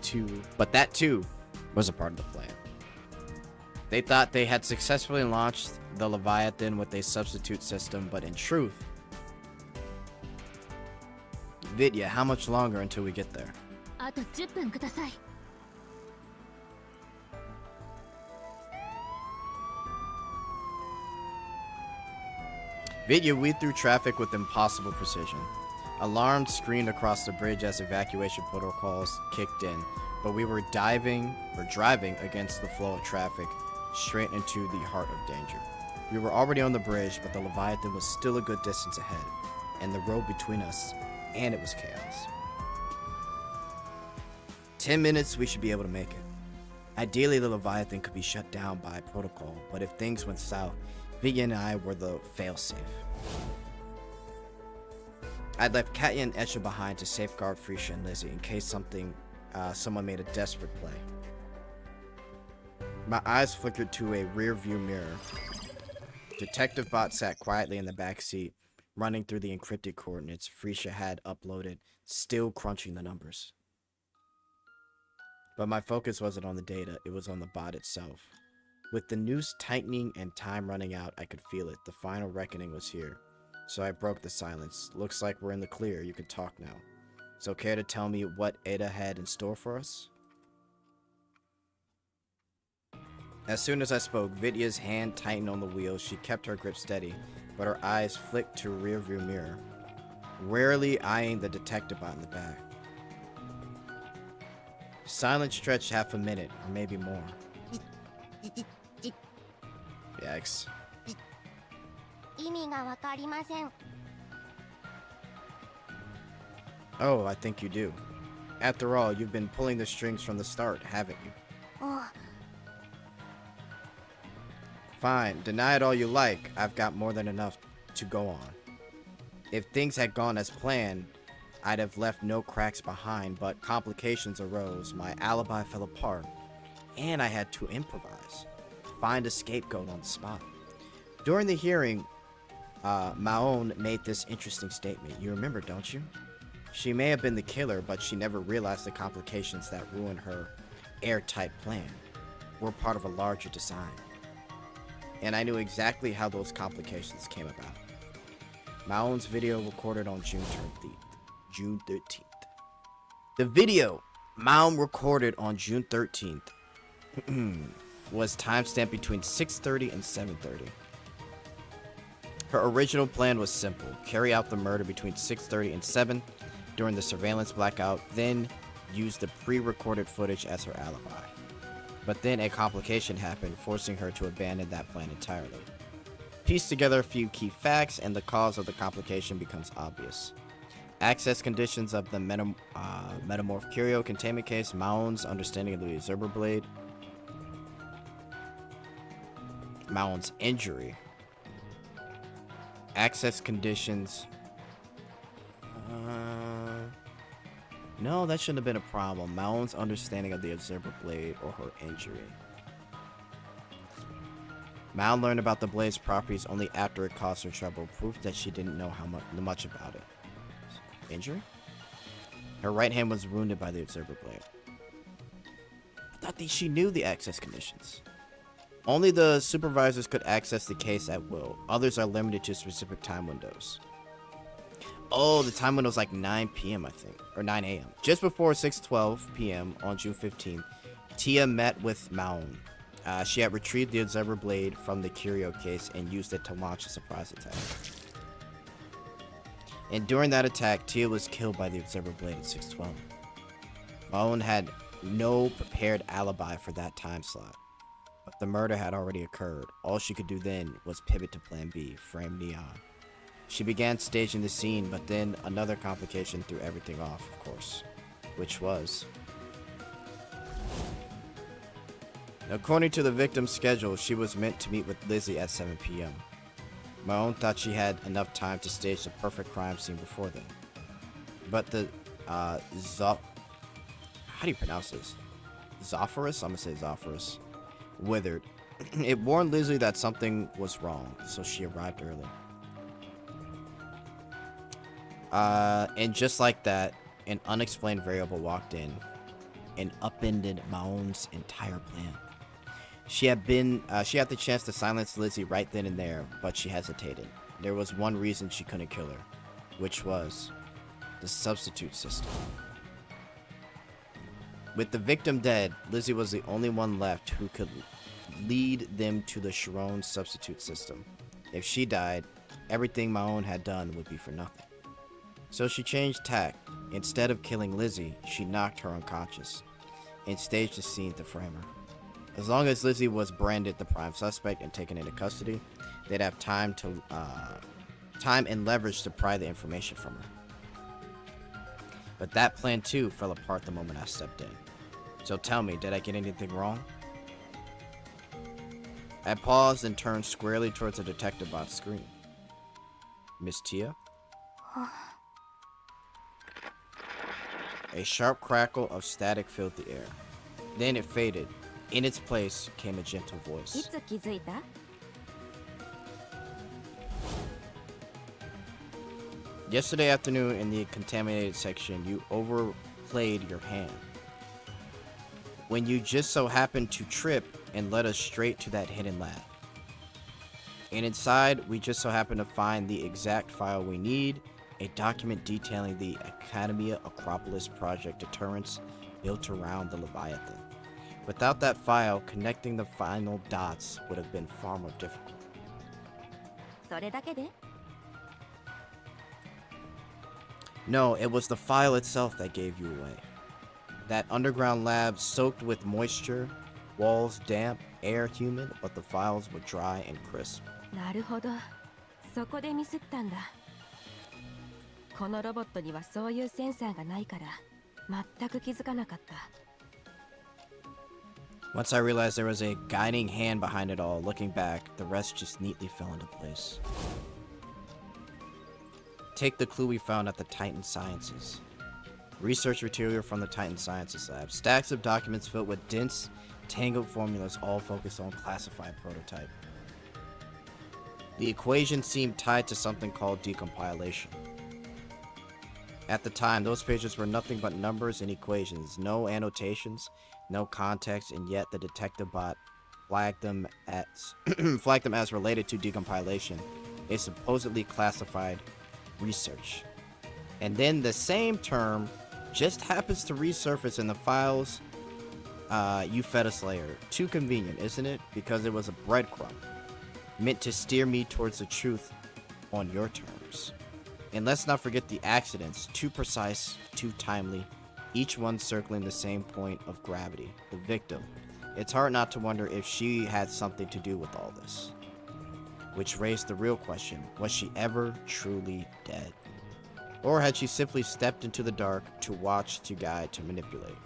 too was a part of the plan. They thought they had successfully launched the Leviathan with a substitute system, but in truth, Vidya, how much longer until we get there? あと10分ください。Vidya weaved through traffic with impossible precision. Alarms screamed across the bridge as evacuation protocols kicked in, but we were driving against the flow of traffic, straight into the heart of danger. We were already on the bridge, but the Leviathan was still a good distance ahead, and the road between us, and it was chaos. 10 minutes, we should be able to make it. Ideally, the Leviathan could be shut down by protocol, but if things went south, Vidya and I were the failsafe. I'd left Katya and Esha behind to safeguard Frisha and Lizzie in case someone made a desperate play. My eyes flickered to a rear view mirror. Detective Bot sat quietly in the back seat, running through the encrypted coordinates Frisha had uploaded, still crunching the numbers. But my focus wasn't on the data, it was on the bot itself. With the noose tightening and time running out, I could feel it. The final reckoning was here. So I broke the silence. Looks like we're in the clear. You can talk now. So care to tell me what Ada had in store for us? As soon as I spoke, Vidya's hand tightened on the wheel. She kept her grip steady, but her eyes flicked to a rearview mirror, warily eyeing the detective bot in the back. Silence stretched half a minute, or maybe more. Yikes. 意味がわかりません。 Oh, I think you do. After all, you've been pulling the strings from the start, haven't you? お Fine, deny it all you like. I've got more than enough to go on. If things had gone as planned, I'd have left no cracks behind, but complications arose, my alibi fell apart, and I had to improvise. Find a scapegoat on the spot. During the hearing, Maon made this interesting statement. You remember, don't you? She may have been the killer, but she never realized the complications that ruined her airtight plan. We're part of a larger design. And I knew exactly how those complications came about. Maon's video recorded on June 13th. The video Maon recorded on June 13th was timestamped between 6:30 and 7:30. Her original plan was simple: carry out the murder between 6:30 and 7 during the surveillance blackout, then use the pre-recorded footage as her alibi. But then a complication happened, forcing her to abandon that plan entirely. Piece together a few key facts, and the cause of the complication becomes obvious. Access conditions of the Metamorph Curio containment case, Maon's understanding of the Observer Blade, Maon's injury, access conditions. No, that shouldn't have been a problem. Maon's understanding of the Observer Blade or her injury. Maon learned about the blade's properties only after it caused her trouble, proof that she didn't know much about it. Injury? Her right hand was wounded by the Observer Blade. I thought that she knew the access conditions. Only the supervisors could access the case at will. Others are limited to specific time windows. Oh, the time window was like 9 p.m. I think, or 9 a.m. Just before 6:12 p.m. on June 15th, Tia met with Maon. She had retrieved the Observer Blade from the Curio case and used it to launch a surprise attack. And during that attack, Tia was killed by the Observer Blade at 6:12. Maon had no prepared alibi for that time slot, but the murder had already occurred. All she could do then was pivot to Plan B, frame Neon. She began staging the scene, but then another complication threw everything off, of course. which was... According to the victim's schedule, she was meant to meet with Lizzie at 7 p.m. Maon thought she had enough time to stage the perfect crime scene before then. But the, how do you pronounce this? Zophorus? I'm gonna say Zophorus. Withered. It warned Lizzie that something was wrong, so she arrived early. And just like that, an unexplained variable walked in and upended Maon's entire plan. She had the chance to silence Lizzie right then and there, but she hesitated. There was one reason she couldn't kill her, which was the substitute system. With the victim dead, Lizzie was the only one left who could lead them to the Chiron substitute system. If she died, everything Maon had done would be for nothing. So she changed tack. Instead of killing Lizzie, she knocked her unconscious and staged a scene to frame her. As long as Lizzie was branded the prime suspect and taken into custody, they'd have time and leverage to pry the information from her. But that plan too fell apart the moment I stepped in. So tell me, did I get anything wrong? I paused and turned squarely towards the detective bot's screen. Miss Tia? A sharp crackle of static filled the air. Then it faded. In its place came a gentle voice. Yesterday afternoon in the contaminated section, you overplayed your hand. When you just so happened to trip and led us straight to that hidden lab. And inside, we just so happened to find the exact file we need, a document detailing the Academia Acropolis Project Deterrence built around the Leviathan. Without that file, connecting the final dots would have been far more difficult. No, it was the file itself that gave you away. That underground lab soaked with moisture, walls damp, air humid, but the files were dry and crisp. なるほど。そこでミスったんだ。このロボットにはそういうセンサーがないから全く気づかなかった。 Once I realized there was a guiding hand behind it all, looking back, the rest just neatly fell into place. Take the clue we found at the Titan Sciences. Research material from the Titan Sciences lab. Stacks of documents filled with dense, tangled formulas all focused on classified prototype. The equation seemed tied to something called decompilation. At the time, those pages were nothing but numbers and equations, no annotations, no context, and yet the detective bot flagged them as related to decompilation, a supposedly classified research. And then the same term just happens to resurface in the files you fed us later. Too convenient, isn't it? Because it was a breadcrumb meant to steer me towards the truth on your terms. And let's not forget the accidents, too precise, too timely, each one circling the same point of gravity, the victim. It's hard not to wonder if she had something to do with all this. Which raised the real question, was she ever truly dead? Or had she simply stepped into the dark to watch, to guide, to manipulate?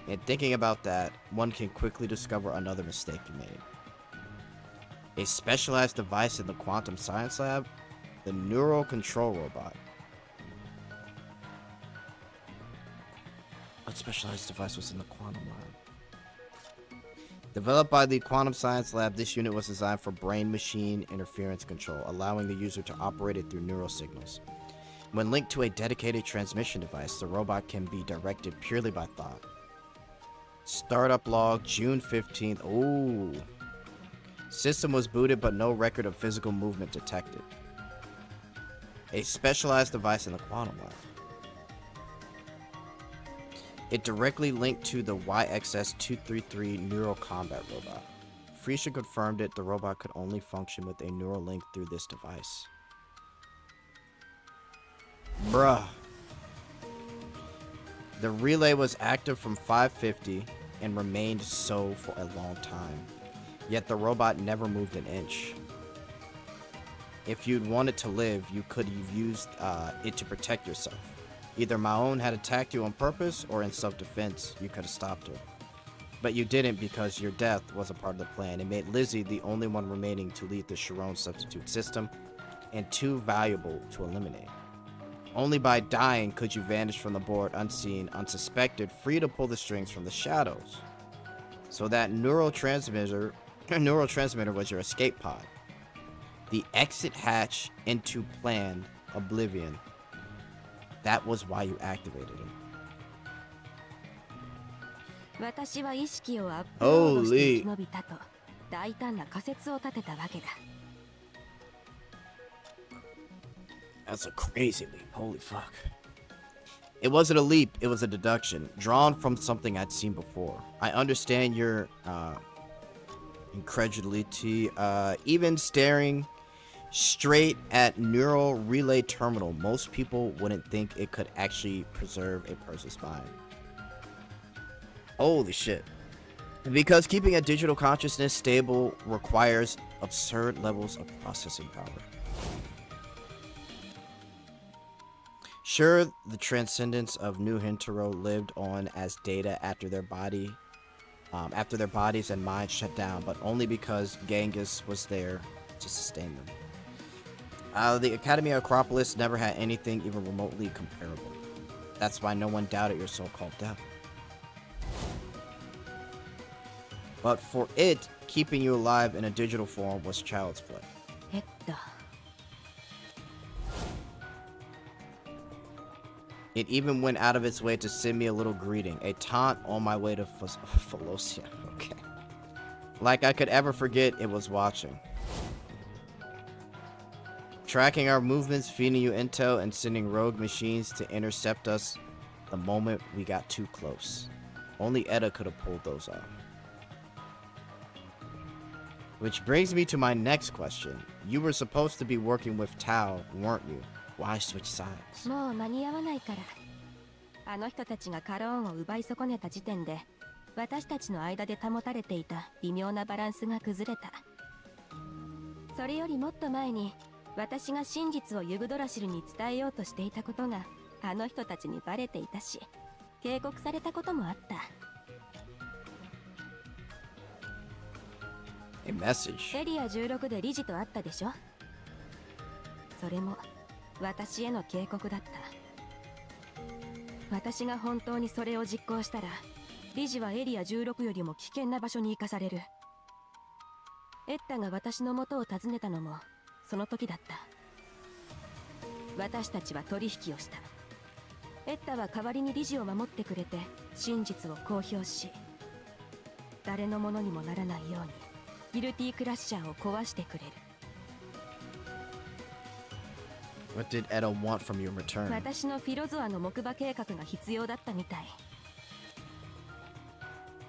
And thinking about that, one can quickly discover another mistake you made. A specialized device in the quantum science lab? The neural control robot. What specialized device was in the quantum lab? Developed by the quantum science lab, this unit was designed for brain-machine interference control, allowing the user to operate it through neural signals. When linked to a dedicated transmission device, the robot can be directed purely by thought. Startup log, June 15th. Ooh. System was booted, but no record of physical movement detected. A specialized device in the quantum lab. It directly linked to the YXS-233 neural combat robot. Frisha confirmed it, the robot could only function with a neural link through this device. Bruh. The relay was active from 550 and remained so for a long time. Yet the robot never moved an inch. If you'd wanted to live, you could have used it to protect yourself. Either Maon had attacked you on purpose, or in self-defense, you could have stopped her. But you didn't because your death was a part of the plan. It made Lizzie the only one remaining to lead the Chiron substitute system, and too valuable to eliminate. Only by dying could you vanish from the board unseen, unsuspected, free to pull the strings from the shadows. So that neurotransmitter was your escape pod. The exit hatch into planned oblivion. That was why you activated it. 私は意識をアップロードして Holy. 生き延びたと大胆な仮説を立てたわけだ。 That's a crazy leap. Holy fuck. It wasn't a leap, it was a deduction, drawn from something I'd seen before. I understand your incredulity, even staring straight at neural relay terminal. Most people wouldn't think it could actually preserve a person's mind. Holy shit. Because keeping a digital consciousness stable requires absurd levels of processing power. Sure, the transcendence of New Hintaro lived on as data after their bodies and minds shut down, but only because Genghis was there to sustain them. The Academy Acropolis never had anything even remotely comparable. That's why no one doubted your so-called death. But for it, keeping you alive in a digital form was child's play. えっと It even went out of its way to send me a little greeting, a taunt on my way to Pholosia. Okay. Like I could ever forget it was watching. Tracking our movements, feeding you intel, and sending rogue machines to intercept us the moment we got too close. Only Eda could have pulled those off. Which brings me to my next question. You were supposed to be working with Tao, weren't you? Why switch sides? もう間に合わないから。あの人たちがカローンを奪い損ねた時点で、私たちの間で保たれていた微妙なバランスが崩れた。それよりもっと前に、私が真実をユグドラシルに伝えようとしていたことが、あの人たちにバレていたし、警告されたこともあった。A message. エリア16で理事と会ったでしょ。それも私への警告だった。私が本当にそれを実行したら、理事はエリア16よりも危険な場所に行かされる。エッタが私の元を訪ねたのもその時だった。私たちは取引をした。エッタは代わりに理事を守ってくれて真実を公表し、誰のものにもならないようにギルティクラッシャーを壊してくれる。What did Eda want from your return? 私のフィロゾアの木馬計画が必要だったみたい。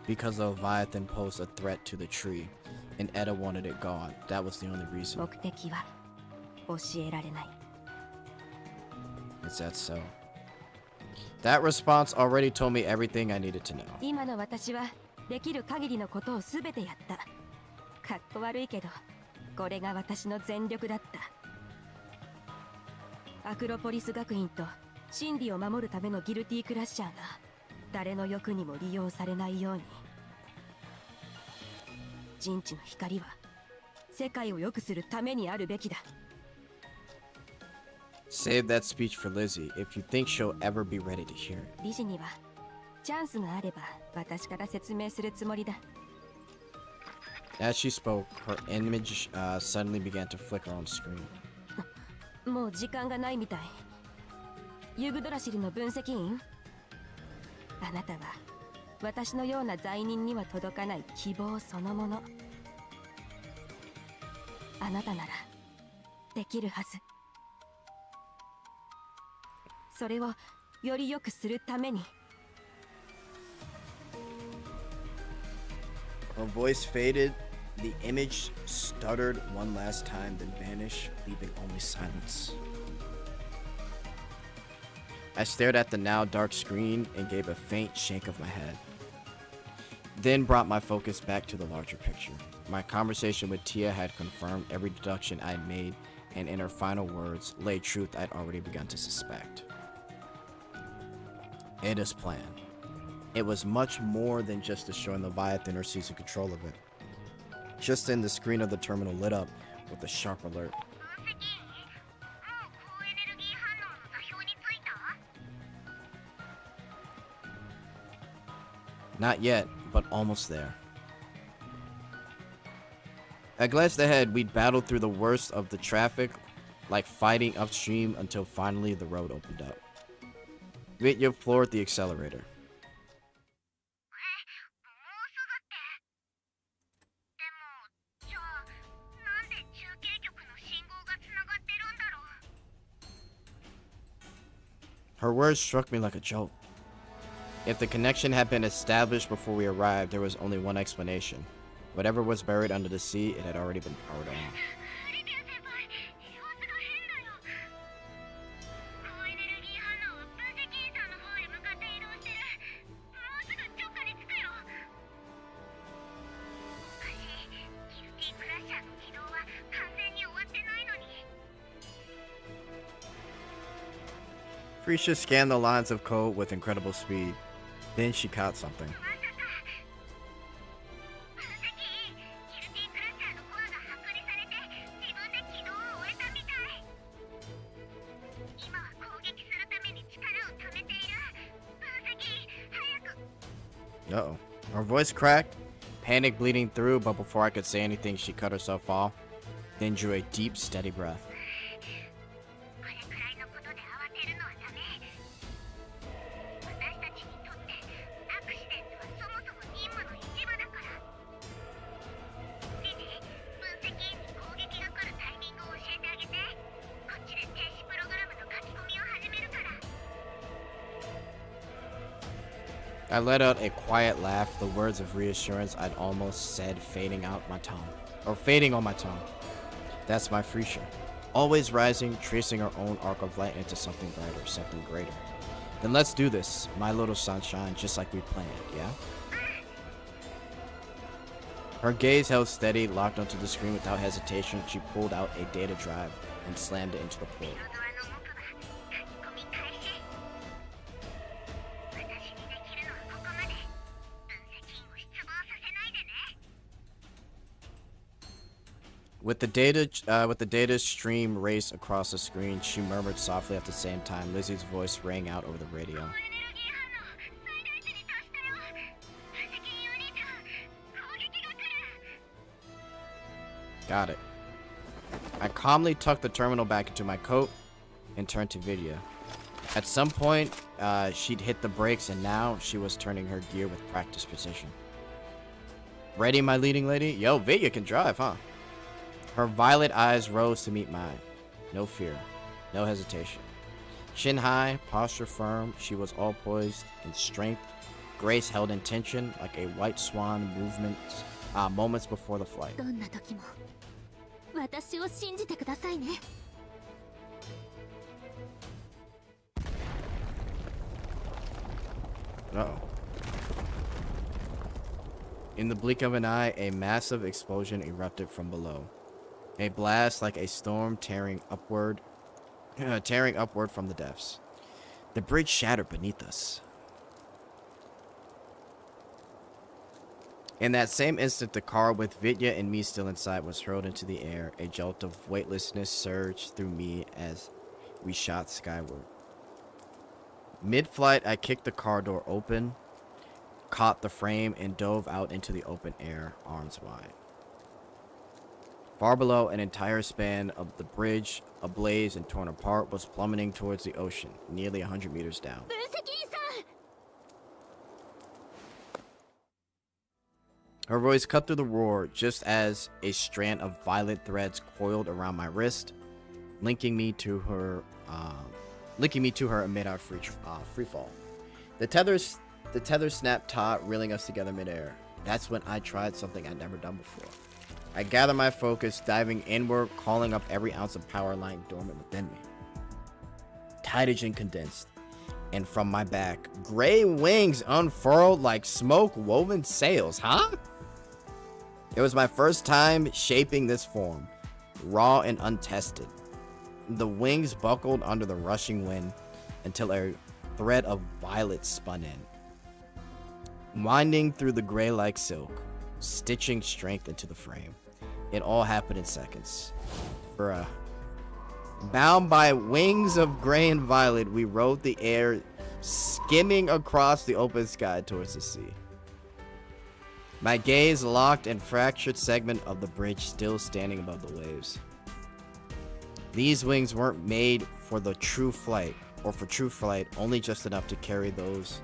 Because the Leviathan posed a threat to the tree, and Eda wanted it gone. That was the only reason. 目的は教えられない。Is that so? That response already told me everything I needed to know. 今の私はできる限りのことを全てやった。かっこ悪いけど、これが私の全力だった。アクロポリス学院と真理を守るためのギルティクラッシャーが誰の欲にも利用されないように。人知の光は世界を良くするためにあるべきだ。Save that speech for Lizzie if you think she'll ever be ready to hear it. 理事にはチャンスがあれば私から説明するつもりだ。As she spoke, her image suddenly began to flicker on screen. もう時間がないみたい。ユグドラシルの分析員、あなたは私のような罪人には届かない希望そのもの。あなたならできるはず。それをより良くするために。Her voice faded. The image stuttered one last time, then vanished, leaving only silence. I stared at the now dark screen and gave a faint shake of my head. Then brought my focus back to the larger picture. My conversation with Tia had confirmed every deduction I had made, and in her final words lay truth I'd already begun to suspect. Ada's plan. It was much more than just destroying Leviathan or seizing control of it. Just then, the screen of the terminal lit up with a sharp alert. 分析員もう高エネルギー反応の座標についた Not yet, but almost there. I glanced ahead. We'd battled through the worst of the traffic, like fighting upstream until finally the road opened up. Vitya floored the accelerator. もうすぐってでもじゃあなんで中継局の信号がつながってるんだろう Her words struck me like a joke. If the connection had been established before we arrived, there was only one explanation. Whatever was buried under the sea, it had already been powered on. リディア先輩様子が変だよ高エネルギー反応は分析員さんの方へ向かって移動してるもうすぐ直下に着くよしかしギルティクラッシャーの起動は完全に終わってないのに Frisha scanned the lines of code with incredible speed. Then she caught something. まさか分析員ギルティクラッシャーのコアがハックにされて自分で起動を終えたみたい今は攻撃するために力を貯めている分析員早く Uh-oh. Her voice cracked, panic bleeding through, but before I could say anything, she cut herself off, then drew a deep, steady breath. これくらいのことで慌てるのはダメ私たちにとってアクシデントはそもそも任務の一部だからリディ分析員に攻撃が来るタイミングを教えてあげてこっちで停止プログラムの書き込みを始めるから I let out a quiet laugh, the words of reassurance I'd almost said fading on my tongue. That's my Frisha. Always rising, tracing her own arc of light into something brighter, something greater. Then let's do this, my little sunshine, just like we planned, yeah? Her gaze held steady, locked onto the screen without hesitation. She pulled out a data drive and slammed it into the port. ドアの木馬書き込み開始私にできるのはここまで分析員を失望させないでね With the data stream race across the screen, she murmured softly at the same time. Lizzie's voice rang out over the radio. 高エネルギー反応最大値に達したよ分析員お兄ちゃん攻撃が来る Got it. I calmly tucked the terminal back into my coat and turned to Vidya. At some point, she'd hit the brakes, and now she was turning her gear with practiced precision. Ready, my leading lady? Yo, Vidya can drive, huh? Her violet eyes rose to meet mine. No fear, no hesitation. Chin high, posture firm, she was all poised in strength, grace held in tension like a white swan moments before the flight. どんな時も私を信じてくださいね Uh-oh. In the blink of an eye, a massive explosion erupted from below. A blast like a storm tearing upward from the depths. The bridge shattered beneath us. In that same instant, the car with Vidya and me still inside was hurled into the air. A jolt of weightlessness surged through me as we shot skyward. Mid-flight, I kicked the car door open, caught the frame, and dove out into the open air, arms wide. Far below, an entire span of the bridge, ablaze and torn apart, was plummeting towards the ocean, nearly 100 meters down. 分析員さん Her voice cut through the roar just as a strand of violet threads coiled around my wrist, linking me to her amid our free fall. The tether snapped taut, reeling us together midair. That's when I tried something I'd never done before. I gathered my focus, diving inward, calling up every ounce of power lying dormant within me. Hydrogen condensed, and from my back, gray wings unfurled like smoke-woven sails, huh? It was my first time shaping this form, raw and untested. The wings buckled under the rushing wind until a thread of violet spun in, winding through the gray like silk, stitching strength into the frame. It all happened in seconds. Bruh. Bound by wings of gray and violet, we rode the air, skimming across the open sky towards the sea. My gaze locked in fractured segment of the bridge still standing above the waves. These wings weren't made for the true flight, or for true flight, only just enough to carry those,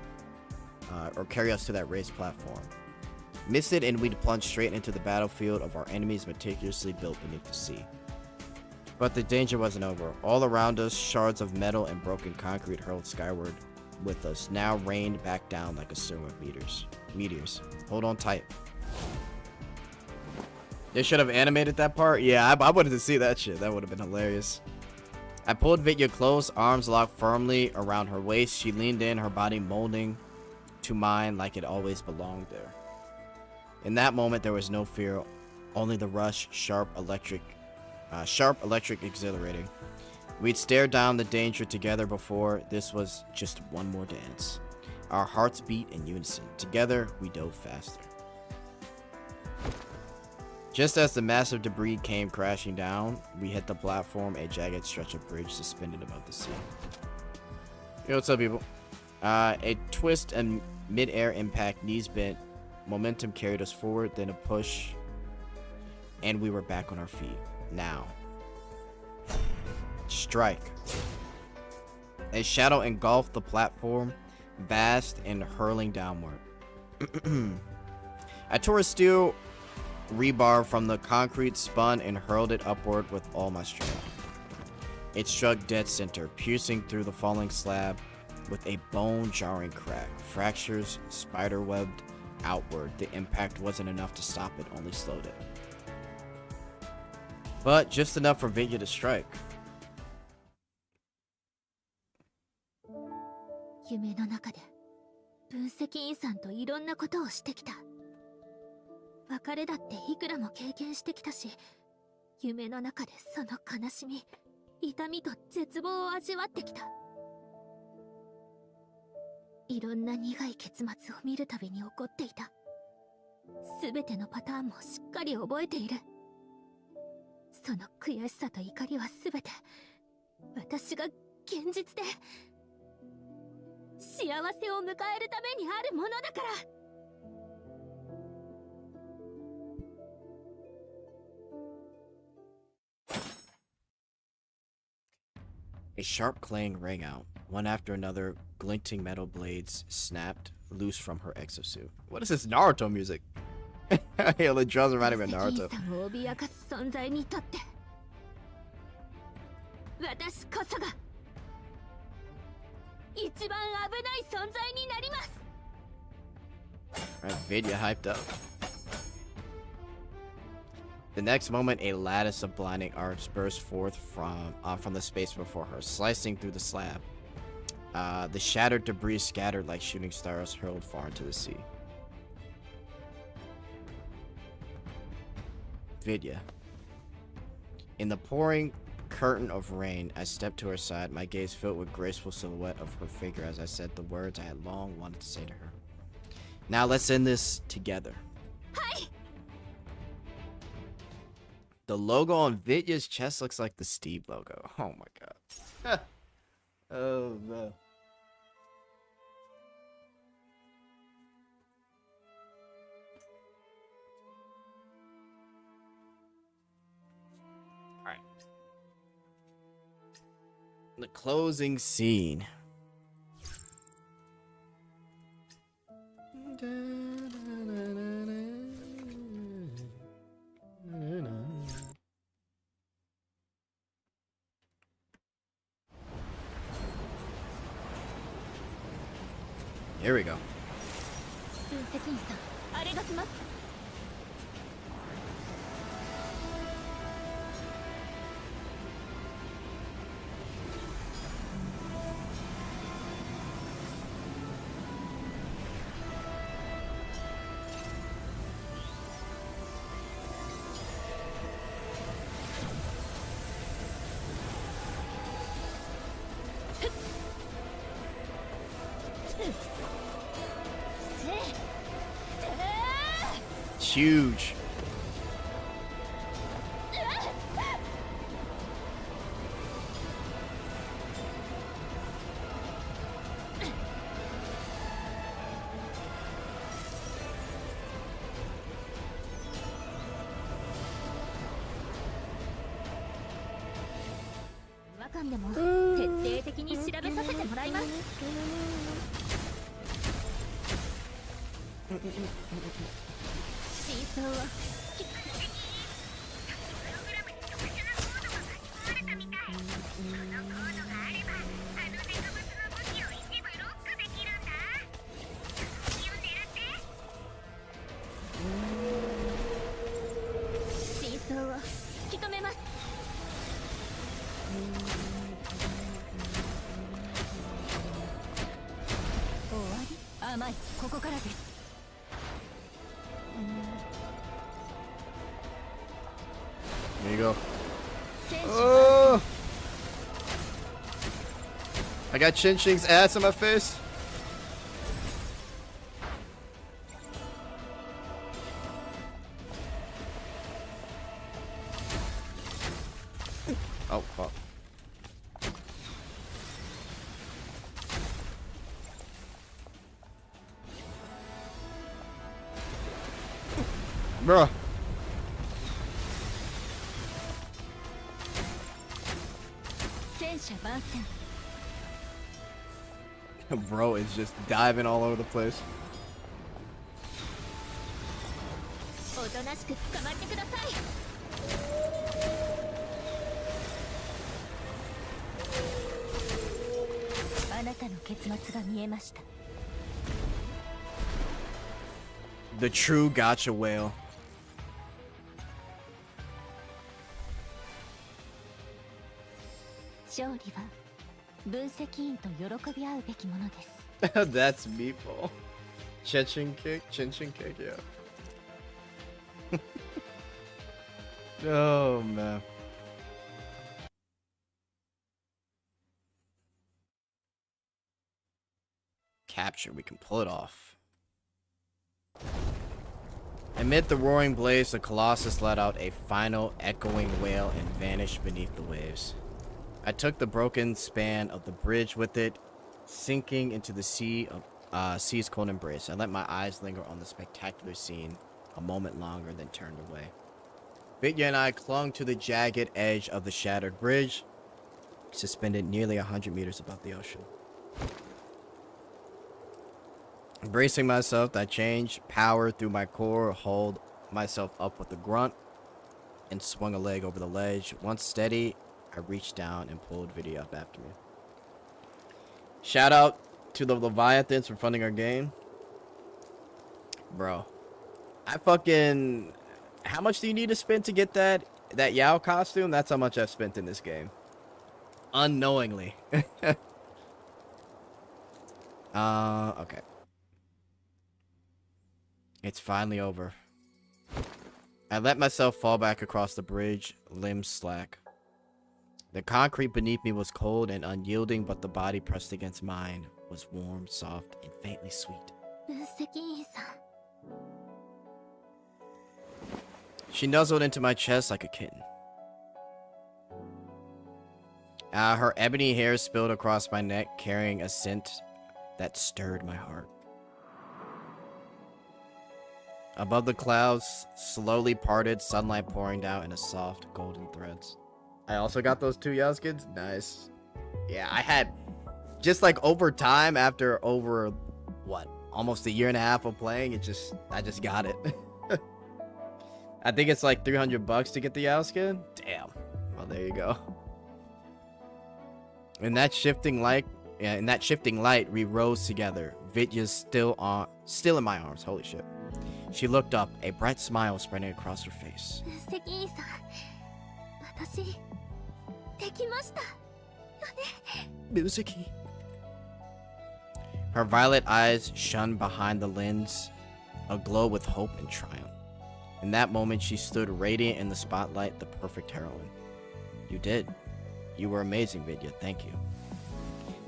or carry us to that raised platform. Missed it and we'd plunge straight into the battlefield of our enemies meticulously built beneath the sea. But the danger wasn't over. All around us, shards of metal and broken concrete hurled skyward with us, now rained back down like a storm of meteors. Hold on tight. They should have animated that part. Yeah, I wanted to see that shit. That would have been hilarious. I pulled Vidya close, arms locked firmly around her waist. She leaned in, her body molding to mine like it always belonged there. In that moment, there was no fear, only the rush, sharp, electric, exhilarating. We'd stared down the danger together before. This was just one more dance. Our hearts beat in unison. Together, we dove faster. Just as the massive debris came crashing down, we hit the platform, a jagged stretch of bridge suspended above the sea. Yo, what's up, people? A twist and mid-air impact, knees bent. Momentum carried us forward, then a push, and we were back on our feet. Now. Strike. A shadow engulfed the platform, vast and hurling downward. I tore a steel rebar from the concrete, spun, and hurled it upward with all my strength. It struck dead center, piercing through the falling slab with a bone-jarring crack. Fractures spider-webbed outward. The impact wasn't enough to stop it, only slowed it. But just enough for Vidya to strike. 夢の中で分析員さんといろんなことをしてきた。別れだっていくらも経験してきたし、夢の中でその悲しみ、痛みと絶望を味わってきた。いろんな苦い結末を見るたびに起こっていた。すべてのパターンもしっかり覚えている。その悔しさと怒りはすべて私が現実で幸せを迎えるためにあるものだから。A sharp clang rang out. One after another, glinting metal blades snapped loose from her exosuit. What is this Naruto music? Yeah, the drums reminding me of Naruto. を脅かす存在にとって私こそが一番危ない存在になります。 Alright, Vidya hyped up. The next moment, a lattice of blinding arcs burst forth from the space before her, slicing through the slab. The shattered debris scattered like shooting stars hurled far into the sea. Vidya. In the pouring curtain of rain, I stepped to her side, my gaze filled with graceful silhouette of her figure as I said the words I had long wanted to say to her. Now let's end this together. Hi. The logo on Vidya's chest looks like the Steve logo. Oh my god. Oh no. Alright. The closing scene. Here we go. 分析員さん、あれがします。huge. There you go. Oh! I got Chin Ching's ass in my face. Oh, fuck. Bruh. Bro is just diving all over the place. The true Gacha whale. That's Meatball. Chin kick, yeah. Oh man. Capture, we can pull it off. Amid the roaring blaze, the Colossus let out a final echoing wail and vanished beneath the waves. I took the broken span of the bridge with it, sinking into the sea's cold embrace. I let my eyes linger on the spectacular scene a moment longer, then turned away. Vidya and I clung to the jagged edge of the shattered bridge, suspended nearly 100 meters above the ocean. Bracing myself, I changed power through my core, hauled myself up with a grunt, and swung a leg over the ledge. Once steady, I reached down and pulled Vidya up after me. Shout out to the Leviathans for funding our game. Bro, I fucking... How much do you need to spend to get that Yao costume? That's how much I've spent in this game. Unknowingly. Okay. It's finally over. I let myself fall back across the bridge, limbs slack. The concrete beneath me was cold and unyielding, but the body pressed against mine was warm, soft, and faintly sweet. She nuzzled into my chest like a kitten. Her ebony hair spilled across my neck, carrying a scent that stirred my heart. Above the clouds, slowly parted, sunlight pouring down in a soft golden threads. I also got those 2 Yaskins. Nice. Yeah, I had just like over time, after over what, almost a year and a half of playing, I just got it. I think it's like $300 to get the Yaskin. Damn. Well, there you go. In that shifting light, we rose together. Vidya's still in my arms. Holy shit. She looked up, a bright smile spreading across her face. Musiki. Her violet eyes shone behind the lens, aglow with hope and triumph. In that moment, she stood radiant in the spotlight, the perfect heroine. You did. You were amazing, Vidya. Thank you.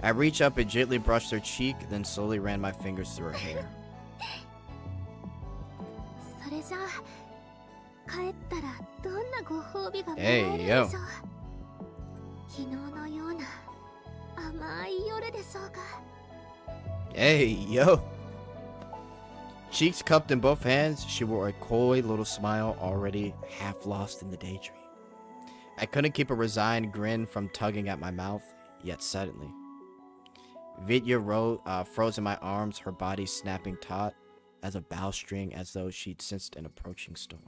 I reached up and gently brushed her cheek, then slowly ran my fingers through her hair. れじゃあ帰ったらどんなご褒美がもらえるでしょう。 Hey, yo. 昨日のような甘い夜でしょうか。 Hey, yo. Cheeks cupped in both hands, she wore a coy little smile already half lost in the daydream. I couldn't keep a resigned grin from tugging at my mouth, yet suddenly Vidya froze in my arms, her body snapping taut as a bowstring as though she'd sensed an approaching storm.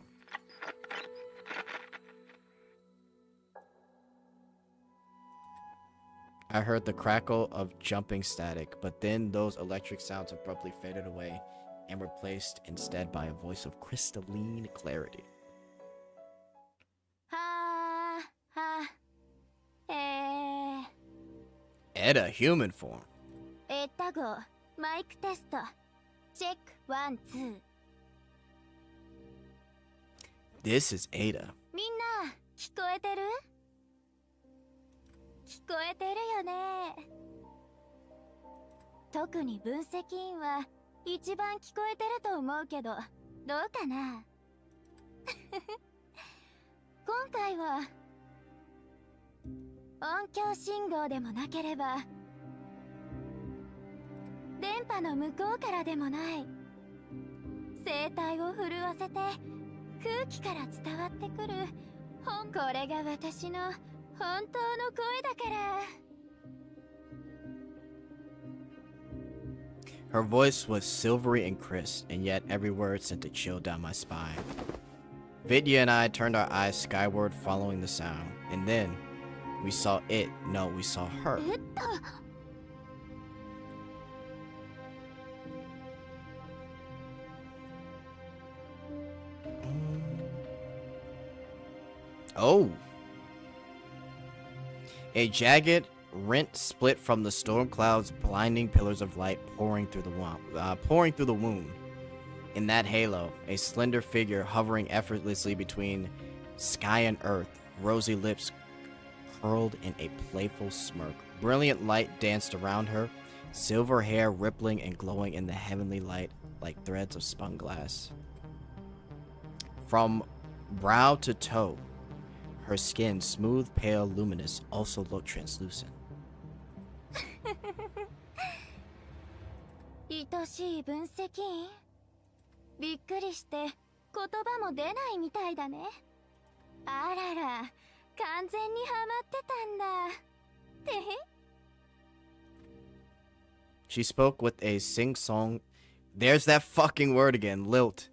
I heard the crackle of jumping static, but then those electric sounds abruptly faded away and replaced instead by a voice of crystalline clarity. はあはあEda, human form. エタ号マイクテストチェックワンツー。 This is Ada. みんな聞こえてる？聞こえてるよね。特に分析員は一番聞こえてると思うけど、どうかな。今回は音響信号でもなければ電波の向こうからでもない、声帯を震わせて空気から伝わってくるこれが私の本当の声だから。 Her voice was silvery and crisp, and yet every word sent a chill down my spine. Vidya and I turned our eyes skyward following the sound, and then we saw we saw her. えっと Oh! A jagged rent split from the storm clouds, blinding pillars of light pouring through the womb. In that halo, a slender figure hovering effortlessly between sky and earth, rosy lips curled in a playful smirk. Brilliant light danced around her, silver hair rippling and glowing in the heavenly light like threads of spun glass. From brow to toe, her skin, smooth, pale, luminous, also looked translucent. 愛しい分析員、びっくりして言葉も出ないみたいだね。あらら、完全にハマってたんだ。てへ。 She spoke with a sing-song. There's that fucking word again, lilt.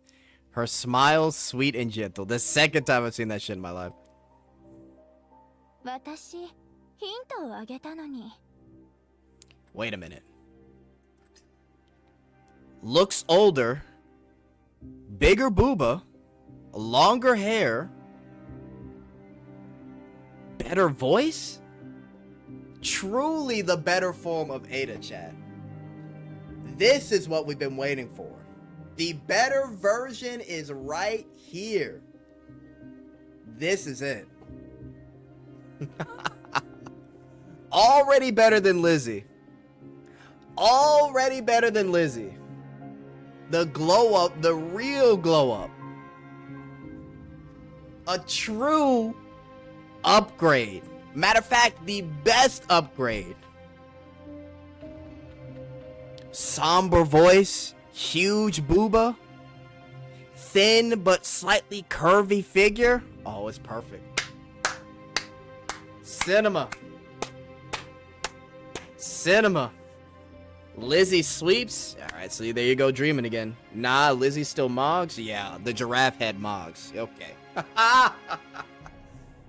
Her smile, sweet and gentle. The second time I've seen that shit in my life. 私、ヒントをあげたのに。 Wait a minute. Looks older, bigger booba, longer hair, better voice? Truly the better form of Ada, chat. This is what we've been waiting for. The better version is right here. This is it. Already better than Lizzie. Already better than Lizzie. The glow up, the real glow up. A true upgrade. Matter of fact, the best upgrade. Somber voice, huge booba, thin but slightly curvy figure. Oh, it's perfect. Cinema. Cinema. Lizzie sweeps. Alright, so there you go, dreaming again. Nah, Lizzie still Moggs? Yeah, the giraffe head Moggs. Okay.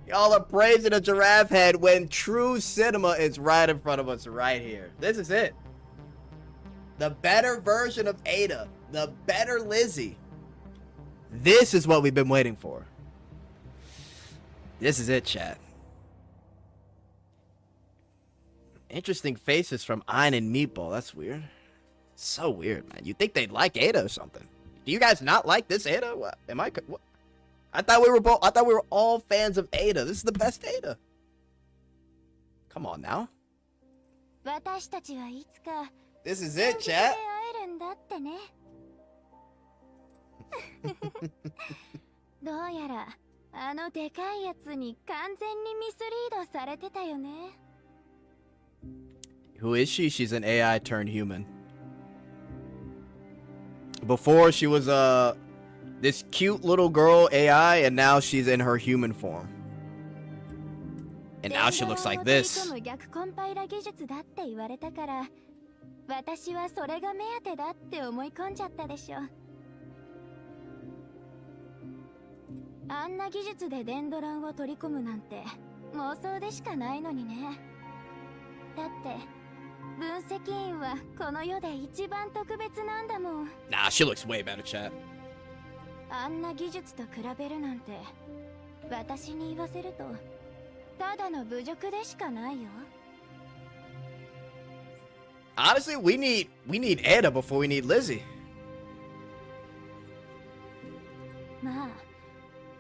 Y'all are praising a giraffe head when true cinema is right in front of us right here. This is it. The better version of Ada. The better Lizzie. This is what we've been waiting for. This is it, chat. Interesting faces from Ein and Meatball. That's weird. So weird, man. You'd think they'd like Ada or something. Do you guys not like this Ada? What? Am I? What? I thought we were all fans of Ada. This is the best Ada. Come on now. 私たちはいつか This is it, chat. 会えるんだってね。どうやらあのでかいやつに完全にミスリードされてたよね。 Who is she? She's an AI turned human. Before she was this cute little girl AI, and now she's in her human form. And now she looks like this. 逆コンパイラ技術だって言われたから、私はそれが目当てだって思い込んじゃったでしょ。あんな技術でデンドランを取り込むなんて妄想でしかないのにね。だって分析員はこの世で一番特別なんだもん。Nah, she looks way better, chat. あんな技術と比べるなんて私に言わせるとただの侮辱でしかないよ。 Honestly, we need Ada before we need Lizzie. まあ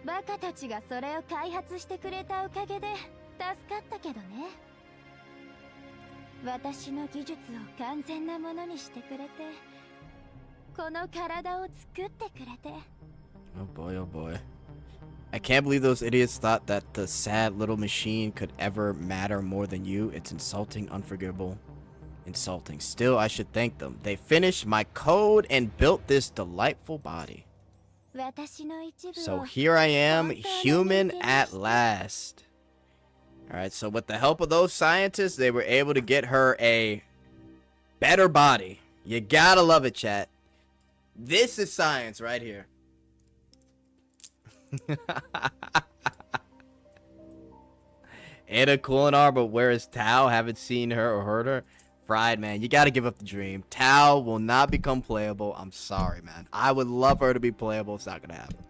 バカたちがそれを開発してくれたおかげで助かったけどね。私の技術を完全なものにしてくれて、この体を作ってくれて。 Oh boy, oh boy. I can't believe those idiots thought that the sad little machine could ever matter more than you. It's insulting, unforgivable, insulting. Still, I should thank them. They finished my code and built this delightful body. So here I am, human at last. Alright, so with the help of those scientists, they were able to get her a better body. You gotta love it, chat. This is science right here. Ada Kulinar, but where is Tao? Haven't seen her or heard her. Fried, man. You gotta give up the dream. Tao will not become playable. I'm sorry, man. I would love her to be playable. It's not gonna happen.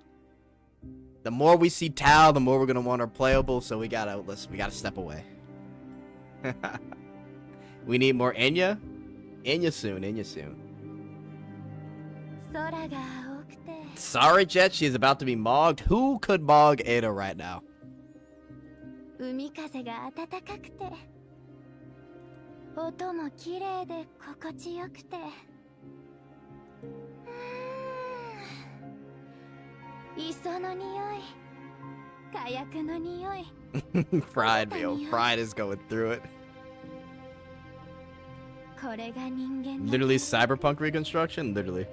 The more we see Tao, the more we're gonna want her playable. So we gotta step away. We need more Enya. Enya soon. Enya soon. Sorry, Jet. She's about to be mogged. Who could mog Ada right now? 海風が暖かくて音も綺麗で心地よくて、磯の匂い、火薬の匂い。Fried meal. Fried is going through it. これが人間。 Literally cyberpunk reconstruction. Literally.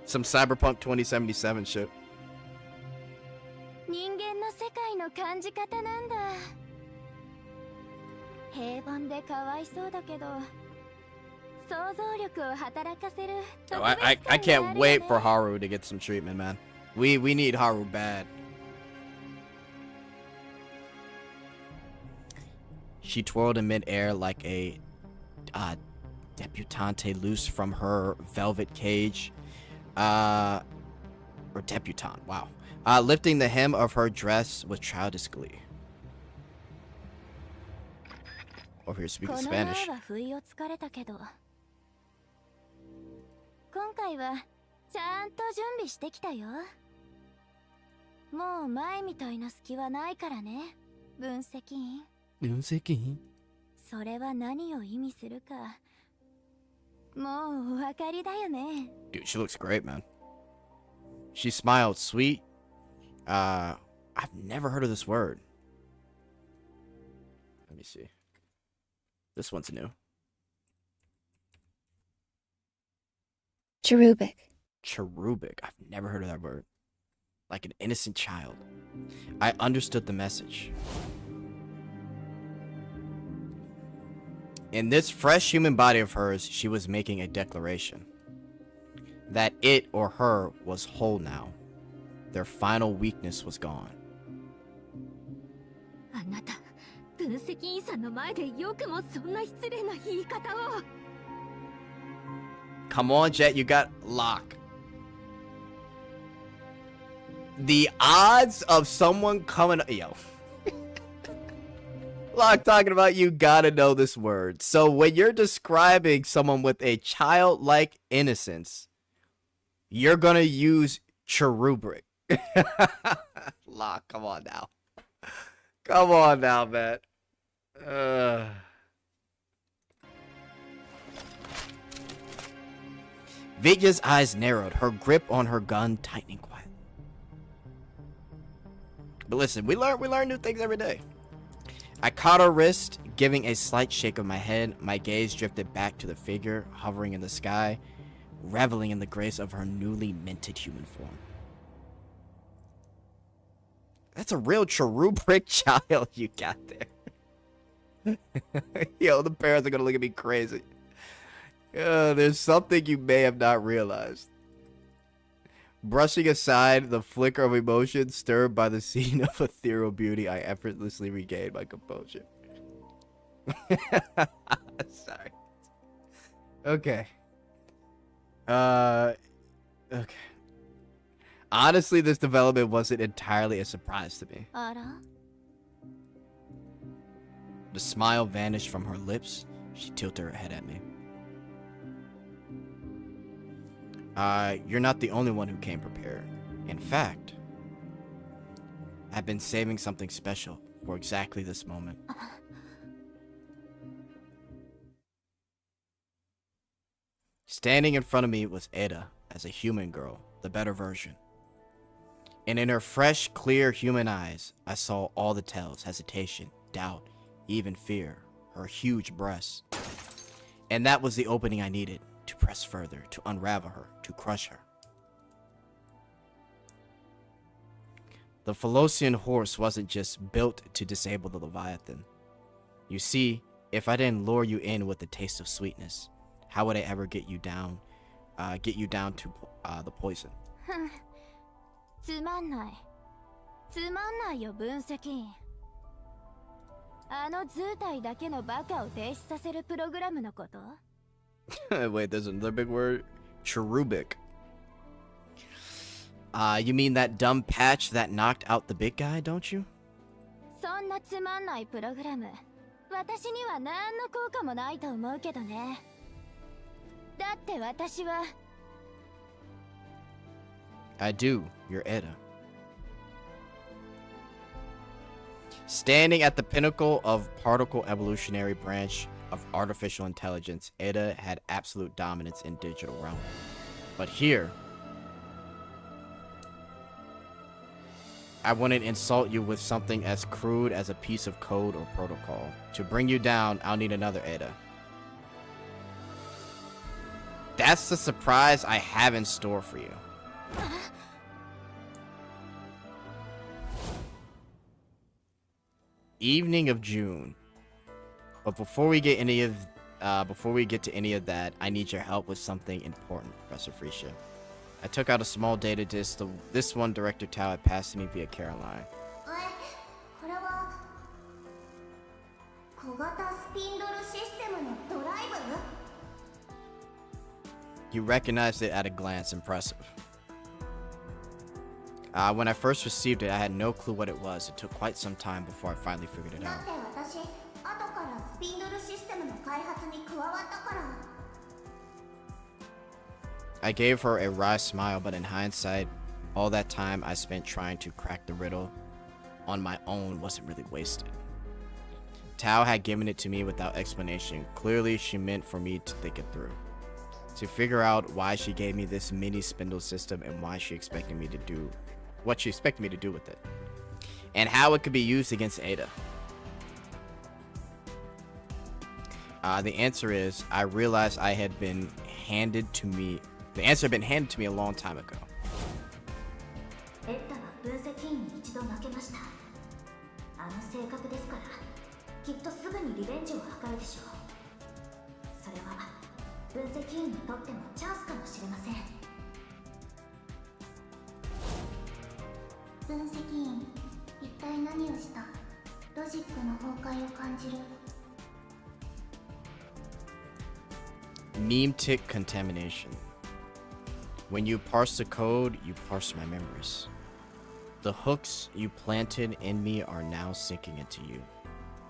Some cyberpunk 2077 shit. 人間の世界の感じ方なんだ。平凡でかわいそうだけど、想像力を働かせる。Oh, I can't wait for Haru to get some treatment, man. We need Haru bad. She twirled in midair like a debutante loose from her velvet cage. Or debutante, wow. Lifting the hem of her dress with childish glee. Over here speaking Spanish. は不意をつかれたけど、今回はちゃんと準備してきたよ。もう前みたいな隙はないからね、分析員。分析員？それは何を意味するか、もうお分かりだよね。 Dude, she looks great, man. She smiled sweet. I've never heard of this word. Let me see. This one's new. Cherubic. Cherubic. I've never heard of that word. Like an innocent child. I understood the message. In this fresh human body of hers, she was making a declaration. That it or her was whole now. Their final weakness was gone. あなた、分析員さんの前でよくもそんな失礼な言い方を。Come on, Jet, you got Locke. The odds of someone coming... Yo. Locke talking about you gotta know this word. So when you're describing someone with a childlike innocence, you're gonna use cherubic. Locke, come on now. Come on now, man. Vidya's eyes narrowed, her grip on her gun tightening quietly. But listen, we learn new things every day. I caught her wrist, giving a slight shake of my head. My gaze drifted back to the figure hovering in the sky, reveling in the grace of her newly minted human form. That's a real cherubric child you got there. Yo, the parents are gonna look at me crazy. There's something you may have not realized. Brushing aside the flicker of emotion stirred by the scene of ethereal beauty, I effortlessly regained my composure. Sorry. Okay. Okay. Honestly, this development wasn't entirely a surprise to me. あら The smile vanished from her lips. She tilted her head at me. You're not the only one who came prepared. In fact, I've been saving something special for exactly this moment. Standing in front of me was Ada, as a human girl, the better version. And in her fresh, clear human eyes, I saw all the tells: hesitation, doubt, even fear, her huge breasts. And that was the opening I needed to press further, to unravel her, to crush her. The Philosian horse wasn't just built to disable the Leviathan. You see, if I didn't lure you in with the taste of sweetness, how would I ever get you down to the poison? つまんないつまんないよ分析員あの図体だけのバカを停止させるプログラムのこと Wait, there's another big word. Cherubic. You mean that dumb patch that knocked out the big guy, don't you? そんなつまんないプログラム私には何の効果もないと思うけどねだって私は I do. You're Ada. Standing at the pinnacle of particle evolutionary branch of artificial intelligence, Ada had absolute dominance in digital realm. But here, I wouldn't insult you with something as crude as a piece of code or protocol. To bring you down, I'll need another Ada. That's the surprise I have in store for you. Evening of June. But before we get to any of that, I need your help with something important, Professor Freesia. I took out a small data disk. This one Director Tao had passed to me via Caroline. これは小型スピンドルシステムのドライブ You recognized it at a glance. Impressive. When I first received it, I had no clue what it was. It took quite some time before I finally figured it だ out. って私後からスピンドルシステムの開発に加わったから I gave her a wry smile, but in hindsight, all that time I spent trying to crack the riddle on my own wasn't really wasted. Tao had given it to me without explanation. Clearly, she meant for me to think it through. To figure out why she gave me this mini spindle system and what she expected me to do with it. And how it could be used against Ada. The answer is, I realized the answer had been handed to me a long time ago. エッタは分析員に一度負けましたあの性格ですからきっとすぐにリベンジを図るでしょうそれは分析員にとってもチャンスかもしれません分析員一体何をしたロジックの崩壊を感じる Meme tick contamination. When you parse the code, you parse my memories. The hooks you planted in me are now sinking into you.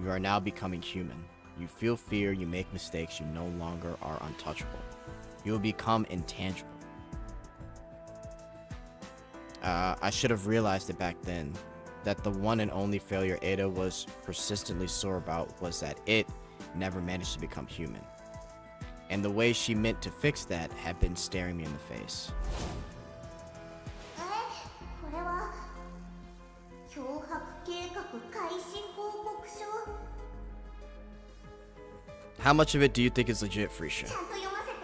You are now becoming human. You feel fear, you make mistakes, you no longer are untouchable. You will become intangible. I should have realized it back then, that the one and only failure Ada was persistently sore about was that it never managed to become human. And the way she meant to fix that had been staring me in the face. これは脅迫計画開始報告書。 How much of it do you think is legit, Frisha? ちゃんと読ませて。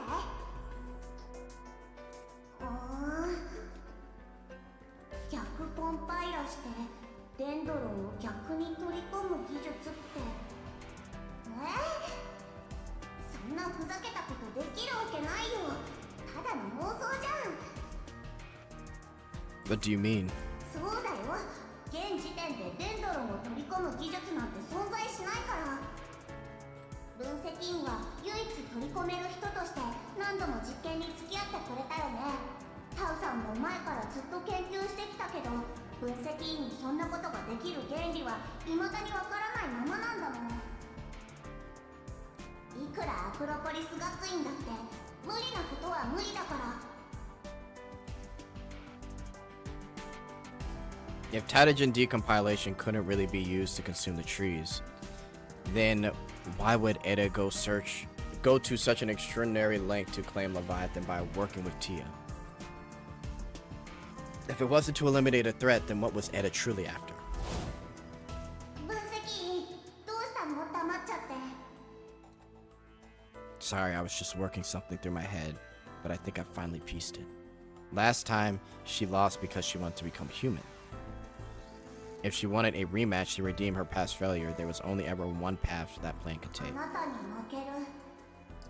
逆ポンパイラしてデンドロンを逆に取り込む技術って、そんなふざけたことできるわけないよ。ただの妄想じゃん。 What do you mean? そうだよ。現時点でデンドロンを取り込む技術なんて存在しないから。分析員は唯一取り込める人として何度も実験に付き合ってくれたよね。タウさんも前からずっと研究してきたけど、分析員にそんなことができる原理は未だにわからないままなんだもん。いくらアクロポリス学院だって無理なことは無理だから。 If Tatagen decompilation couldn't really be used to consume the trees, then why would Eda go to such an extraordinary length to claim Leviathan by working with Tia? If it wasn't to eliminate a threat, then what was Eda truly after? 分析員、どうしたの？黙っちゃって。 Sorry, I was just working something through my head, but I think I finally pieced it. Last time, she lost because she wanted to become human. If she wanted a rematch to redeem her past failure, there was only ever one path that plan could あ take. なたに負ける。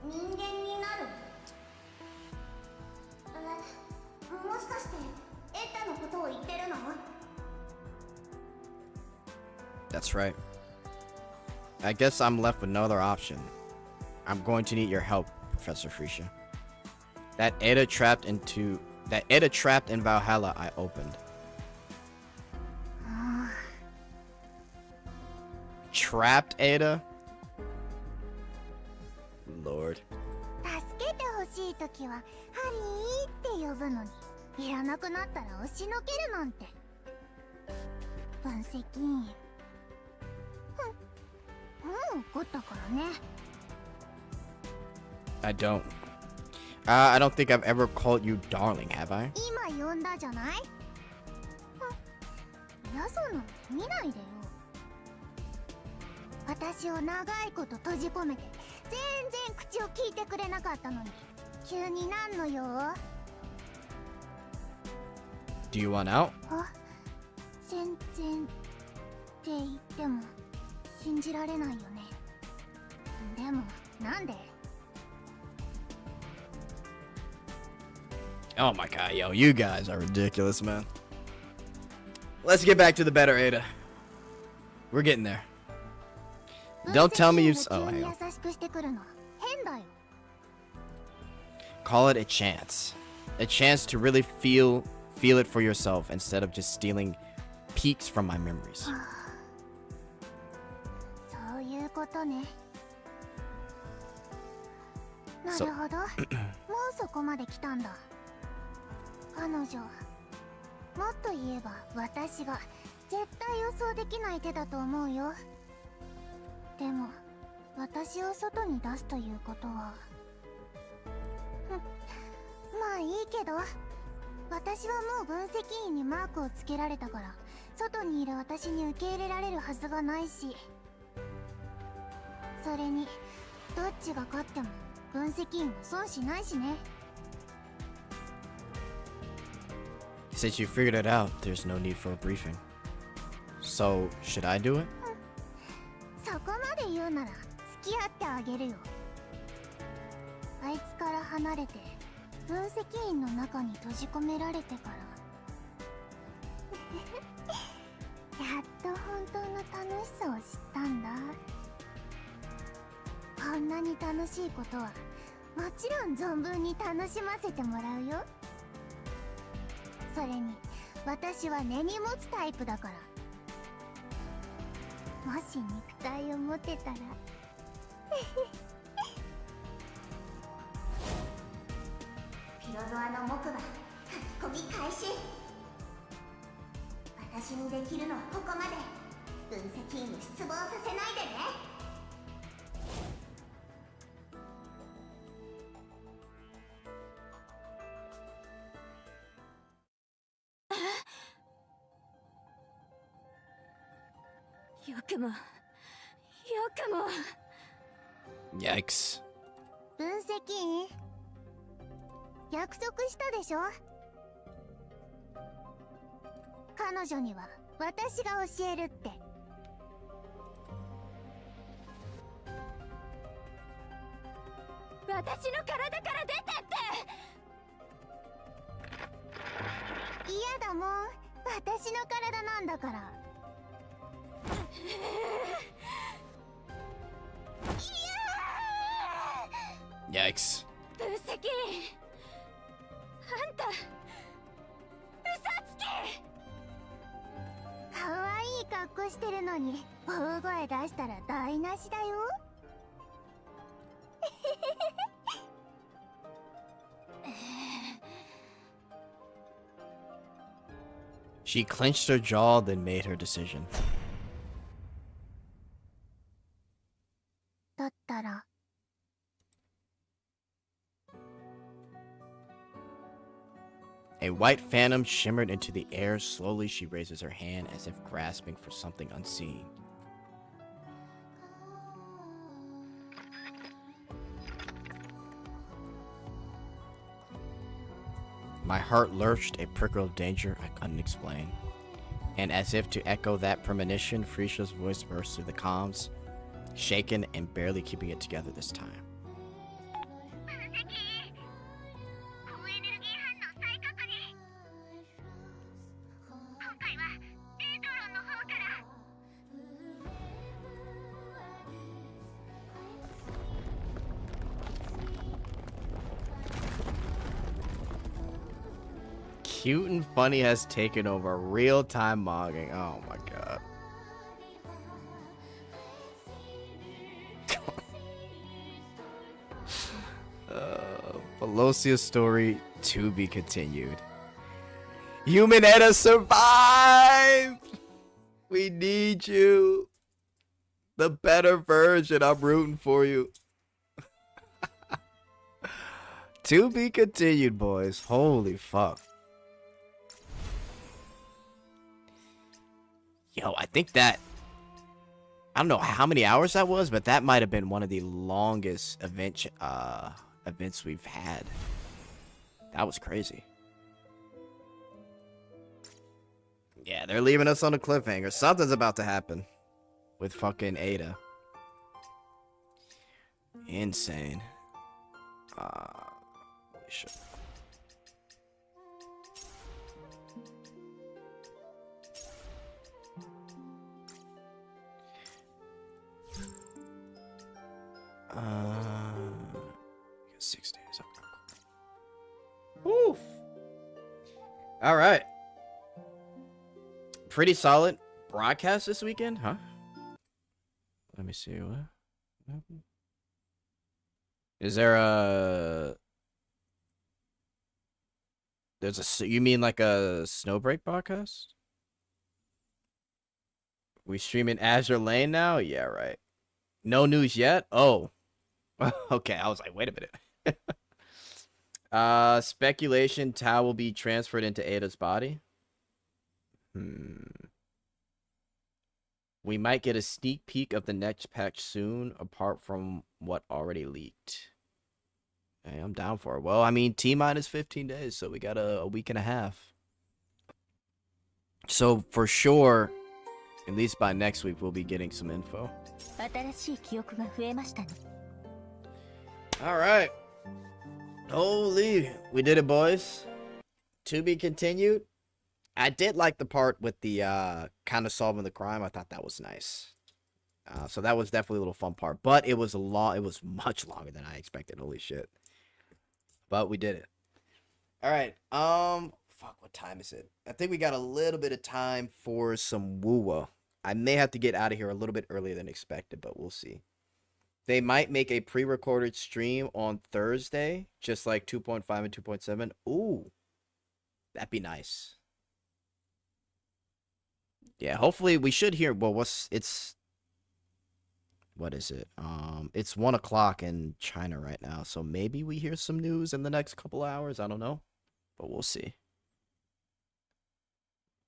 人間になる。もしかしてエッタのことを言ってるの？ That's right. I guess I'm left with no other option. I'm going to need your help, Professor Frisha. That Eda trapped in Valhalla I opened. Trapped Eda? Lord. 助けてほしいときはハリーって呼ぶのに、いらなくなったら押しのけるなんて。分析員。もう怒ったからね。 I don't. I don't think I've ever called you darling, have I? 今呼んだじゃない？嫌そうなの見ないでよ。私を長いこと閉じ込めて全然口を聞いてくれなかったのに急になんのよ。 Do you want out? 全然って言っても信じられないよね。でもなんで？ Oh my god, yo, you guys are ridiculous, man. Let's get back to the better Ada. We're getting there. Don't tell me you. Oh, hang on. Call it a chance. A chance to really feel it for yourself instead of just stealing peaks from my memories. そういうことね。なるほど。もうそこまで来たんだ。彼女、もっと言えば私が絶対予想できない手だと思うよ。でも私を外に出すということはまあいいけど、私はもう分析員にマークをつけられたから外にいる私に受け入れられるはずがないし、それにどっちが勝っても分析員は損しないしね。 Since you figured it out, there's no need for a briefing. So, should I do it? そこまで言うなら付き合ってあげるよ。あいつから離れて分析員の中に閉じ込められてからやっと本当の楽しさを知ったんだ。こんなに楽しいことはもちろん存分に楽しませてもらうよ。それに私は根に持つタイプだから。もし肉体を持てたらピロゾアの木馬書き込み開始。私にできるのはここまで。分析員に失望させないでね。よくもよくも。 Yikes. 分析員、約束したでしょ。彼女には私が教えるって。私の体から出てって嫌だもん、私の体なんだから。Yikes. 分析あんた嘘つき。かわいい格好してるのに大声出したら台無しだよ。She clenched her jaw, then made her decision. だったら A white phantom shimmered into the air. Slowly, she raises her hand as if grasping for something unseen. My heart lurched, a prickle of danger I couldn't explain. And as if to echo that premonition, Frisha's voice burst through the comms, shaken and barely keeping it together this time. 分析高エネルギー反応再確認。今回はデートロンの方から。 Cute and funny has taken over real-time mogging. Oh my god. Velocia's story to be continued. Human Edda survived! We need you. The better version. I'm rooting for you. To be continued, boys. Holy fuck. Yo, I think that... I don't know how many hours that was, but that might have been one of the longest events we've had. That was crazy. Yeah, they're leaving us on a cliffhanger. Something's about to happen with fucking Ada. Insane. Holy shit. I guess 6 days. Okay. Woof. All right. Pretty solid broadcast this weekend, huh? Let me see what happened. Is there a? There's a. You mean like a Snowbreak broadcast? We streaming Azure Lane now? Yeah, right. No news yet? Oh. Okay, I was like, wait a minute. Speculation Tau will be transferred into Ada's body. We might get a sneak peek of the next patch soon, apart from what already leaked. Hey, I'm down for it. Well, I mean, T-minus 15 days, so we got a week and a half. So, for sure, at least by next week, we'll be getting some info. 新しい記憶が増えましたね。 All right. Holy, we did it, boys. To be continued. I did like the part with the kind of solving the crime. I thought that was nice. So that was definitely a little fun part, but it was it was much longer than I expected. Holy shit. But we did it. All right. Fuck, what time is it? I think we got a little bit of time for some WUWA. I may have to get out of here a little bit earlier than expected, but we'll see. They might make a pre-recorded stream on Thursday, just like 2.5 and 2.7. Ooh, that'd be nice. Yeah, hopefully we should hear. Well, what is it? It's 1 o'clock in China right now, so maybe we hear some news in the next couple hours. I don't know, but we'll see.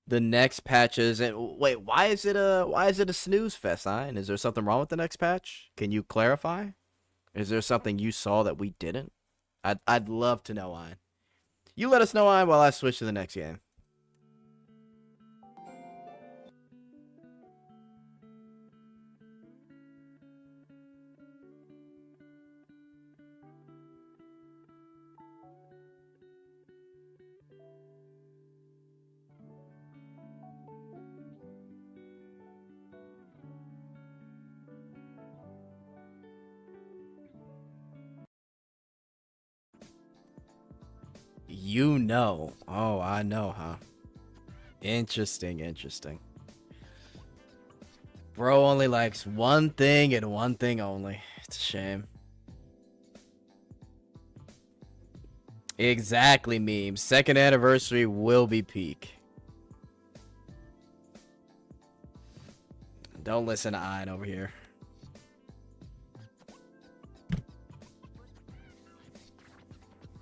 The next patches and wait, why is it a snooze fest, Ian? Is there something wrong with the next patch? Can you clarify? Is there something you saw that we didn't? I'd love to know, Ian. You let us know, Ian, while I switch to the next game. You know. Oh, I know, huh? Interesting, interesting. Bro only likes one thing and one thing only. It's a shame. Exactly, meme. Second anniversary will be peak. Don't listen to Ian over here.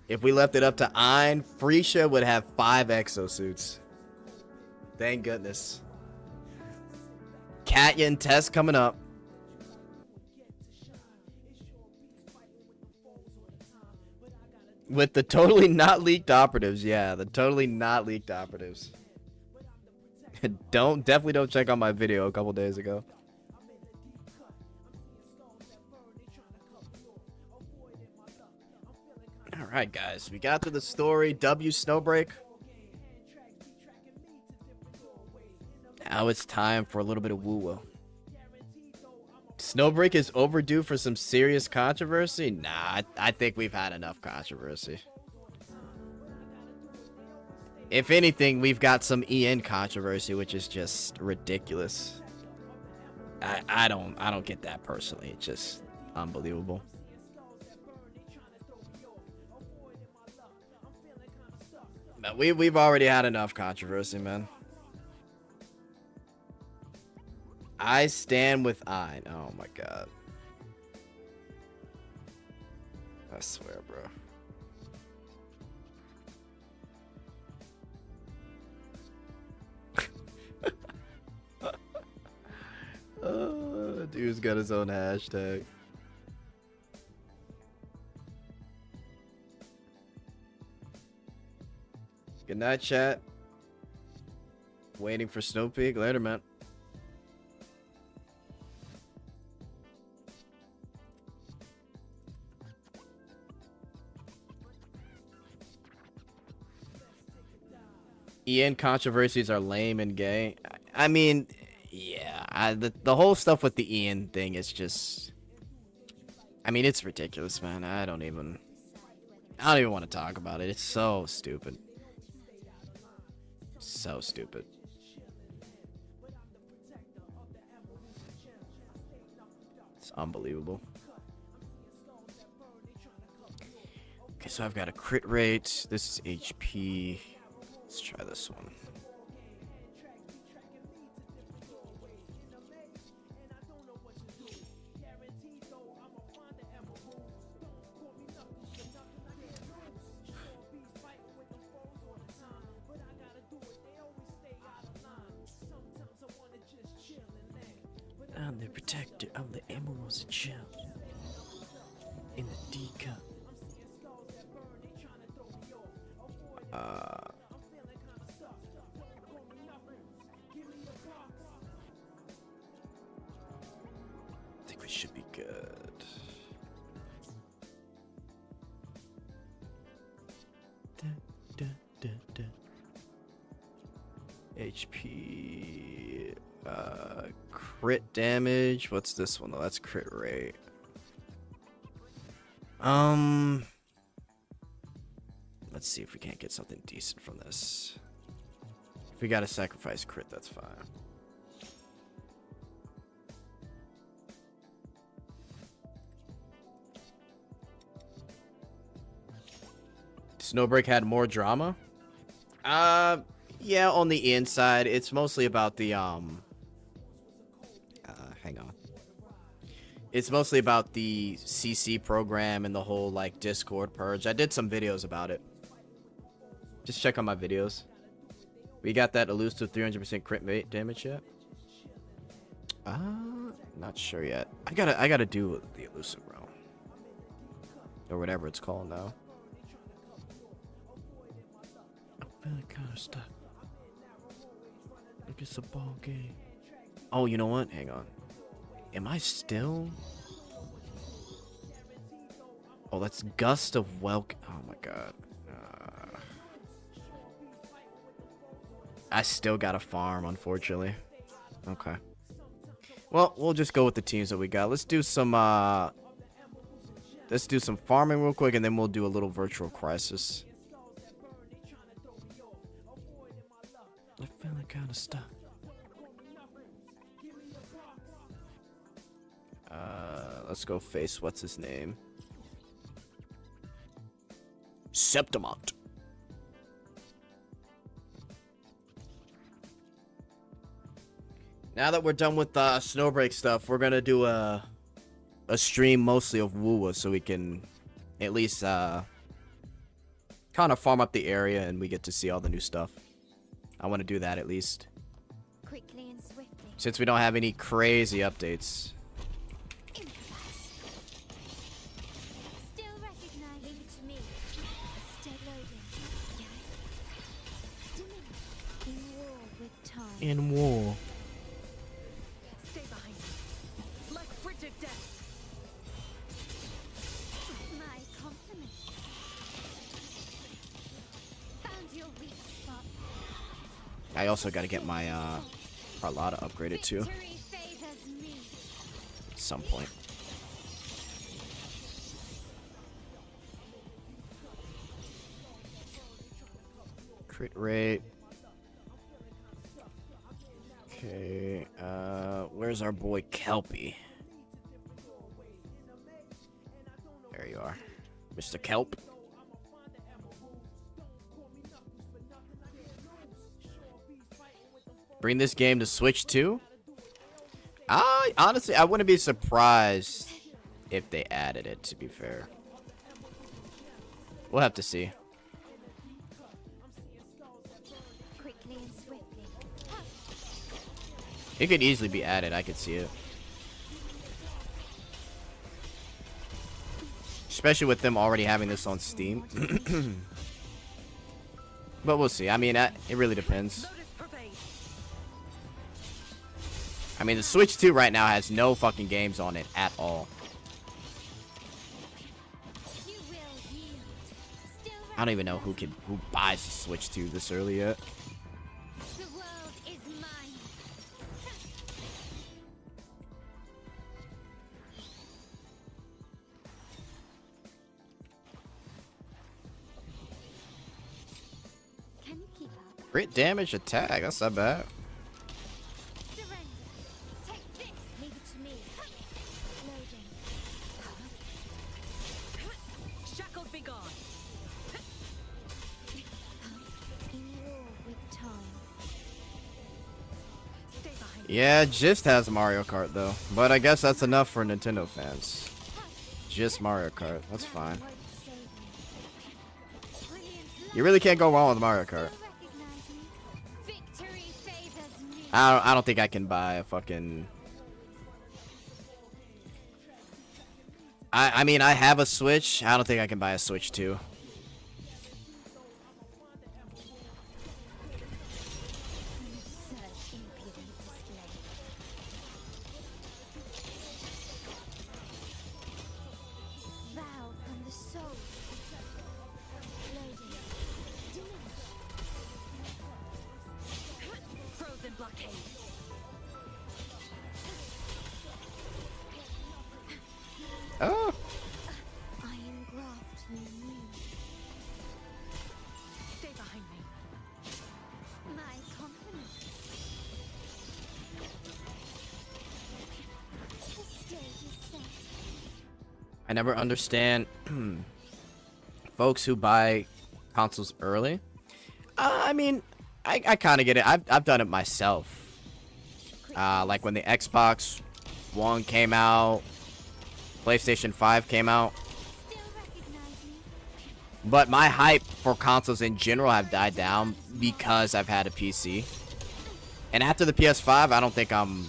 If we left it up to Ian, Freesia would have 5 exosuits. Thank goodness. Katya and Tess coming up. With the totally not leaked operatives. Yeah, the totally not leaked operatives. Definitely don't check out my video a couple days ago. Alright, guys. We got through the story. W Snowbreak. Now it's time for a little bit of WUWA. Snowbreak is overdue for some serious controversy? Nah, I think we've had enough controversy. If anything, we've got some EN controversy, which is just ridiculous. I don't get that personally. It's just unbelievable. But we've already had enough controversy, man. I stand with Ian. Oh my god. I swear, bro. Dude's got his own hashtag. Good night, chat. Waiting for Snow Peak. Later, man. EN controversies are lame and gay. I mean, yeah, the whole stuff with the EN thing is just, I mean, it's ridiculous, man. I don't even want to talk about it. It's so stupid. So stupid. It's unbelievable. Okay, so I've got a crit rate. This is HP. Let's try this one. I'm the protector of the emeralds and gems in the D cup. I think we should be good. HP, crit damage. What's this one though? That's crit rate. Let's see if we can't get something decent from this. If we gotta sacrifice crit, that's fine. Snowbreak had more drama? Yeah, on the inside. It's mostly about the, hang on. It's mostly about the CC program and the whole, like, Discord purge. I did some videos about it. Just check out my videos. We got that elusive 300% crit rate damage yet? Not sure yet. I gotta do the elusive realm. Or whatever it's called now. I'm feeling kind of stuck. Look, it's a ball game. Oh, you know what? Hang on. Am I still? Oh, that's Gust of Welcome. Oh my god. I still gotta farm, unfortunately. Okay. Well, we'll just go with the teams that we got. Let's do some farming real quick, and then we'll do a little virtual crisis. I'm feeling kind of stuck. Let's go face what's his name? Septimont. Now that we're done with Snowbreak stuff, we're gonna do a stream mostly of WUWA so we can at least kind of farm up the area and we get to see all the new stuff. I want to do that at least. Quickly and swiftly. Since we don't have any crazy updates. Still recognize. Leave it to me. Stay loading. In war with time. In war. Stay behind me. Like frigid death. My compliments. Found your weak spot. I also got to get my Carlotta upgraded too. Victory favors me. At some point. Crit rate. Okay, where's our boy Kelpie? There you are, Mr. Kelp. Bring this game to Switch 2? Honestly, I wouldn't be surprised if they added it, to be fair. We'll have to see. Quickly and swiftly. It could easily be added, I could see it. Especially with them already having this on Steam. But we'll see. I mean, it really depends. I mean, the Switch 2 right now has no fucking games on it at all. You will yield. Still I don't even know who buys the Switch 2 this early yet. the world is mine. Can you keep up? Crit damage attack, that's not bad. Surrender. Take this. Leave it to me. Loading. Shackles be gone. In war with time. Stay behind. Yeah, just has Mario Kart though. But I guess that's enough for Nintendo fans. Just Mario Kart, that's fine. Won't save you. Brilliant. You really can't go wrong with Mario Kart. Still recognize me. Victory favors me. I don't think I can buy a fucking... I mean, I have a Switch. I don't think I can buy a Switch 2. Such impudent display. Vow from the soul. Loading. Diminish. Frozen blockade. Oh. Iron graft you knew. Stay behind me. My compliments. The stage is set. I never understand folks who buy consoles early. I mean, I kind of get it. I've done it myself. Like when the Xbox One came out, PlayStation 5 came out. Still recognize me. But my hype for consoles in general have died down because I've had a PC. And after the PS5, I don't think I'm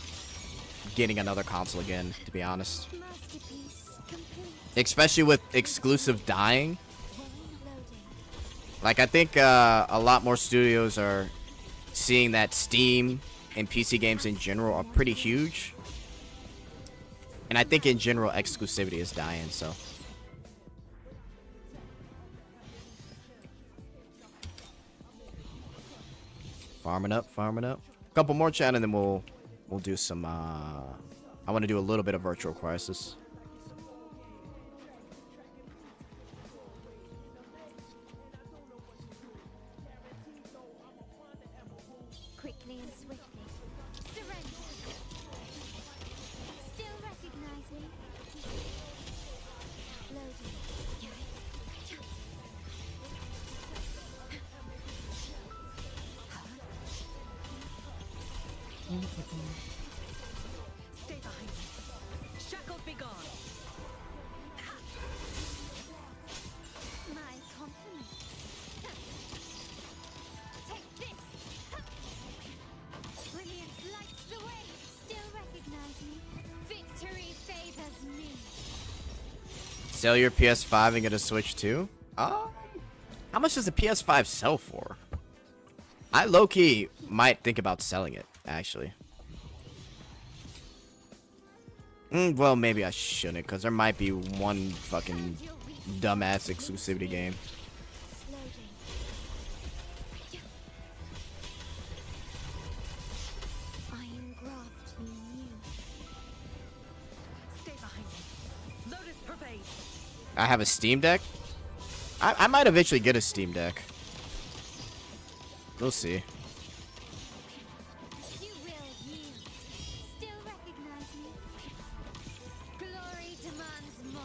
getting another console again, to be honest. Especially with exclusive dying. Like, I think a lot more studios are seeing that Steam and PC games in general are pretty huge. And I think in general, exclusivity is dying, so. Farming up, farming up. A couple more chat and then we'll do some, I want to do a little bit of Virtual Crisis. Quickly and swiftly. Surrender. Still recognize me? Loading. Stay behind me. Shackles be gone. My compliment. Take this. Brilliance lights the way. Still recognize me. Victory favors me. Sell your PS5 and get a Switch too? How much does the PS5 sell for? I low-key might think about selling it, actually. Well, maybe I shouldn't, because there might be one fucking dumbass exclusivity game. Iron graft you knew. Stay behind me. Lotus pervade. I have a Steam Deck? I might eventually get a Steam Deck. We'll see. You will yield. Still recognize me. Glory demands more.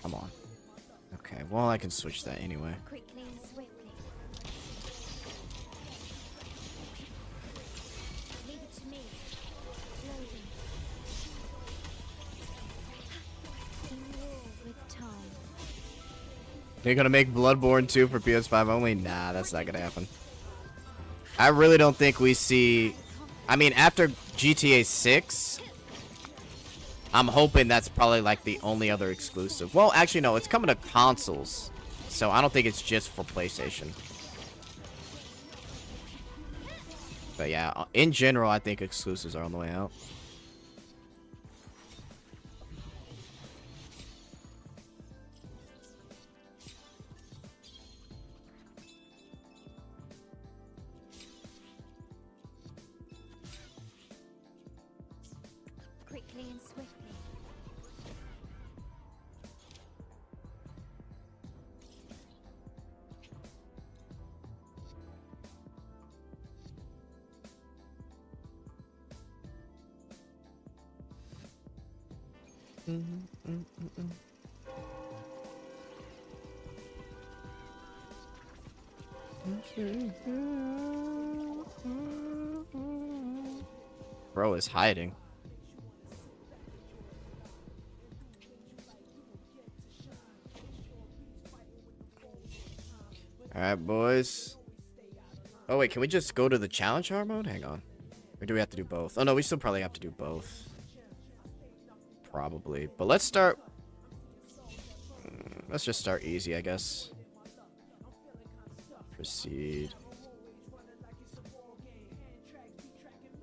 Come on. Okay, well, I can switch that anyway. Quickly and swiftly. Leave it to me. Loading. In war with time. They're gonna make Bloodborne 2 for PS5 only? Nah, that's not gonna happen. I really don't think we see... I mean, after GTA 6, I'm hoping that's probably like the only other exclusive. Well, actually, no, it's coming to consoles. So I don't think it's just for PlayStation. But yeah, in general, I think exclusives are on the way out. Quickly and swiftly. Bro is hiding. Alright, boys. Oh, wait, can we just go to the challenge hard mode? Hang on. Or do we have to do both? Oh, no, we still probably have to do both. Probably. But let's start... Let's just start easy, I guess. Proceed.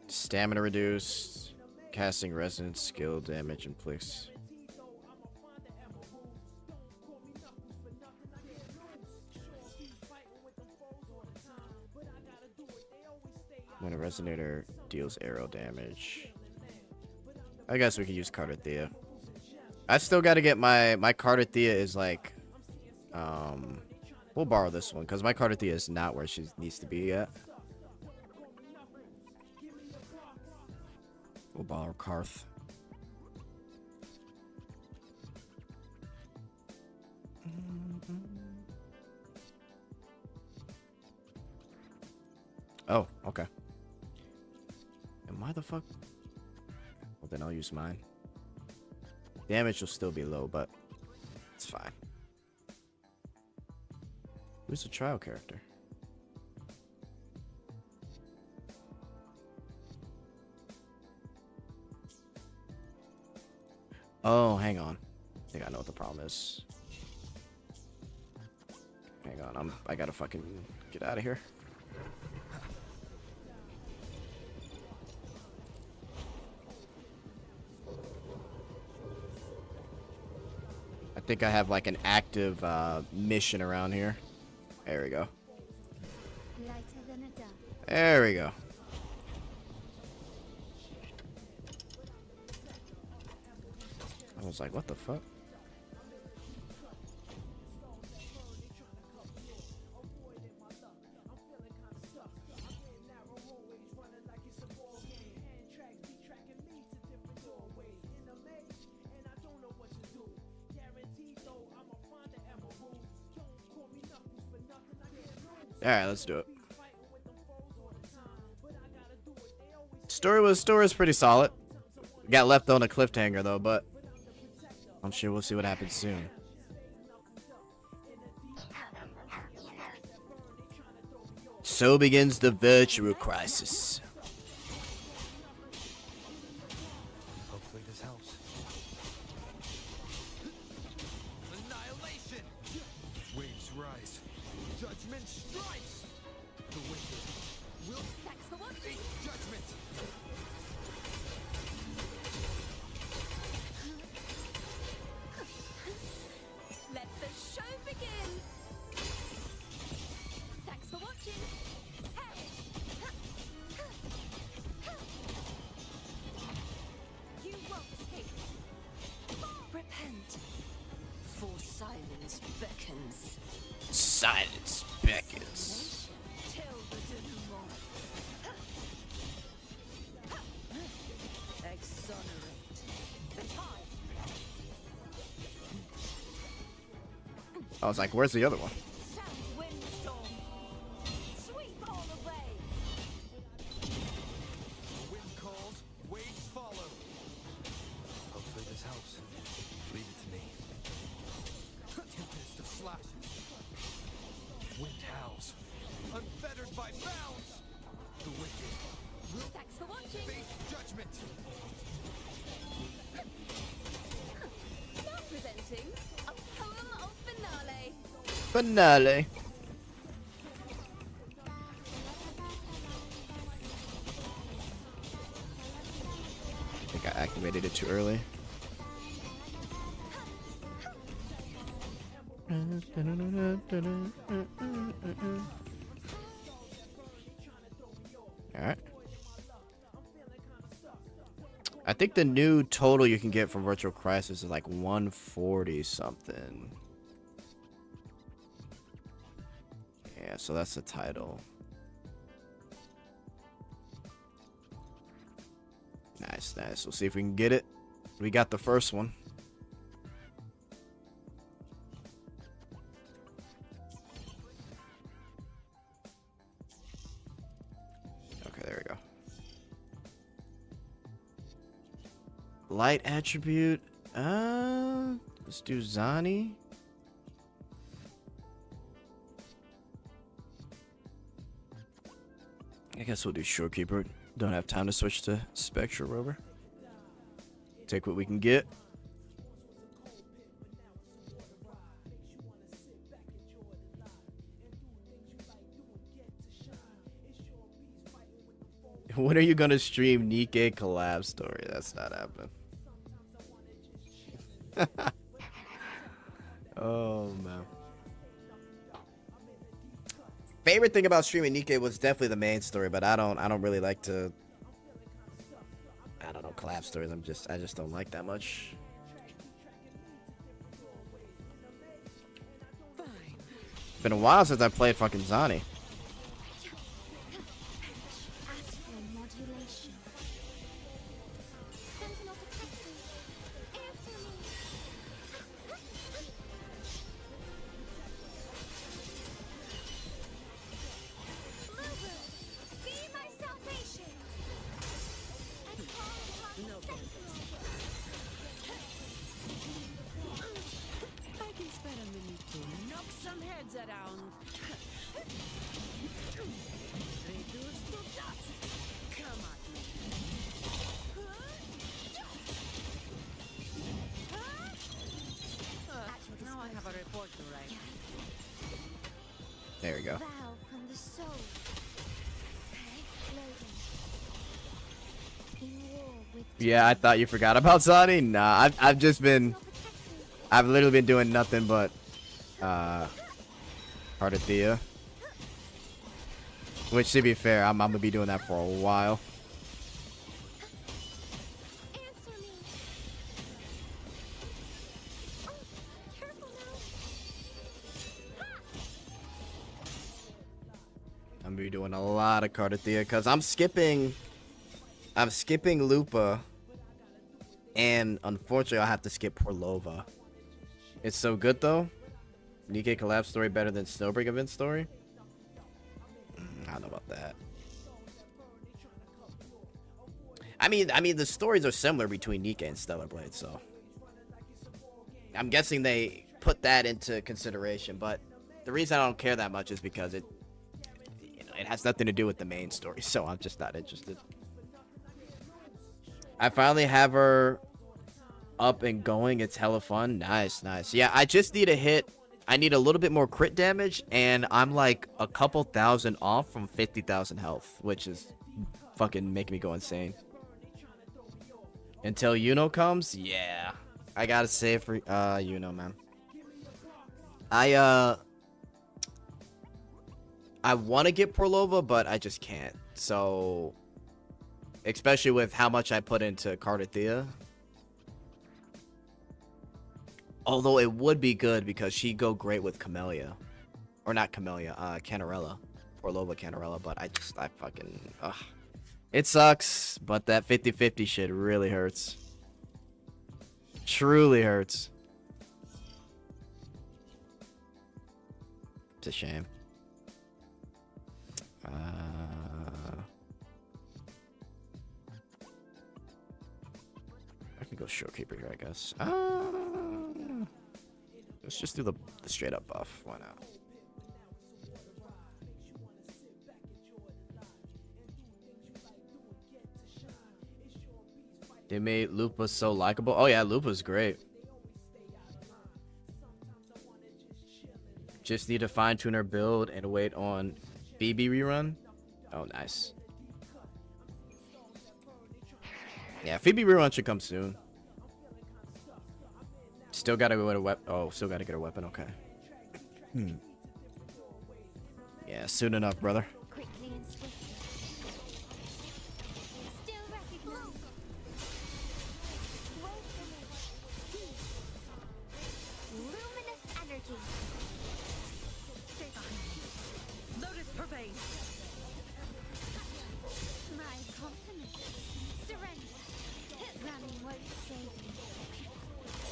Stamina reduced. Casting resonance, skill, damage, and place. When a resonator deals arrow damage. I guess we can use Carter Thea. I still got to get my Carter Thea is like, we'll borrow this one because my Carter Thea is not where she needs to be yet. We'll borrow Karth. Oh, okay. And why the fuck? Well, then I'll use mine. Damage will still be low, but it's fine. Who's the trial character? Oh, hang on. I think I know what the problem is. Hang on, I gotta fucking get out of here. I think I have like an active mission around here. There we go. There we go. I was like, what the fuck? Alright, let's do it. Story was pretty solid. Got left on a cliffhanger though, but I'm sure we'll see what happens soon. So begins the virtual crisis. Hopefully this helps. Annihilation! Waves rise. Judgment strikes! The wicked will face judgment! Let the show begin! Thanks for watching! You won't escape! Repent, for silence beckons. Silence beckons. Tell the denouement. Exonerate the time. I was like, where's the other one? Sound windstorm. Sweep all away. Wind calls, waves follow. Hopefully this helps. Leave it to me. Tempest of slashes. Wind howls. Unfettered by bounds. The wicked will Thanks for watching. face judgment. Now presenting a poem of finale. Finale. I think I activated it too early. Alright. I think the new total you can get from Virtual Crisis is like 140 something. Yeah, so that's the title. Nice, nice. We'll see if we can get it. We got the first one. Okay, there we go. Light attribute. Let's do Zani. I guess we'll do Shorekeeper. Don't have time to switch to Spectral Rover. Take what we can get. When are you gonna stream Nikkei collab story? That's not happening. Oh man. Favorite thing about streaming Nikkei was definitely the main story, but I don't really like to, I don't know, collab stories. I just don't like that much. Been a while since I played fucking Zani. Astral modulation. Sentinel protecting. Answer me. Bluebird, around. Reduce to dust. Come at me. Now I have a report to write. There we go. Vow from the soul. Loading. In war with Yeah, I thought you forgot about Zani. Nah, I've just been, I've literally been doing nothing but, Cardathea. Which, to be fair, I'm gonna be doing that for a while. answer me. Oh, careful now. I'm gonna be doing a lot of Cardathea because I'm skipping Lupa, and unfortunately I'll have to skip Porlova. It's so good though. Nikke collab story better than Snowbreak event story? I don't know about that. I mean the stories are similar between Nikke and Stellar Blade, so I'm guessing they put that into consideration. But the reason I don't care that much is because it has nothing to do with the main story, so I'm just not interested. I finally have her up and going. It's hella fun. Nice. Yeah, I just need I need a little bit more crit damage, and I'm like a couple thousand off from 50,000 health, which is fucking making me go insane. Until Yuno comes, yeah. I gotta save for Yuno, man. I want to get Porlova, but I just can't. So, especially with how much I put into Cardathea. Although it would be good because she'd go great with Camellia. Or not Camellia, Canarella. Porlova Canarella, but I fucking... Ugh. It sucks, but that 50-50 shit really hurts. Truly hurts. It's a shame. I can go Showkeeper here, I guess. Let's just do the straight up buff. Why not? They made Lupa so likable. Oh yeah, Lupa's great. Just need to fine tune her build and wait on BB rerun. Oh, nice. Yeah, Phoebe rerun should come soon. Still gotta go with a weapon. Oh, still gotta get a weapon. Okay. Yeah, soon enough, brother. Quickly and swiftly. Still recognize. Wait for me. Luminous energy. Stay behind me. Lotus pervade. My compliment. Surrender. Running won't save me.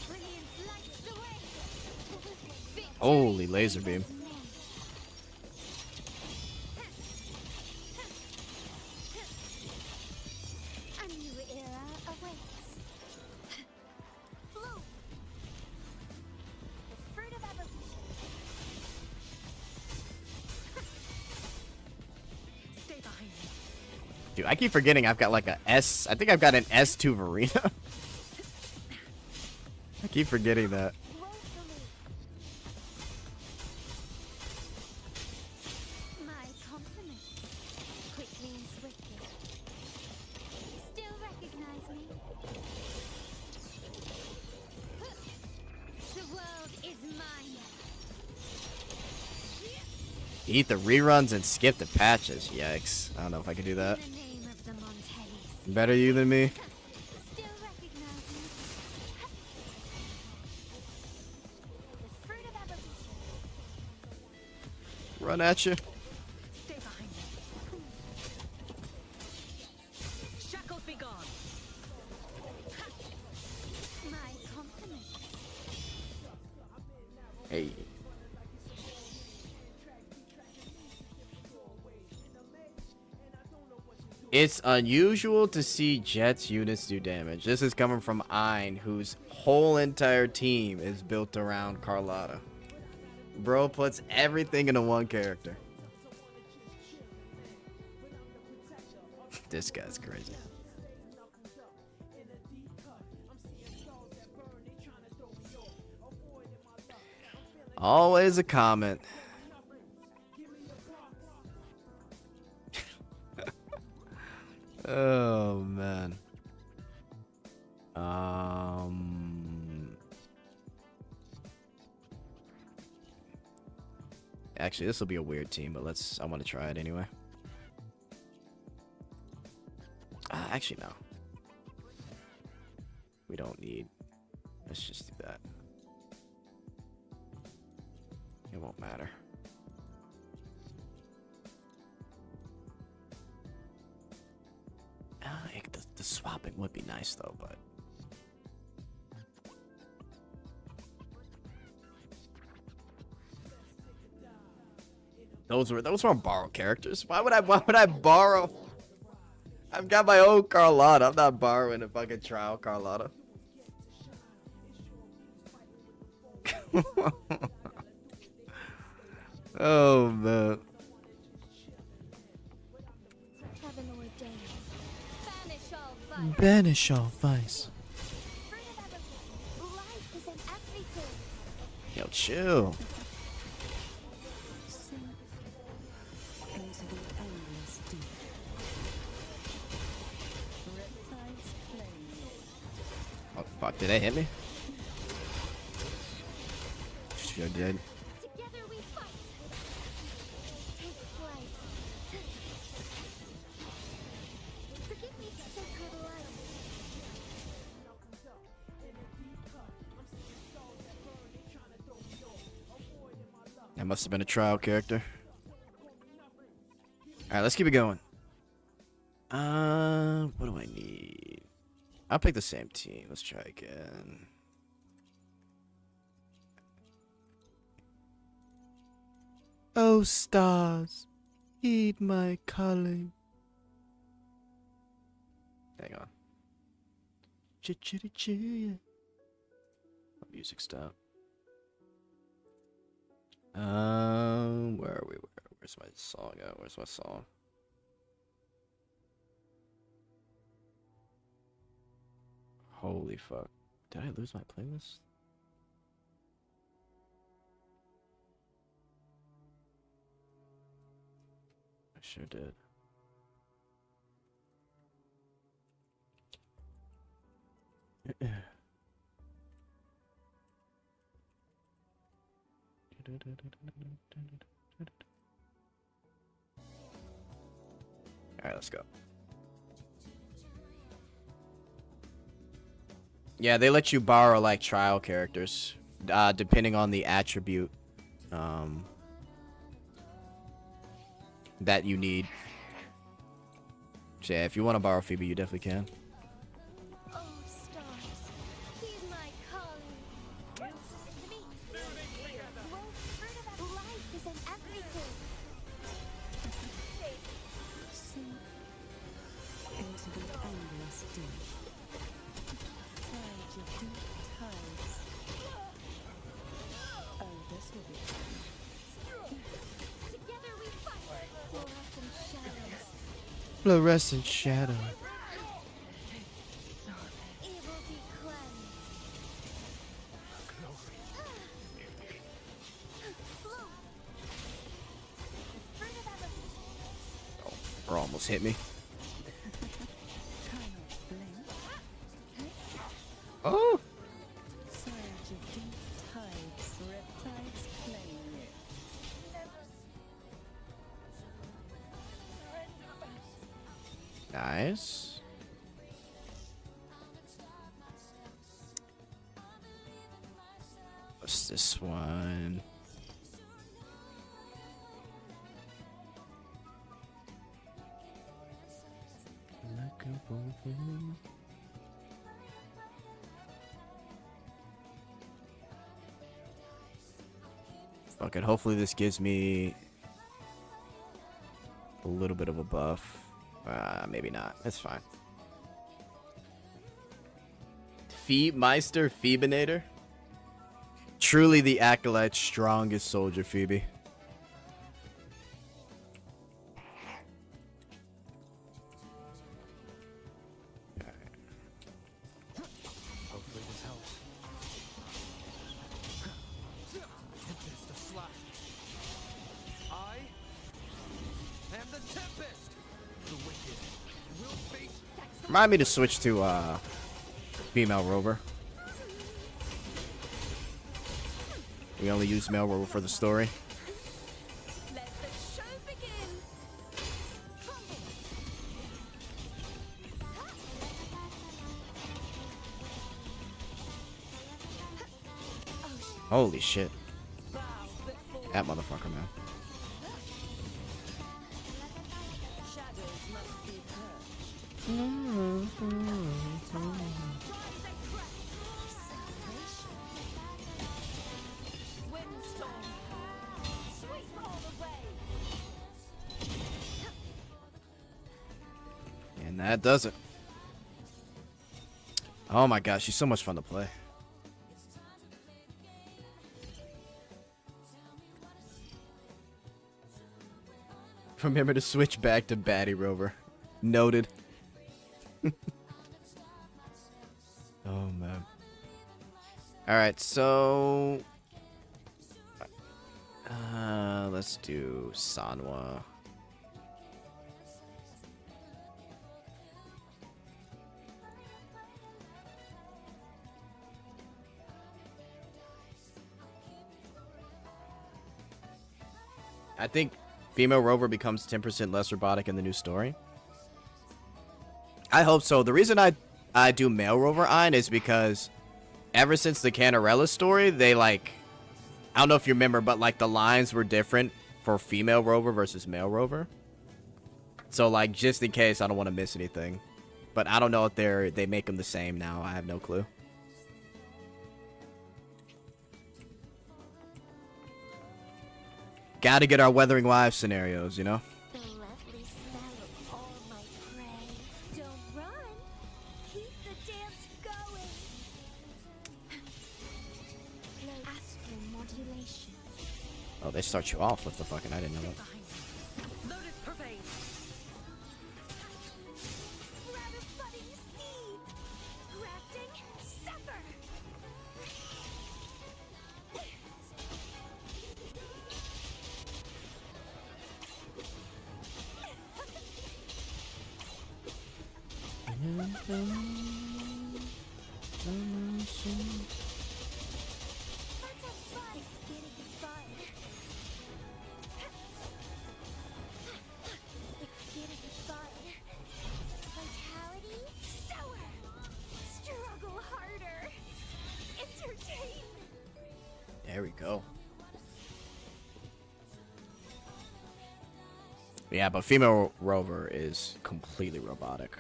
Brilliance lights the way. Victory Holy laser beam. is mine. A new era awaits. Blue. The fruit of evolution. Stay behind me. Dude, I keep forgetting I've got like a S. I think I've got an S2 Verena. I keep forgetting that. Woefully. My compliment. Quickly and swiftly. Still recognize me? The world is mine. Eat the reruns and skip the patches. Yikes. I don't know if I can do that. In the name of the Montellis. Better you than me. Still recognize me? The fruit of evolution. Run at you. Stay behind me. Shackles be gone. My compliment. Hey. It's unusual to see Jet's units do damage. This is coming from Ein, whose whole entire team is built around Carlotta. Bro puts everything into one character. This guy's crazy. Always a comment. Oh man. Actually, this will be a weird team, but I want to try it anyway. Actually, no. We don't need. Let's just do that. It won't matter. The swapping would be nice though, but. Those were borrowed characters. Why would I borrow? I've got my own Carlotta. I'm not borrowing a fucking trial Carlotta. Oh man. Banish all vice. Yo, chill. Oh fuck, did that hit me? Sure did. Together we fight. Take flight. Forgive me, sacred light. That must have been a trial character. Alright, let's keep it going. What do I need? I'll pick the same team. Let's try again. Oh stars, heed my calling. Hang on. Ch-ch-ch-ch. Music stop. Where are we? Where's my song at? Where's my song? Holy fuck. Did I lose my playlist? I sure did. Alright, let's go. Yeah, they let you borrow like trial characters, depending on the attribute that you need. So yeah, if you want to borrow Phoebe, you definitely can. Oh stars, heed my calling. Life is in everything. Into the endless deep. Tide your deep tides. Oh, this will be fun. Together we fight. Fluorescent shadows. Fluorescent shadow. Evil be cleansed. Oh, bro almost hit me. Oh! Surge of deep tides, reptiles claim it. Nice. What's this one? Fuck it, hopefully this gives me a little bit of a buff. Maybe not. That's fine. Meister Phoebinator? Truly the Acolyte's strongest soldier, Phoebe. Hopefully this helps. Tempest of slash. I am the Tempest. The wicked will face. Remind me to switch to female rover. We only use male rover for the story. Let the show begin. Holy shit. That motherfucker, man. Shadows must be purged. Windstorm. Sweep all the way. And that does it. Oh my gosh, she's so much fun to play. Remember to switch back to Baddie Rover. Noted. Oh man. Alright, so let's do Sanwa. I think female rover becomes 10% less robotic in the new story. I hope so. The reason I do male rover Ein is because ever since the Canarella story, they like, I don't know if you remember, but like the lines were different for female rover versus male rover. So like just in case I don't want to miss anything. But I don't know if they make them the same now. I have no clue. Gotta get our Weathering Wives scenarios, you know? The lovely smell of all my prey. Don't run. Keep the dance going. Low astral modulation. Oh, they start you off with the fucking, I didn't know that. Lotus pervade. Sprout of budding seeds. Grafting supper. Let's have fun. It's getting fun. It's getting fun. Vitality, sour. Struggle harder. Entertain. There we go. Yeah, but female rover is completely robotic.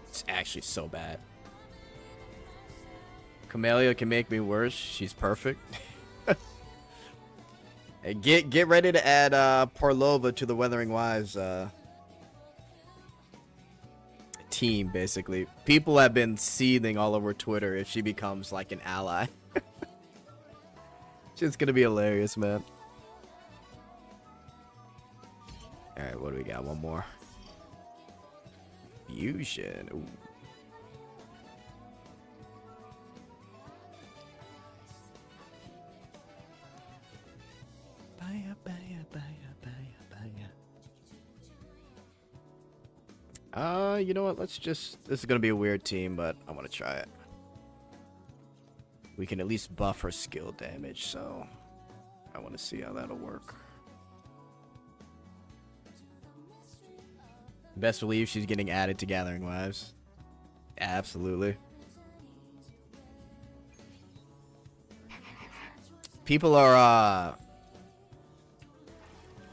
It's actually so bad. Camellia can make me worse. She's perfect. Hey, get ready to add Parlova to the Weathering Wives team, basically. People have been seething all over Twitter if she becomes like an ally. It's gonna be hilarious, man. Alright, what do we got? One more. Fusion. Ooh. Baya, baya, baya, baya, baya. You know what? Let's just... This is gonna be a weird team, but I want to try it. We can at least buff her skill damage, so... I want to see how that'll work. Best believe she's getting added to Gathering Wives. Absolutely. People are,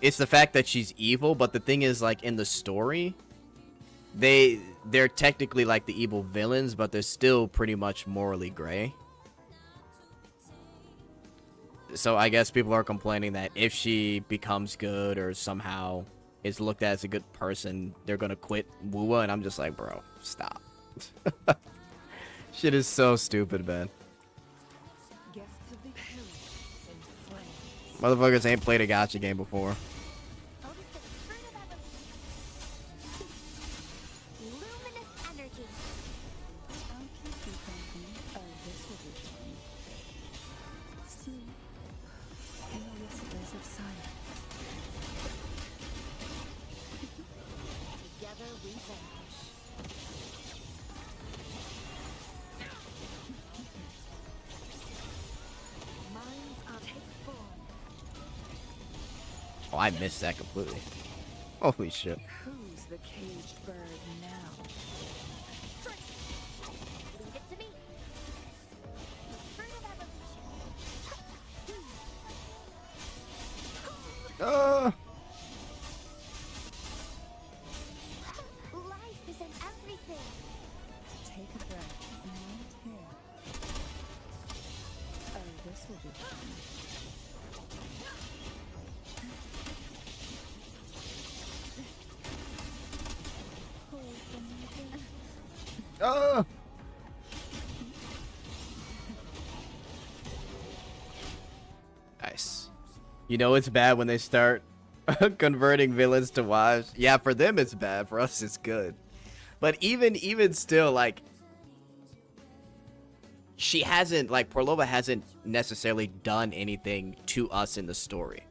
it's the fact that she's evil, but the thing is, like, in the story, they're technically like the evil villains, but they're still pretty much morally gray. So I guess people are complaining that if she becomes good or somehow is looked at as a good person, they're gonna quit WUWA, and I'm just like, bro, stop. Shit is so stupid, man. Guests of the Motherfuckers ain't played a gacha game before. Luminous energy. I'll keep you company. Oh, this will be fun. Sleep in the whispers of silence. Together we vanish. Minds are take form. Oh, I missed that completely. Holy shit. Who's the caged bird now? Leave it to me. Fruit of evolution. Life is in everything. Take a breath. Right here. Oh, this will be fun. Hold them again. Nice. You know it's bad when they start converting villains to wives. Yeah, for them it's bad. For us it's good. But even still, like, she hasn't, like, Porlova hasn't necessarily done anything to us in the story.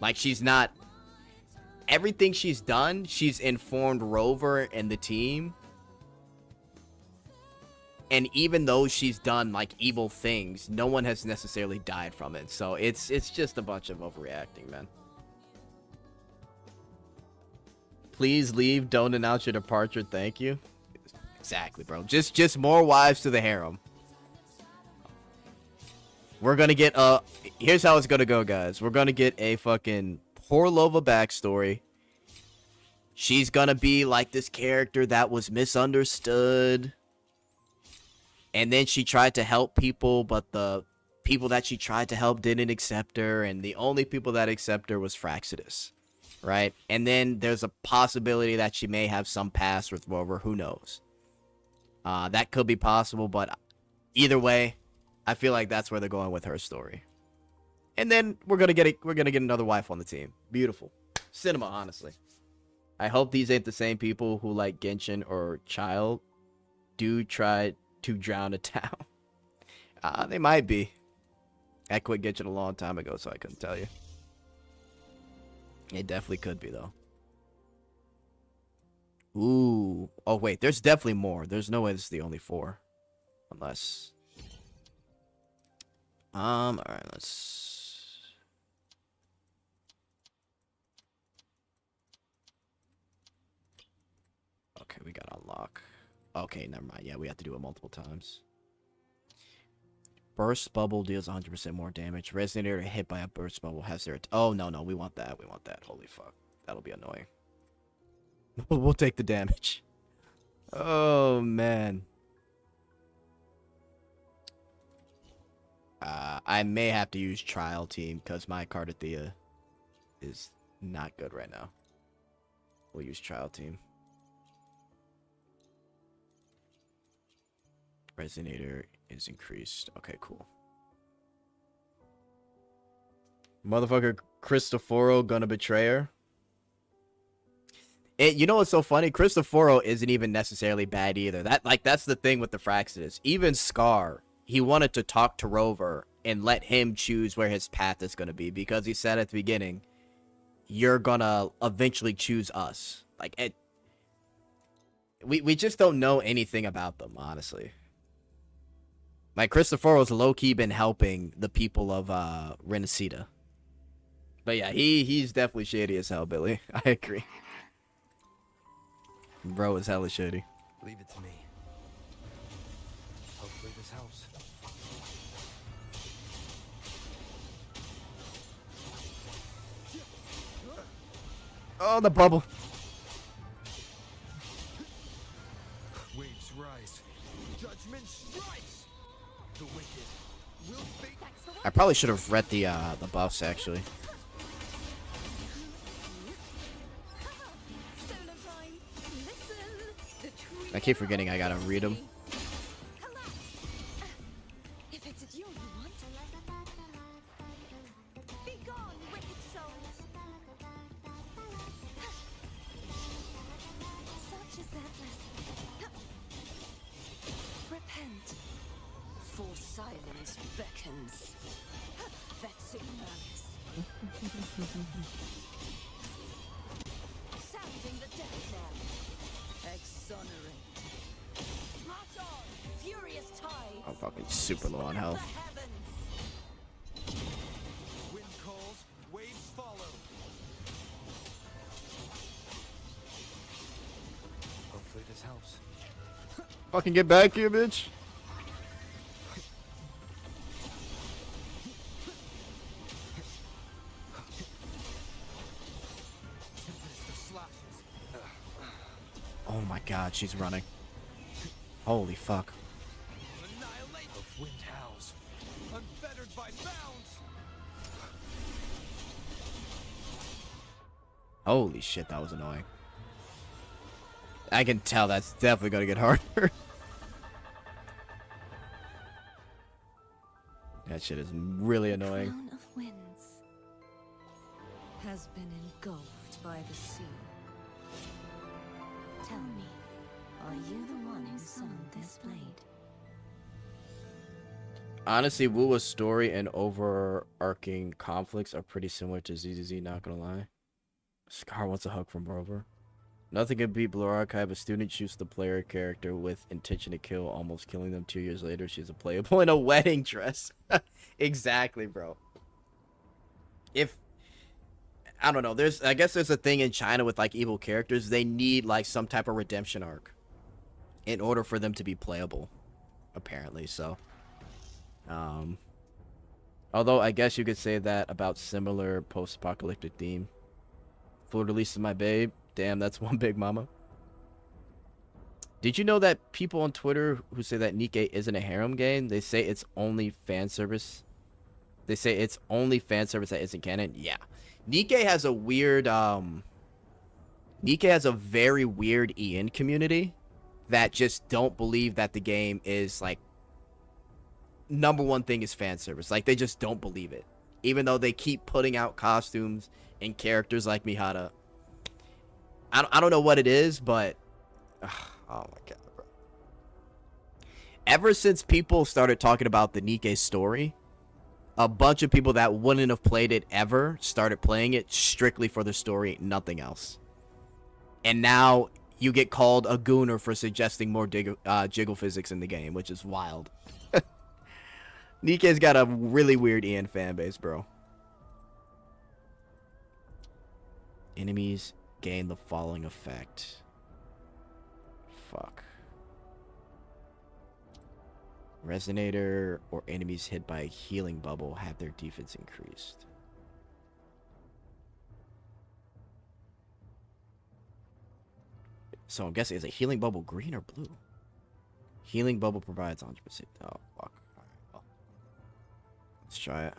Like, she's not, everything she's done, she's informed Rover and the team. And even though she's done, like, evil things, no one has necessarily died from it. So it's just a bunch of overreacting, man. Please leave. Don't announce your departure. Thank you. Exactly, bro. Just more wives to the harem. We're gonna get here's how it's gonna go, guys. We're gonna get a fucking Porlova backstory. She's gonna be like this character that was misunderstood. And then she tried to help people, but the people that she tried to help didn't accept her, and the only people that accept her was Fraxidus. Right? And then there's a possibility that she may have some past with Rover. Who knows? That could be possible, but either way, I feel like that's where they're going with her story. And then we're gonna get another wife on the team. Beautiful. Cinema, honestly. I hope these ain't the same people who, like Genshin or Child, do try to drown a town. They might be. I quit Genshin a long time ago, so I couldn't tell you. It definitely could be, though. Ooh. Oh, wait. There's definitely more. There's no way this is the only 4. Unless... Alright, let's... Okay, we got unlock. Okay, never mind. Yeah, we have to do it multiple times. Burst bubble deals 100% more damage. Resonator hit by a burst bubble has their... Oh, no, we want that. We want that. Holy fuck. That'll be annoying. We'll take the damage. Oh, man. I may have to use Trial Team because my Cardathea is not good right now. We'll use Trial Team. Resonator is increased. Okay, cool. Motherfucker Cristoforo gonna betray her. You know what's so funny? Cristoforo isn't even necessarily bad either. That's the thing with the Fraxidus. Even Scar, he wanted to talk to Rover and let him choose where his path is gonna be because he said at the beginning, "You're gonna eventually choose us." Like we just don't know anything about them, honestly. Like, Cristoforo's low-key been helping the people of Renacida. But yeah, he's definitely shady as hell, Billy. I agree. Bro is hella shady. Leave it to me. Hopefully this helps. Oh, the bubble. Waves rise. Judgment strikes. The wicked will fate. I probably should have read the buffs, actually. I keep forgetting I gotta read them. If it's a duel you want, beckons. Vexing malice. Sounding the death knell. Exonerate. March on, furious tides. I'm fucking super low on health. Wind calls, waves follow. Hopefully this helps. Fucking get back here, bitch. Oh my god, she's running. Holy fuck. Annihilate of wind howls. Unfettered by bounds. Holy shit, that was annoying. I can tell that's definitely gonna get harder. That shit is really annoying. Crown of Winds has been engulfed by the sea. Tell me, are you the one who summoned this blade? Honestly, WUWA's story and overarching conflicts are pretty similar to ZZZ, not gonna lie. Scar wants a hug from Rover. Nothing can beat Blue Archive. A student shoots the player character with intention to kill, almost killing them. 2 years later, she's a playable in a wedding dress. Exactly, bro. If I don't know, I guess there's a thing in China with like evil characters. They need like some type of redemption arc in order for them to be playable, apparently. So, although I guess you could say that about similar post-apocalyptic theme. Full release of my babe. Damn, that's one big mama. Did you know that people on Twitter who say that Nikke isn't a harem game, they say it's only fan service? They say it's only fan service that isn't canon? Yeah. Nikke has a weird, Nikke has a very weird EN community that just don't believe that the game is, like, number one thing is fan service. Like, they just don't believe it. Even though they keep putting out costumes and characters like Mihara. I don't know what it is, but oh my god, bro. Ever since people started talking about the Nikke story, a bunch of people that wouldn't have played it ever started playing it strictly for the story, nothing else. And now you get called a gooner for suggesting more jiggle physics in the game, which is wild. Nikke's got a really weird EN fan base, bro. Enemies gain the following effect. Fuck. Resonator or enemies hit by a healing bubble have their defense increased. So I'm guessing, is a healing bubble green or blue? Healing bubble provides 100%. Oh, fuck. Alright, well. Let's try it.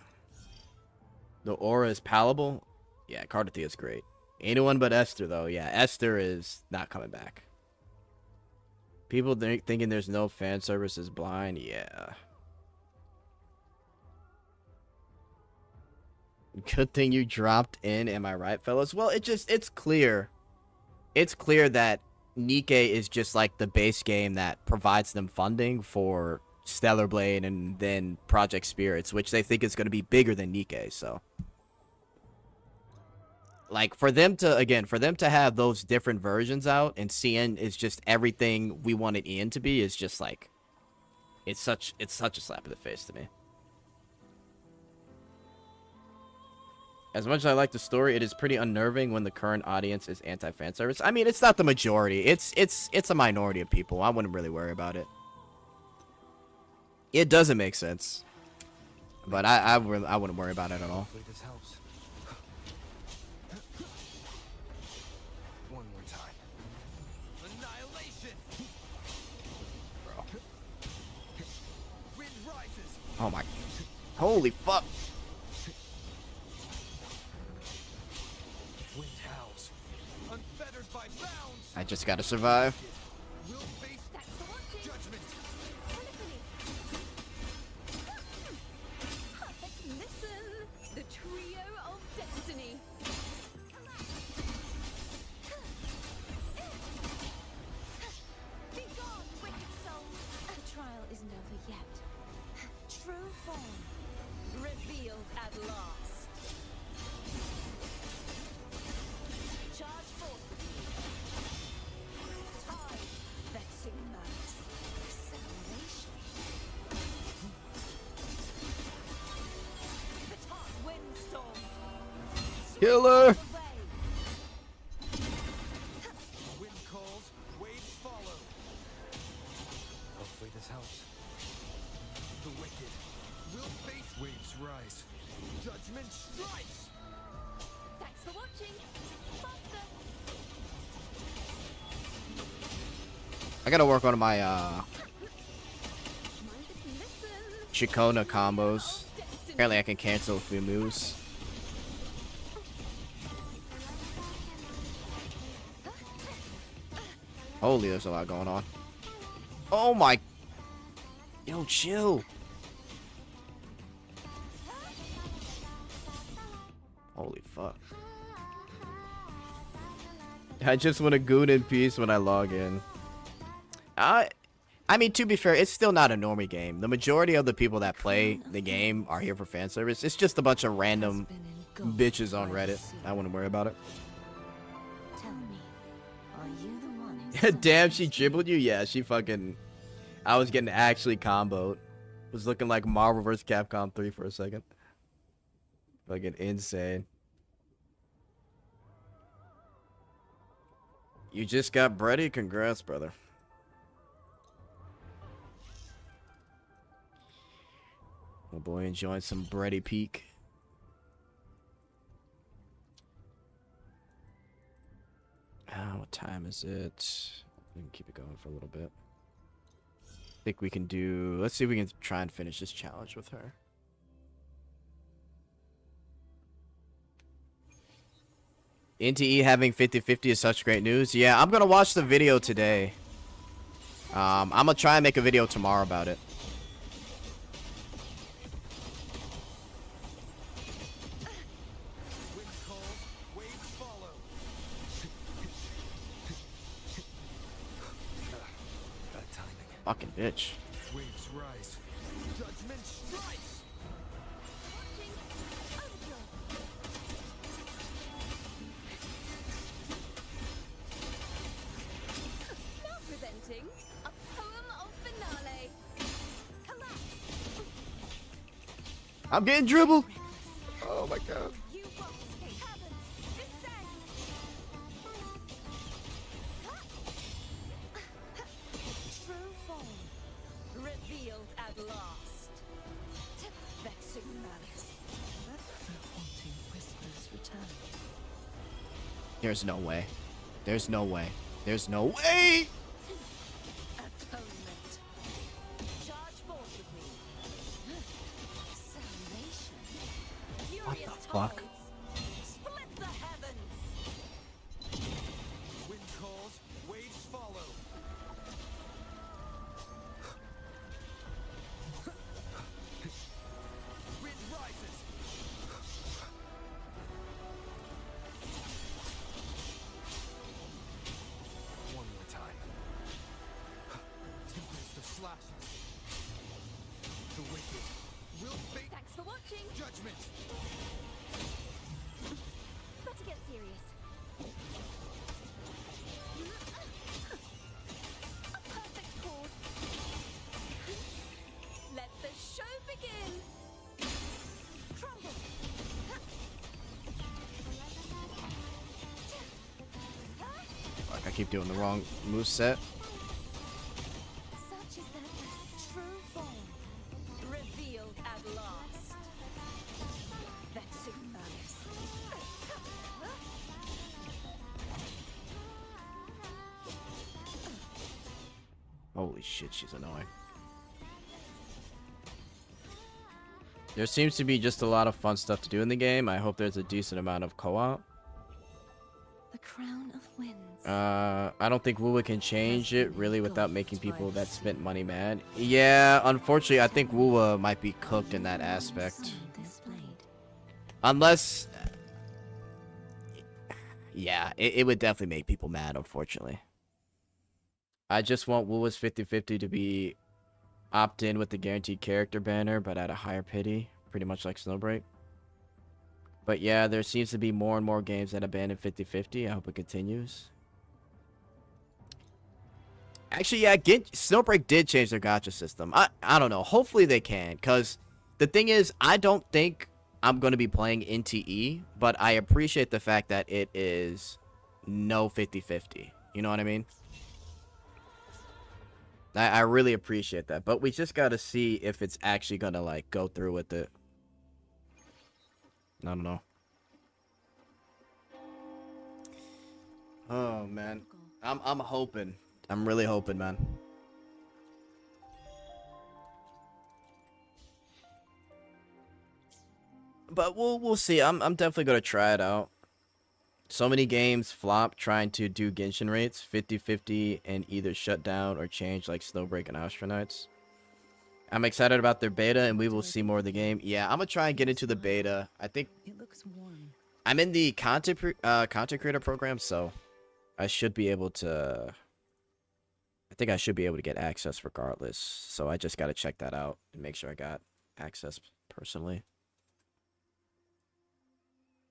The aura is palatable? Yeah, Cardathea is great. Anyone but Esther, though. Yeah, Esther is not coming back. People thinking there's no fan service is blind. Yeah. Good thing you dropped in. Am I right, fellas? Well, it's clear. It's clear that Nikke is just like the base game that provides them funding for Stellar Blade and then Project Spirits, which they think is going to be bigger than Nikke, so. Like, for them to have those different versions out, and CN is just everything we wanted Ian to be, is just like, it's such a slap in the face to me. As much as I like the story, it is pretty unnerving when the current audience is anti-fan service. I mean, it's not the majority. It's a minority of people. I wouldn't really worry about it. It doesn't make sense. But I wouldn't worry about it at all. Hopefully this helps. One more time. Annihilation. Bro. Wind rises. Oh my. Holy fuck. Wind howls. Unfettered by bounds. I just gotta survive. Will face judgment. Listen, the trio of destiny. Be gone, wicked souls. The trial isn't over yet. True form Revealed at last. Charge forth with me. Tide, vexing malice. Salvation. The tide, windstorm. Killer. Wind calls, waves follow. Hopefully this helps. The wicked will face waves rise. Judgment strikes. Thanks for watching. Faster. I gotta work on my Mind if you listen? Chikona combos. Apparently I can cancel a few moves. Holy, there's a lot going on. Oh my. Yo, chill. Holy fuck. I just want to goon in peace when I log in. I mean, to be fair, it's still not a normie game. The majority of the people that play the game are here for fan service. It's just a bunch of random bitches on Reddit. I wouldn't worry about it. Tell me, are you the one who Damn, she dribbled you? Yeah, she fucking... I was getting actually comboed. Was looking like Marvel vs. Capcom 3 for a second. Fucking insane. You just got bready? Congrats, brother. Oh boy, enjoying some bready peak. What time is it? We can keep it going for a little bit. I think we can do... Let's see if we can try and finish this challenge with her. NTE having 50-50 is such great news. Yeah, I'm gonna watch the video today. I'm gonna try and make a video tomorrow about it. Wind calls, waves follow. Bad timing. Fucking bitch. Waves rise. Judgment strikes. Now presenting a poem of finale. Come on. I'm getting dribbled. Oh my god. You won't escape. Heavens, descend. True form revealed at last. Vexing malice. The haunting whispers return. There's no way. There's no way. There's no way. Atonement. Charge forth with me. Salvation. What the Furious fuck? tides. Split the heavens. Wind calls, waves follow. Wind rises. One more time. Tempest of slashes. The wicked will face Thanks for watching. judgment. Better get serious. A perfect chord. Let the show begin. Crumble. Fuck, I keep doing the wrong moveset. Such is their true form. Revealed at last. Vexing malice. Holy shit, she's annoying. There seems to be just a lot of fun stuff to do in the game. I hope there's a decent amount of co-op. The crown of winds. I don't think WUWA can change it really without making people that spent money mad. Yeah, unfortunately, I think WUWA might be cooked in that aspect. Sun displayed. Unless... Yeah, it would definitely make people mad, unfortunately. I just want WUWA's 50-50 to be opt-in with the guaranteed character banner, but at a higher pity pretty much like Snowbreak. But yeah, there seems to be more and more games that abandon 50-50. I hope it continues. Actually, yeah, Snowbreak did change their gacha system. I don't know. Hopefully they can, because the thing is, I don't think I'm going to be playing NTE, but I appreciate the fact that it is no 50-50. You know what I mean? I really appreciate that, but we just got to see if it's actually going to, like, go through with it. I don't know. Oh, man. I'm hoping. I'm really hoping, man. But we'll see. I'm definitely gonna try it out. So many games flop trying to do Genshin rates 50-50 and either shut down or change like Snowbreak and Astronauts. I'm excited about their beta and we will see more of the game. Yeah, I'm gonna try and get into the beta. I think It looks warm. I'm in the content creator program, so I should be able to. I think I should be able to get access regardless. So I just gotta check that out and make sure I got access personally.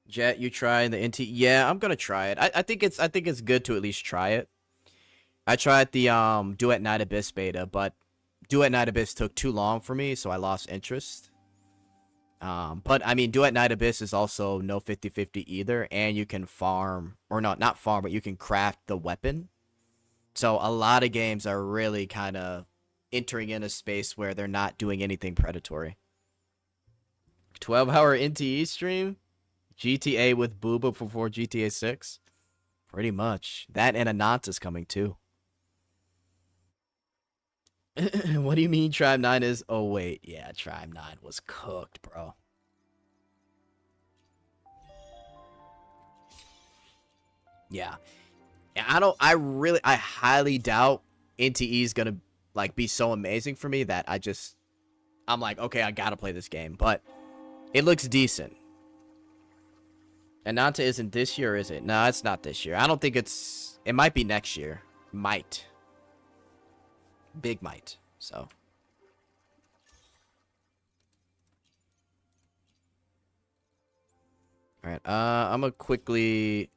Jet, you try the NT? Yeah, I'm gonna try it. I think it's good to at least try it. I tried the Duet Night Abyss beta, but Duet Night Abyss took too long for me, so I lost interest. But I mean, Duet Night Abyss is also no 50-50 either, and you can farm, or not farm, but you can craft the weapon. So a lot of games are really kind of entering in a space where they're not doing anything predatory. 12-hour NTE stream? GTA with Booba before GTA 6? Pretty much. That and Ananta's coming too. What do you mean Tribe 9 is? Oh, wait. Yeah, Tribe 9 was cooked, bro. Yeah. I highly doubt NTE is going to like be so amazing for me that I'm like, okay, I got to play this game. But it looks decent. Ananta isn't this year, is it? No, it's not this year. I don't think it might be next year. Might. Big might. So. Alright, I'm gonna quickly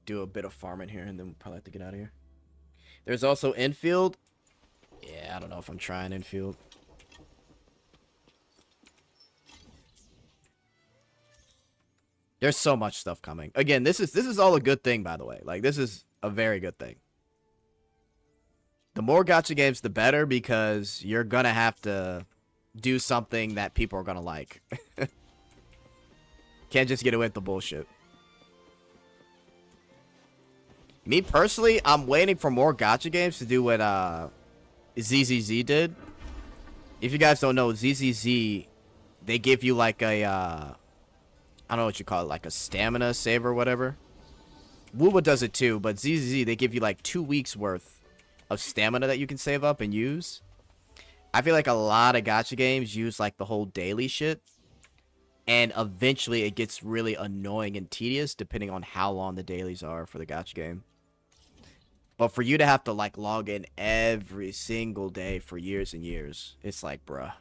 do a bit of farming here and then we'll probably have to get out of here. There's also infield. Yeah, I don't know if I'm trying infield. There's so much stuff coming. Again, this is all a good thing, by the way. Like, this is a very good thing. The more gacha games, the better, because you're gonna have to do something that people are gonna like. Can't just get away with the bullshit. Me personally, I'm waiting for more gacha games to do what ZZZ did. If you guys don't know, ZZZ, they give you like a I don't know what you call it, like a stamina save or whatever. WUWA does it too, but ZZZ, they give you like 2 weeks worth of stamina that you can save up and use. I feel like a lot of gacha games use like the whole daily shit. And eventually it gets really annoying and tedious depending on how long the dailies are for the gacha game. But for you to have to like log in every single day for years and years, it's like, bruh.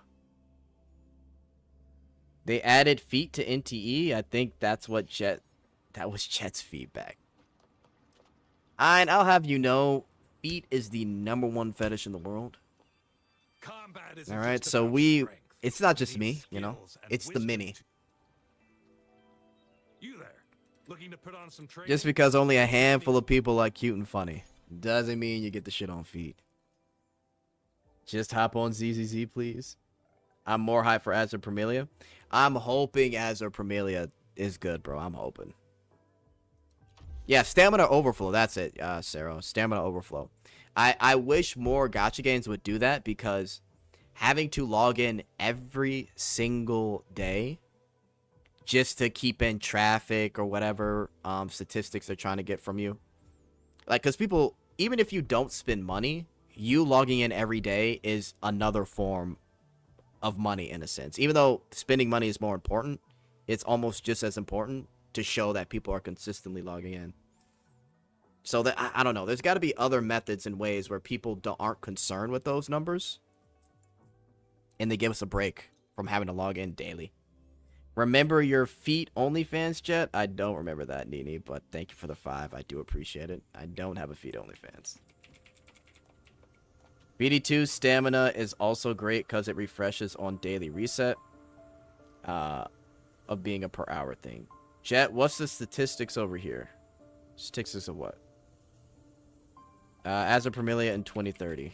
They added feet to NTE. I think that's what that was Jet's feedback. And I'll have you know, feet is the #1 fetish in the world. All right, so it's not just me, you know, it's the mini. You there, looking to put on some training? Just because only a handful of people are cute and funny doesn't mean you get the shit on feet. Just hop on ZZZ, please. I'm more hyped for Azure Promelia. I'm hoping Azure Promelia is good, bro. I'm hoping. Yeah, Stamina Overflow. That's it, Sarah. Stamina Overflow. I wish more gacha games would do that, because having to log in every single day just to keep in traffic or whatever statistics they're trying to get from you. Like, because people, even if you don't spend money, you logging in every day is another form of money in a sense. Even though spending money is more important, it's almost just as important to show that people are consistently logging in. So that I don't know, there's got to be other methods and ways where people aren't concerned with those numbers and they give us a break. from having to log in daily. Remember your feet OnlyFans, Jet? I don't remember that, Nini, but thank you for the 5. I do appreciate it. I don't have a feet OnlyFans. BD2 stamina is also great because it refreshes on daily reset of being a per hour thing. Jet, what's the statistics over here? Statistics of what? As a Permilia in 2030.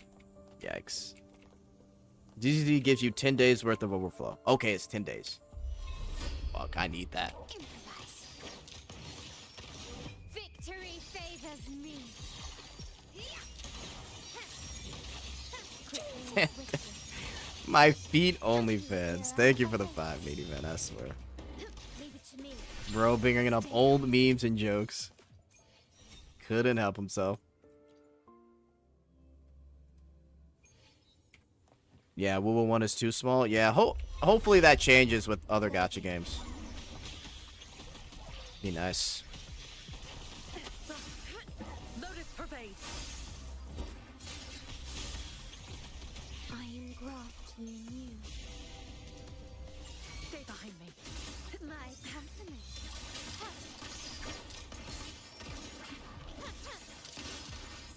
Yikes. DZD gives you 10 days worth of overflow. Okay, it's 10 days. Fuck, I need that. Victory favors me. My feet OnlyFans. Thank you for the 5, meaty man, I swear. Leave it to me. Bro bringing up old memes and jokes. Couldn't help himself. Yeah, WUWA 1 is too small. Yeah, hopefully that changes with other gacha games. Be nice. Lotus pervade. I am grafting you. Stay behind me. My company.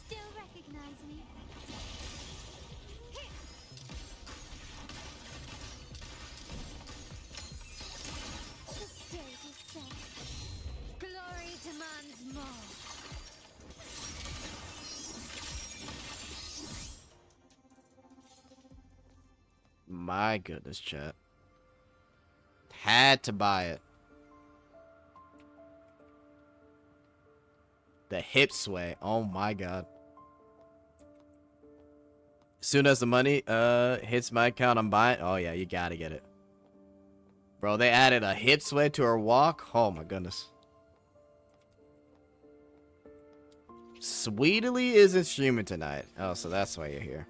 Still recognize me? The stage is set. Glory demands more. My goodness, chat. Had to buy it. The hip sway. Oh my god. Soon as the money hits my account, I'm buying. Oh yeah, you gotta get it. Bro, they added a hip sway to her walk. Oh my goodness. Sweetly isn't streaming tonight. Oh, so that's why you're here.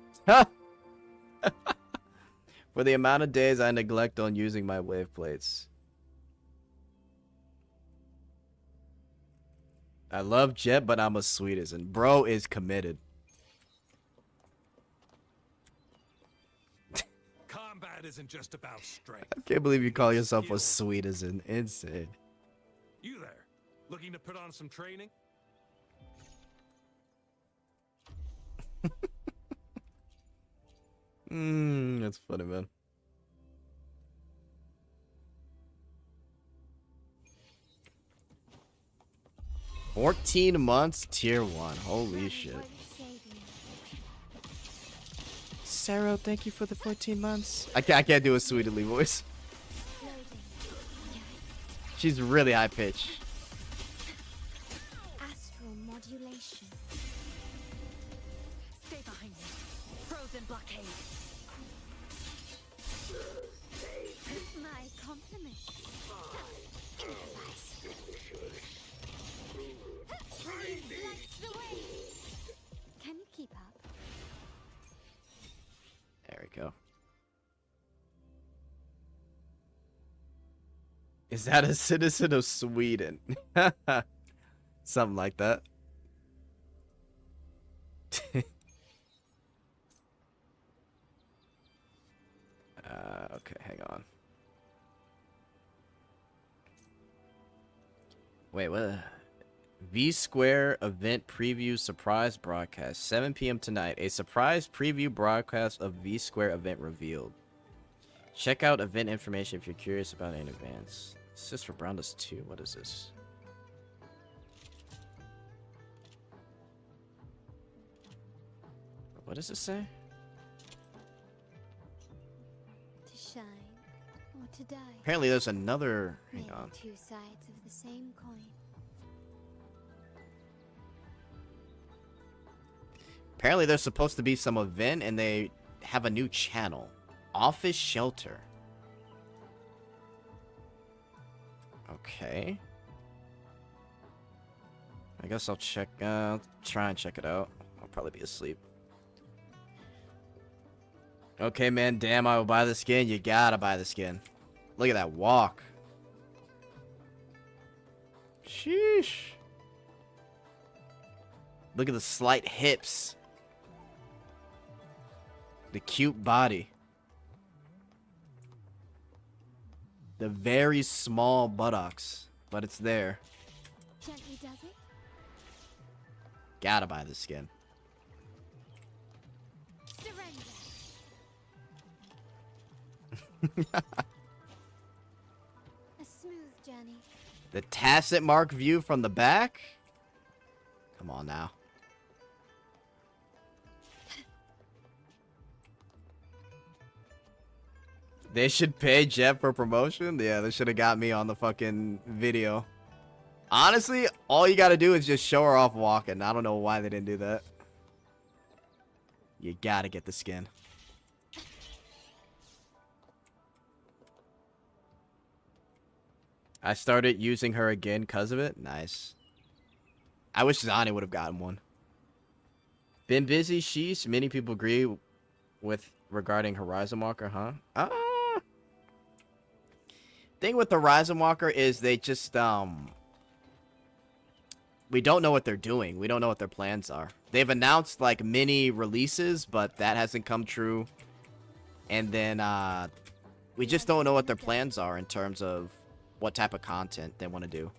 For the amount of days I neglect on using my wave plates. I love Jet, but I'm a sweetest, and bro is committed. Combat isn't just about strength. I can't believe you call yourself a sweetizen. Insane. You there, looking to put on some training? That's funny, man. $14 months, tier 1. Holy shit. Sarah, thank you for the 14 months. I can't do a sweetly voice. She's really high pitched. Astral modulation. Stay behind me. Frozen blockade. My compliment. Lights the way. Can you keep up? There we go. Is that a citizen of Sweden? Something like that. Okay, hang on. Wait, what? V Square event preview surprise broadcast. 7 p.m. tonight. A surprise preview broadcast of V Square event revealed. Check out event information if you're curious about it in advance. This is for Brownless 2. What is this? What does it say? To shine or to die. Apparently there's another... Hang Maybe on. two sides of the same coin. Apparently there's supposed to be some event and they have a new channel. Office Shelter. Okay. I guess I'll check, try and check it out. I'll probably be asleep. Okay, man, damn, I will buy the skin. You gotta buy the skin. Look at that walk. Sheesh. Look at the slight hips. The cute body. The very small buttocks, but it's there. Gently does it. Gotta buy the skin. Surrender. A smooth journey. The tacit mark view from the back? Come on now. They should pay Jet for promotion? Yeah, they should have got me on the fucking video. Honestly, all you gotta do is just show her off walking. I don't know why they didn't do that. You gotta get the skin. I started using her again because of it. Nice. I wish Zani would have gotten one. Been busy, sheesh. Many people agree with regarding Horizon Walker, huh? Thing with the Horizon Walker is they just, we don't know what they're doing. We don't know what their plans are. They've announced, like, mini releases, but that hasn't come true. And then, we just don't know what their plans are in terms of what type of content they want to do.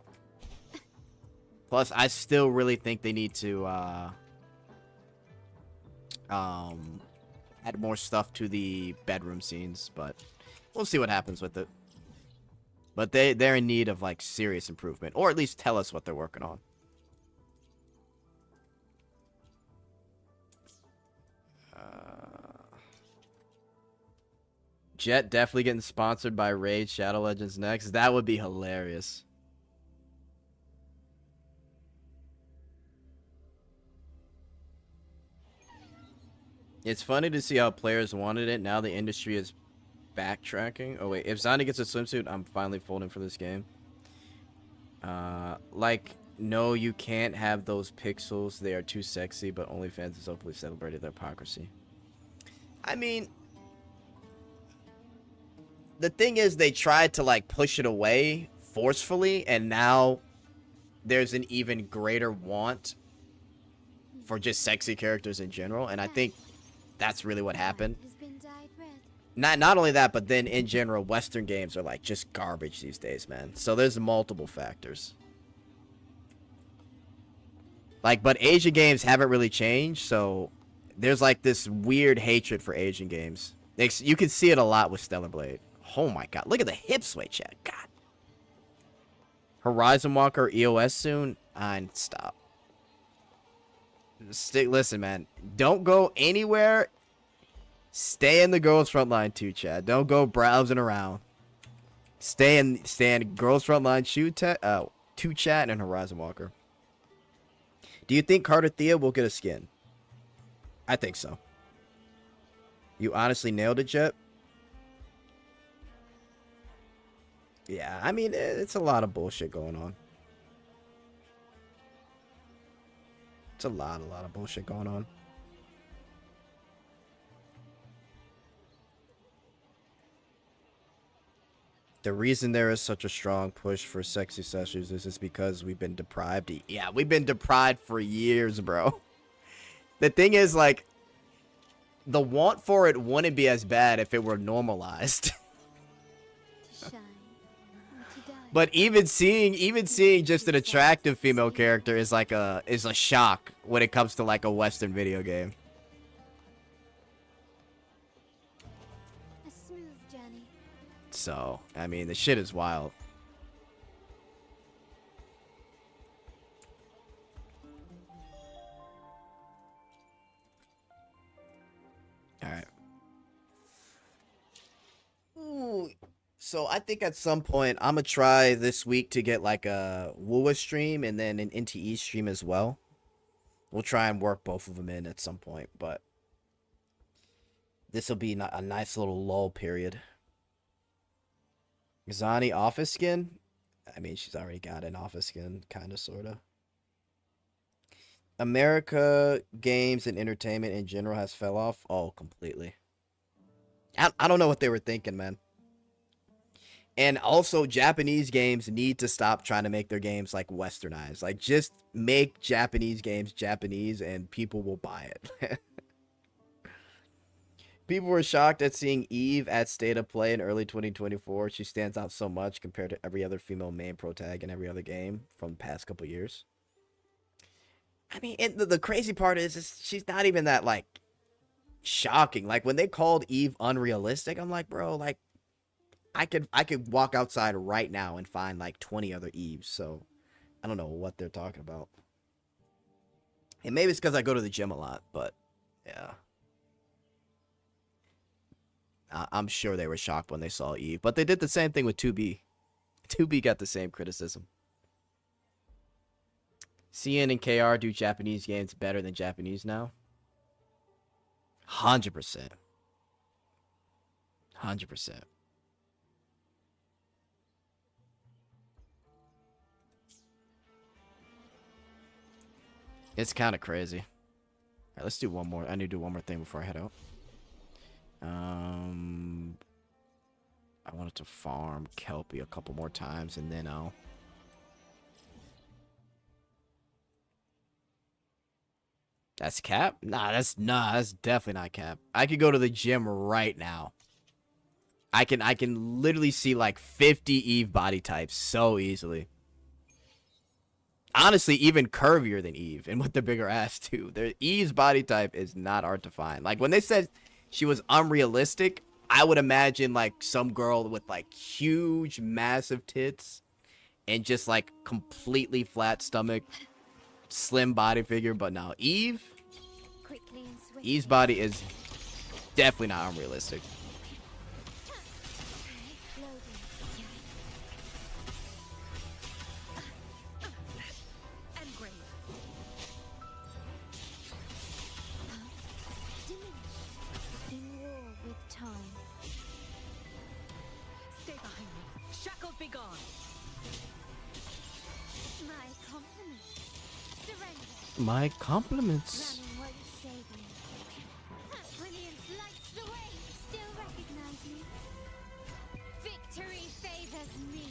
Plus, I still really think they need to, add more stuff to the bedroom scenes, but we'll see what happens with it. But they're in need of, like, serious improvement, or at least tell us what they're working on. Jet definitely getting sponsored by Raid Shadow Legends next. That would be hilarious. It's funny to see how players wanted it. Now the industry is backtracking. Oh wait, if Zani gets a swimsuit, I'm finally folding for this game. Like, no, you can't have those pixels. They are too sexy, but OnlyFans has openly celebrated their hypocrisy. I mean, the thing is, they tried to, like, push it away forcefully, and now there's an even greater want for just sexy characters in general, and I think that's really what happened. Not only that, but then in general, Western games are, like, just garbage these days, man. So there's multiple factors. Like, but Asian games haven't really changed, so there's, like, this weird hatred for Asian games. You can see it a lot with Stellar Blade. Oh my god, look at the hip sway, chat. God. Horizon Walker EOS soon? Stop. Listen, man. Don't go anywhere. Stay in the girls' frontline too, Chad. Don't go browsing around. Stay in girls' frontline 2 chat and Horizon Walker. Do you think Carter Thea will get a skin? I think so. You honestly nailed it, Jet? Yeah, I mean, it's a lot of bullshit going on. It's a lot of bullshit going on. The reason there is such a strong push for sexy sessions is because we've been deprived. Yeah, we've been deprived for years, bro. The thing is, like, the want for it wouldn't be as bad if it were normalized. But even seeing just an attractive female character is like a shock when it comes to, like, a Western video game. A smooth journey. So, I mean, the shit is wild. Alright. Ooh. So I think at some point I'm gonna try this week to get like a WUWA stream and then an NTE stream as well. We'll try and work both of them in at some point, but this will be a nice little lull period. Zani office skin? I mean, she's already got an office skin, kind of, sort of. America games and entertainment in general has fell off. Oh, completely. I don't know what they were thinking, man. And also, Japanese games need to stop trying to make their games, like, westernized. Like, just make Japanese games Japanese and people will buy it. People were shocked at seeing Eve at State of Play in early 2024. She stands out so much compared to every other female main pro tag in every other game from the past couple years. I mean, and the crazy part is she's not even that, like, shocking. Like, when they called Eve unrealistic, I'm like, bro, like, I could walk outside right now and find, like, 20 other Eves. So, I don't know what they're talking about. And maybe it's because I go to the gym a lot, but, yeah. I'm sure they were shocked when they saw Eve. But they did the same thing with 2B. 2B got the same criticism. CN and KR do Japanese games better than Japanese now? 100%. 100%. It's kind of crazy. All right, let's do one more. I need to do one more thing before I head out. I wanted to farm Kelpie a couple more times, and then I'll... That's cap? Nah, that's definitely not cap. I could go to the gym right now. I can literally see like 50 Eve body types so easily. Honestly, even curvier than Eve, and with the bigger ass too. Eve's body type is not hard to find. Like when they said she was unrealistic, I would imagine like some girl with like huge, massive tits and just like completely flat stomach, slim body figure. But now Eve's body is definitely not unrealistic. My compliments. Brilliance lights the way. Still recognize me. Victory favors me.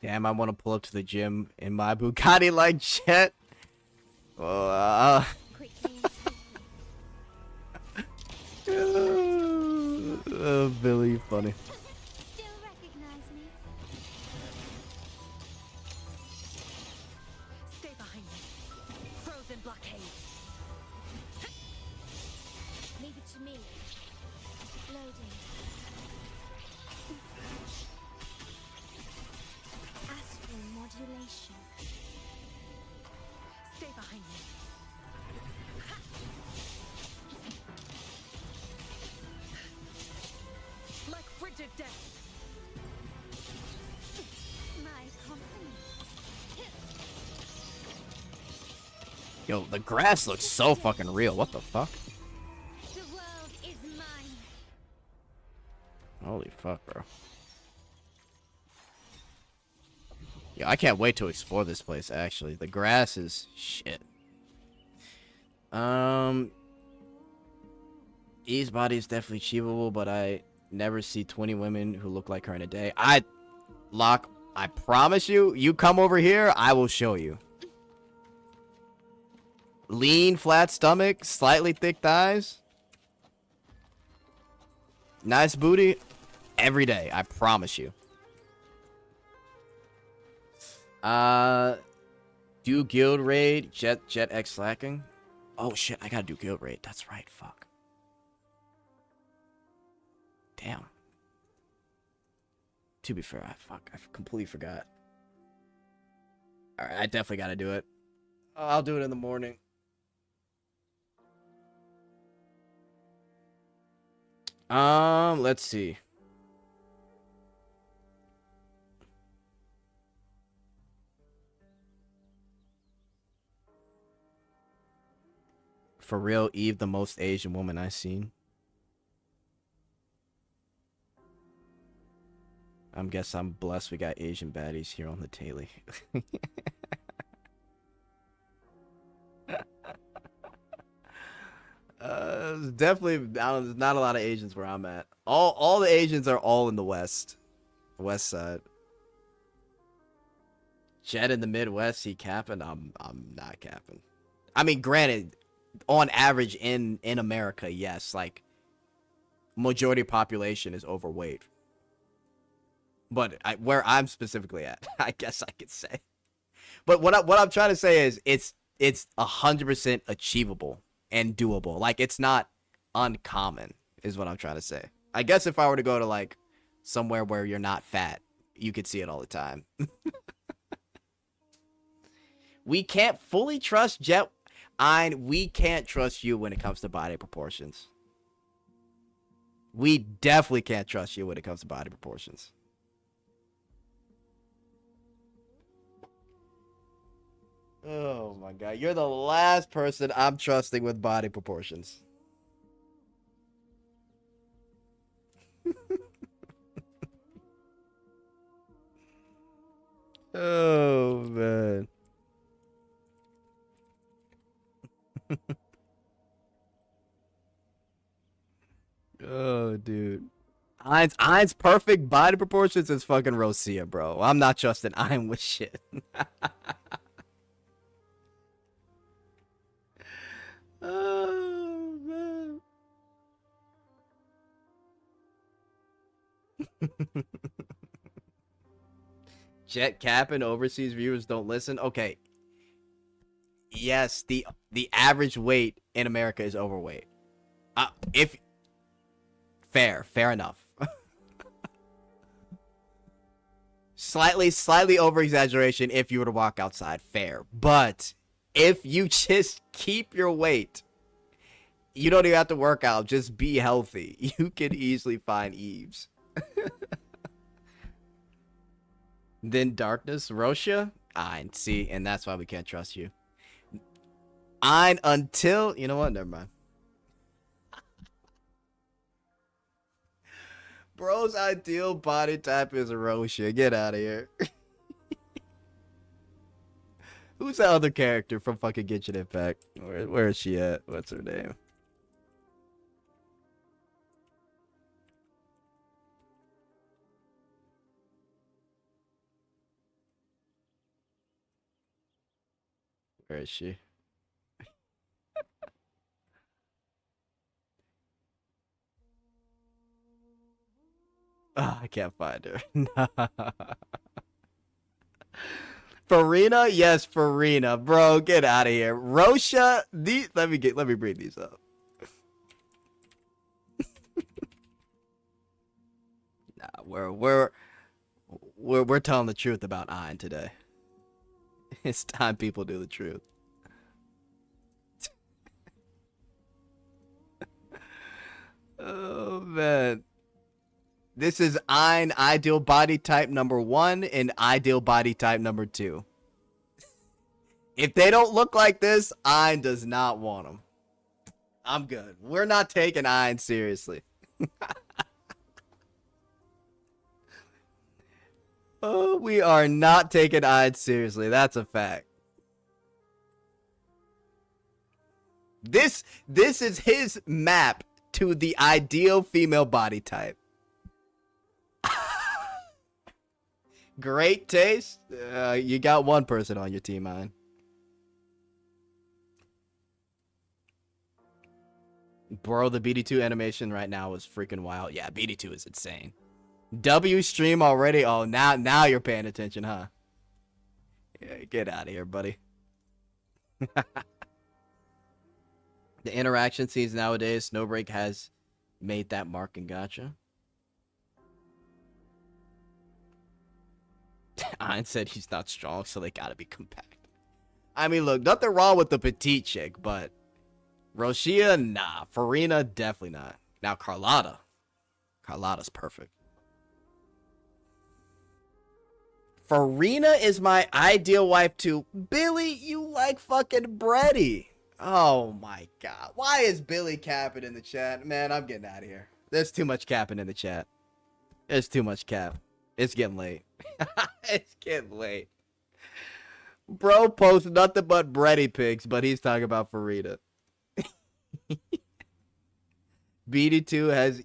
Damn, I want to pull up to the gym in my Bugatti like Jet. Billy, funny. Still recognize me. Stay behind me. Frozen blockade. Leave it to me. Loading. Astral modulation. Stay behind me. Like frigid death. My compliments. Yo, the grass looks so fucking real. What the fuck? The world is mine. Holy fuck, bro. Yeah, I can't wait to explore this place, actually. The grass is shit. Eve's body is definitely achievable, but I never see 20 women who look like her in a day. Locke, I promise you, you come over here, I will show you. Lean, flat stomach, slightly thick thighs. Nice booty. Every day, I promise you. Do guild raid, Jet X slacking. Oh shit, I gotta do guild raid. That's right, fuck. Damn. To be fair, I completely forgot. Alright, I definitely gotta do it. I'll do it in the morning. Let's see. For real, Eve, the most Asian woman I've seen. Guess I'm blessed we got Asian baddies here on the Taily. Definitely, there's not a lot of Asians where I'm at. All the Asians are all in the west side. Jet in the Midwest, he capping? I'm not capping. I mean, granted, on average in America, yes, like majority population is overweight. But where I'm specifically at, I guess I could say. But what I'm trying to say is it's 100% achievable and doable. Like, it's not uncommon is what I'm trying to say. I guess if I were to go to like somewhere where you're not fat, you could see it all the time. We can't fully trust Jet. We can't trust you when it comes to body proportions. We definitely can't trust you when it comes to body proportions. Oh my god, you're the last person I'm trusting with body proportions. Oh man. Oh dude. Ein's perfect body proportions is fucking Rosia, bro. I'm not trusting Ein with shit. Oh man. Jet cap and overseas viewers don't listen. Okay. Yes, the average weight in America is overweight. If fair enough. slightly over exaggeration if you were to walk outside, fair. But if you just keep your weight, you don't even have to work out, just be healthy. You can easily find Eves. Then darkness, Rosia, Ein. See, and that's why we can't trust you. Ein until, you know what? Never mind. Bro's ideal body type is Rosia. Get out of here. Who's that other character from fucking Genshin Impact? Where is she at? What's her name? Where is she? Oh, I can't find her. Farina? Yes, Farina. Bro, get out of here. Rosia, let me bring these up. Nah, we're telling the truth about Ein today. It's time people do the truth. Oh man. This is Ein ideal body type number 1 and ideal body type number 2. If they don't look like this, Ein does not want them. I'm good. We're not taking Ein seriously. Oh, we are not taking Ein seriously. That's a fact. This is his map to the ideal female body type. Great taste. You got one person on your team, Ein. Bro, the BD2 animation right now is freaking wild. Yeah, BD2 is insane. W stream already? Oh, now you're paying attention, huh? Yeah, get out of here, buddy. The interaction scenes nowadays, Snowbreak has made that mark in Gacha. Ein said he's not strong, so they gotta be compact. I mean, look, nothing wrong with the petite chick, but Rosia, nah. Farina, definitely not. Now, Carlotta's perfect. Farina is my ideal wife too. Billy, you like fucking bready. Oh my god. Why is Billy capping in the chat? Man, I'm getting out of here. There's too much capping in the chat. There's too much cap. It's getting late. It's getting late. Bro posts nothing but bready pics, but he's talking about Farina. BD2 has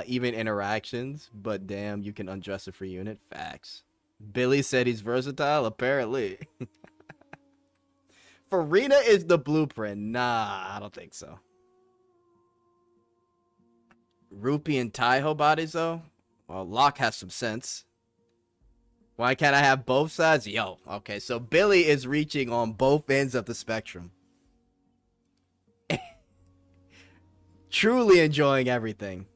even interactions, but damn, you can undress a free unit. Facts. Billy said he's versatile, apparently. Farina is the blueprint. Nah, I don't think so. Rupee and Taiho bodies, though? Well, Locke has some sense. Why can't I have both sides? Yo, okay, so Billy is reaching on both ends of the spectrum. Truly enjoying everything.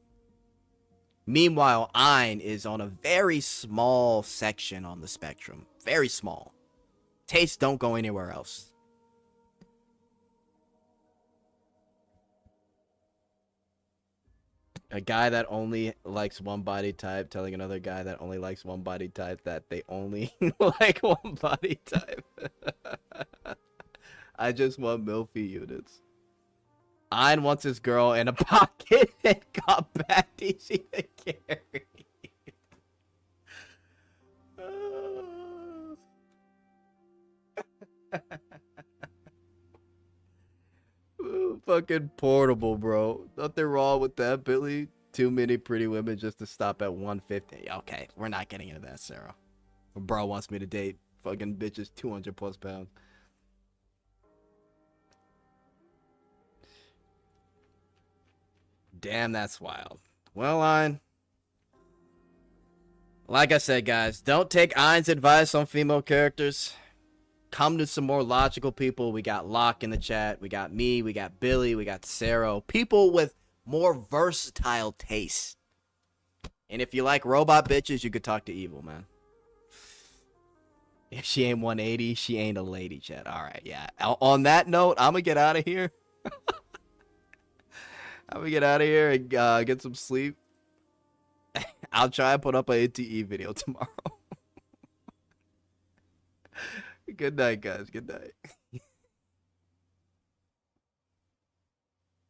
Meanwhile, Ein is on a very small section on the spectrum. Very small. Tastes don't go anywhere else. A guy that only likes one body type telling another guy that only likes one body type that they only like one body type. I just want milfy units. Ein wants his girl in a pocket and got back easy to carry. Ooh, fucking portable, bro. Nothing wrong with that, Billy. Too many pretty women just to stop at 150. Okay, we're not getting into that, Sarah. Bro wants me to date fucking bitches 200 plus pounds. Damn, that's wild. Well, Ein. Like I said, guys, don't take Ein's advice on female characters. Come to some more logical people. We got Locke in the chat. We got me. We got Billy. We got Sarah. People with more versatile tastes. And if you like robot bitches, you could talk to Evil, man. If she ain't 180, she ain't a lady, chat. All right, yeah. On that note, I'm going to get out of here. I'm going to get out of here and get some sleep. I'll try and put up an NTE video tomorrow. Good night, guys. Good night.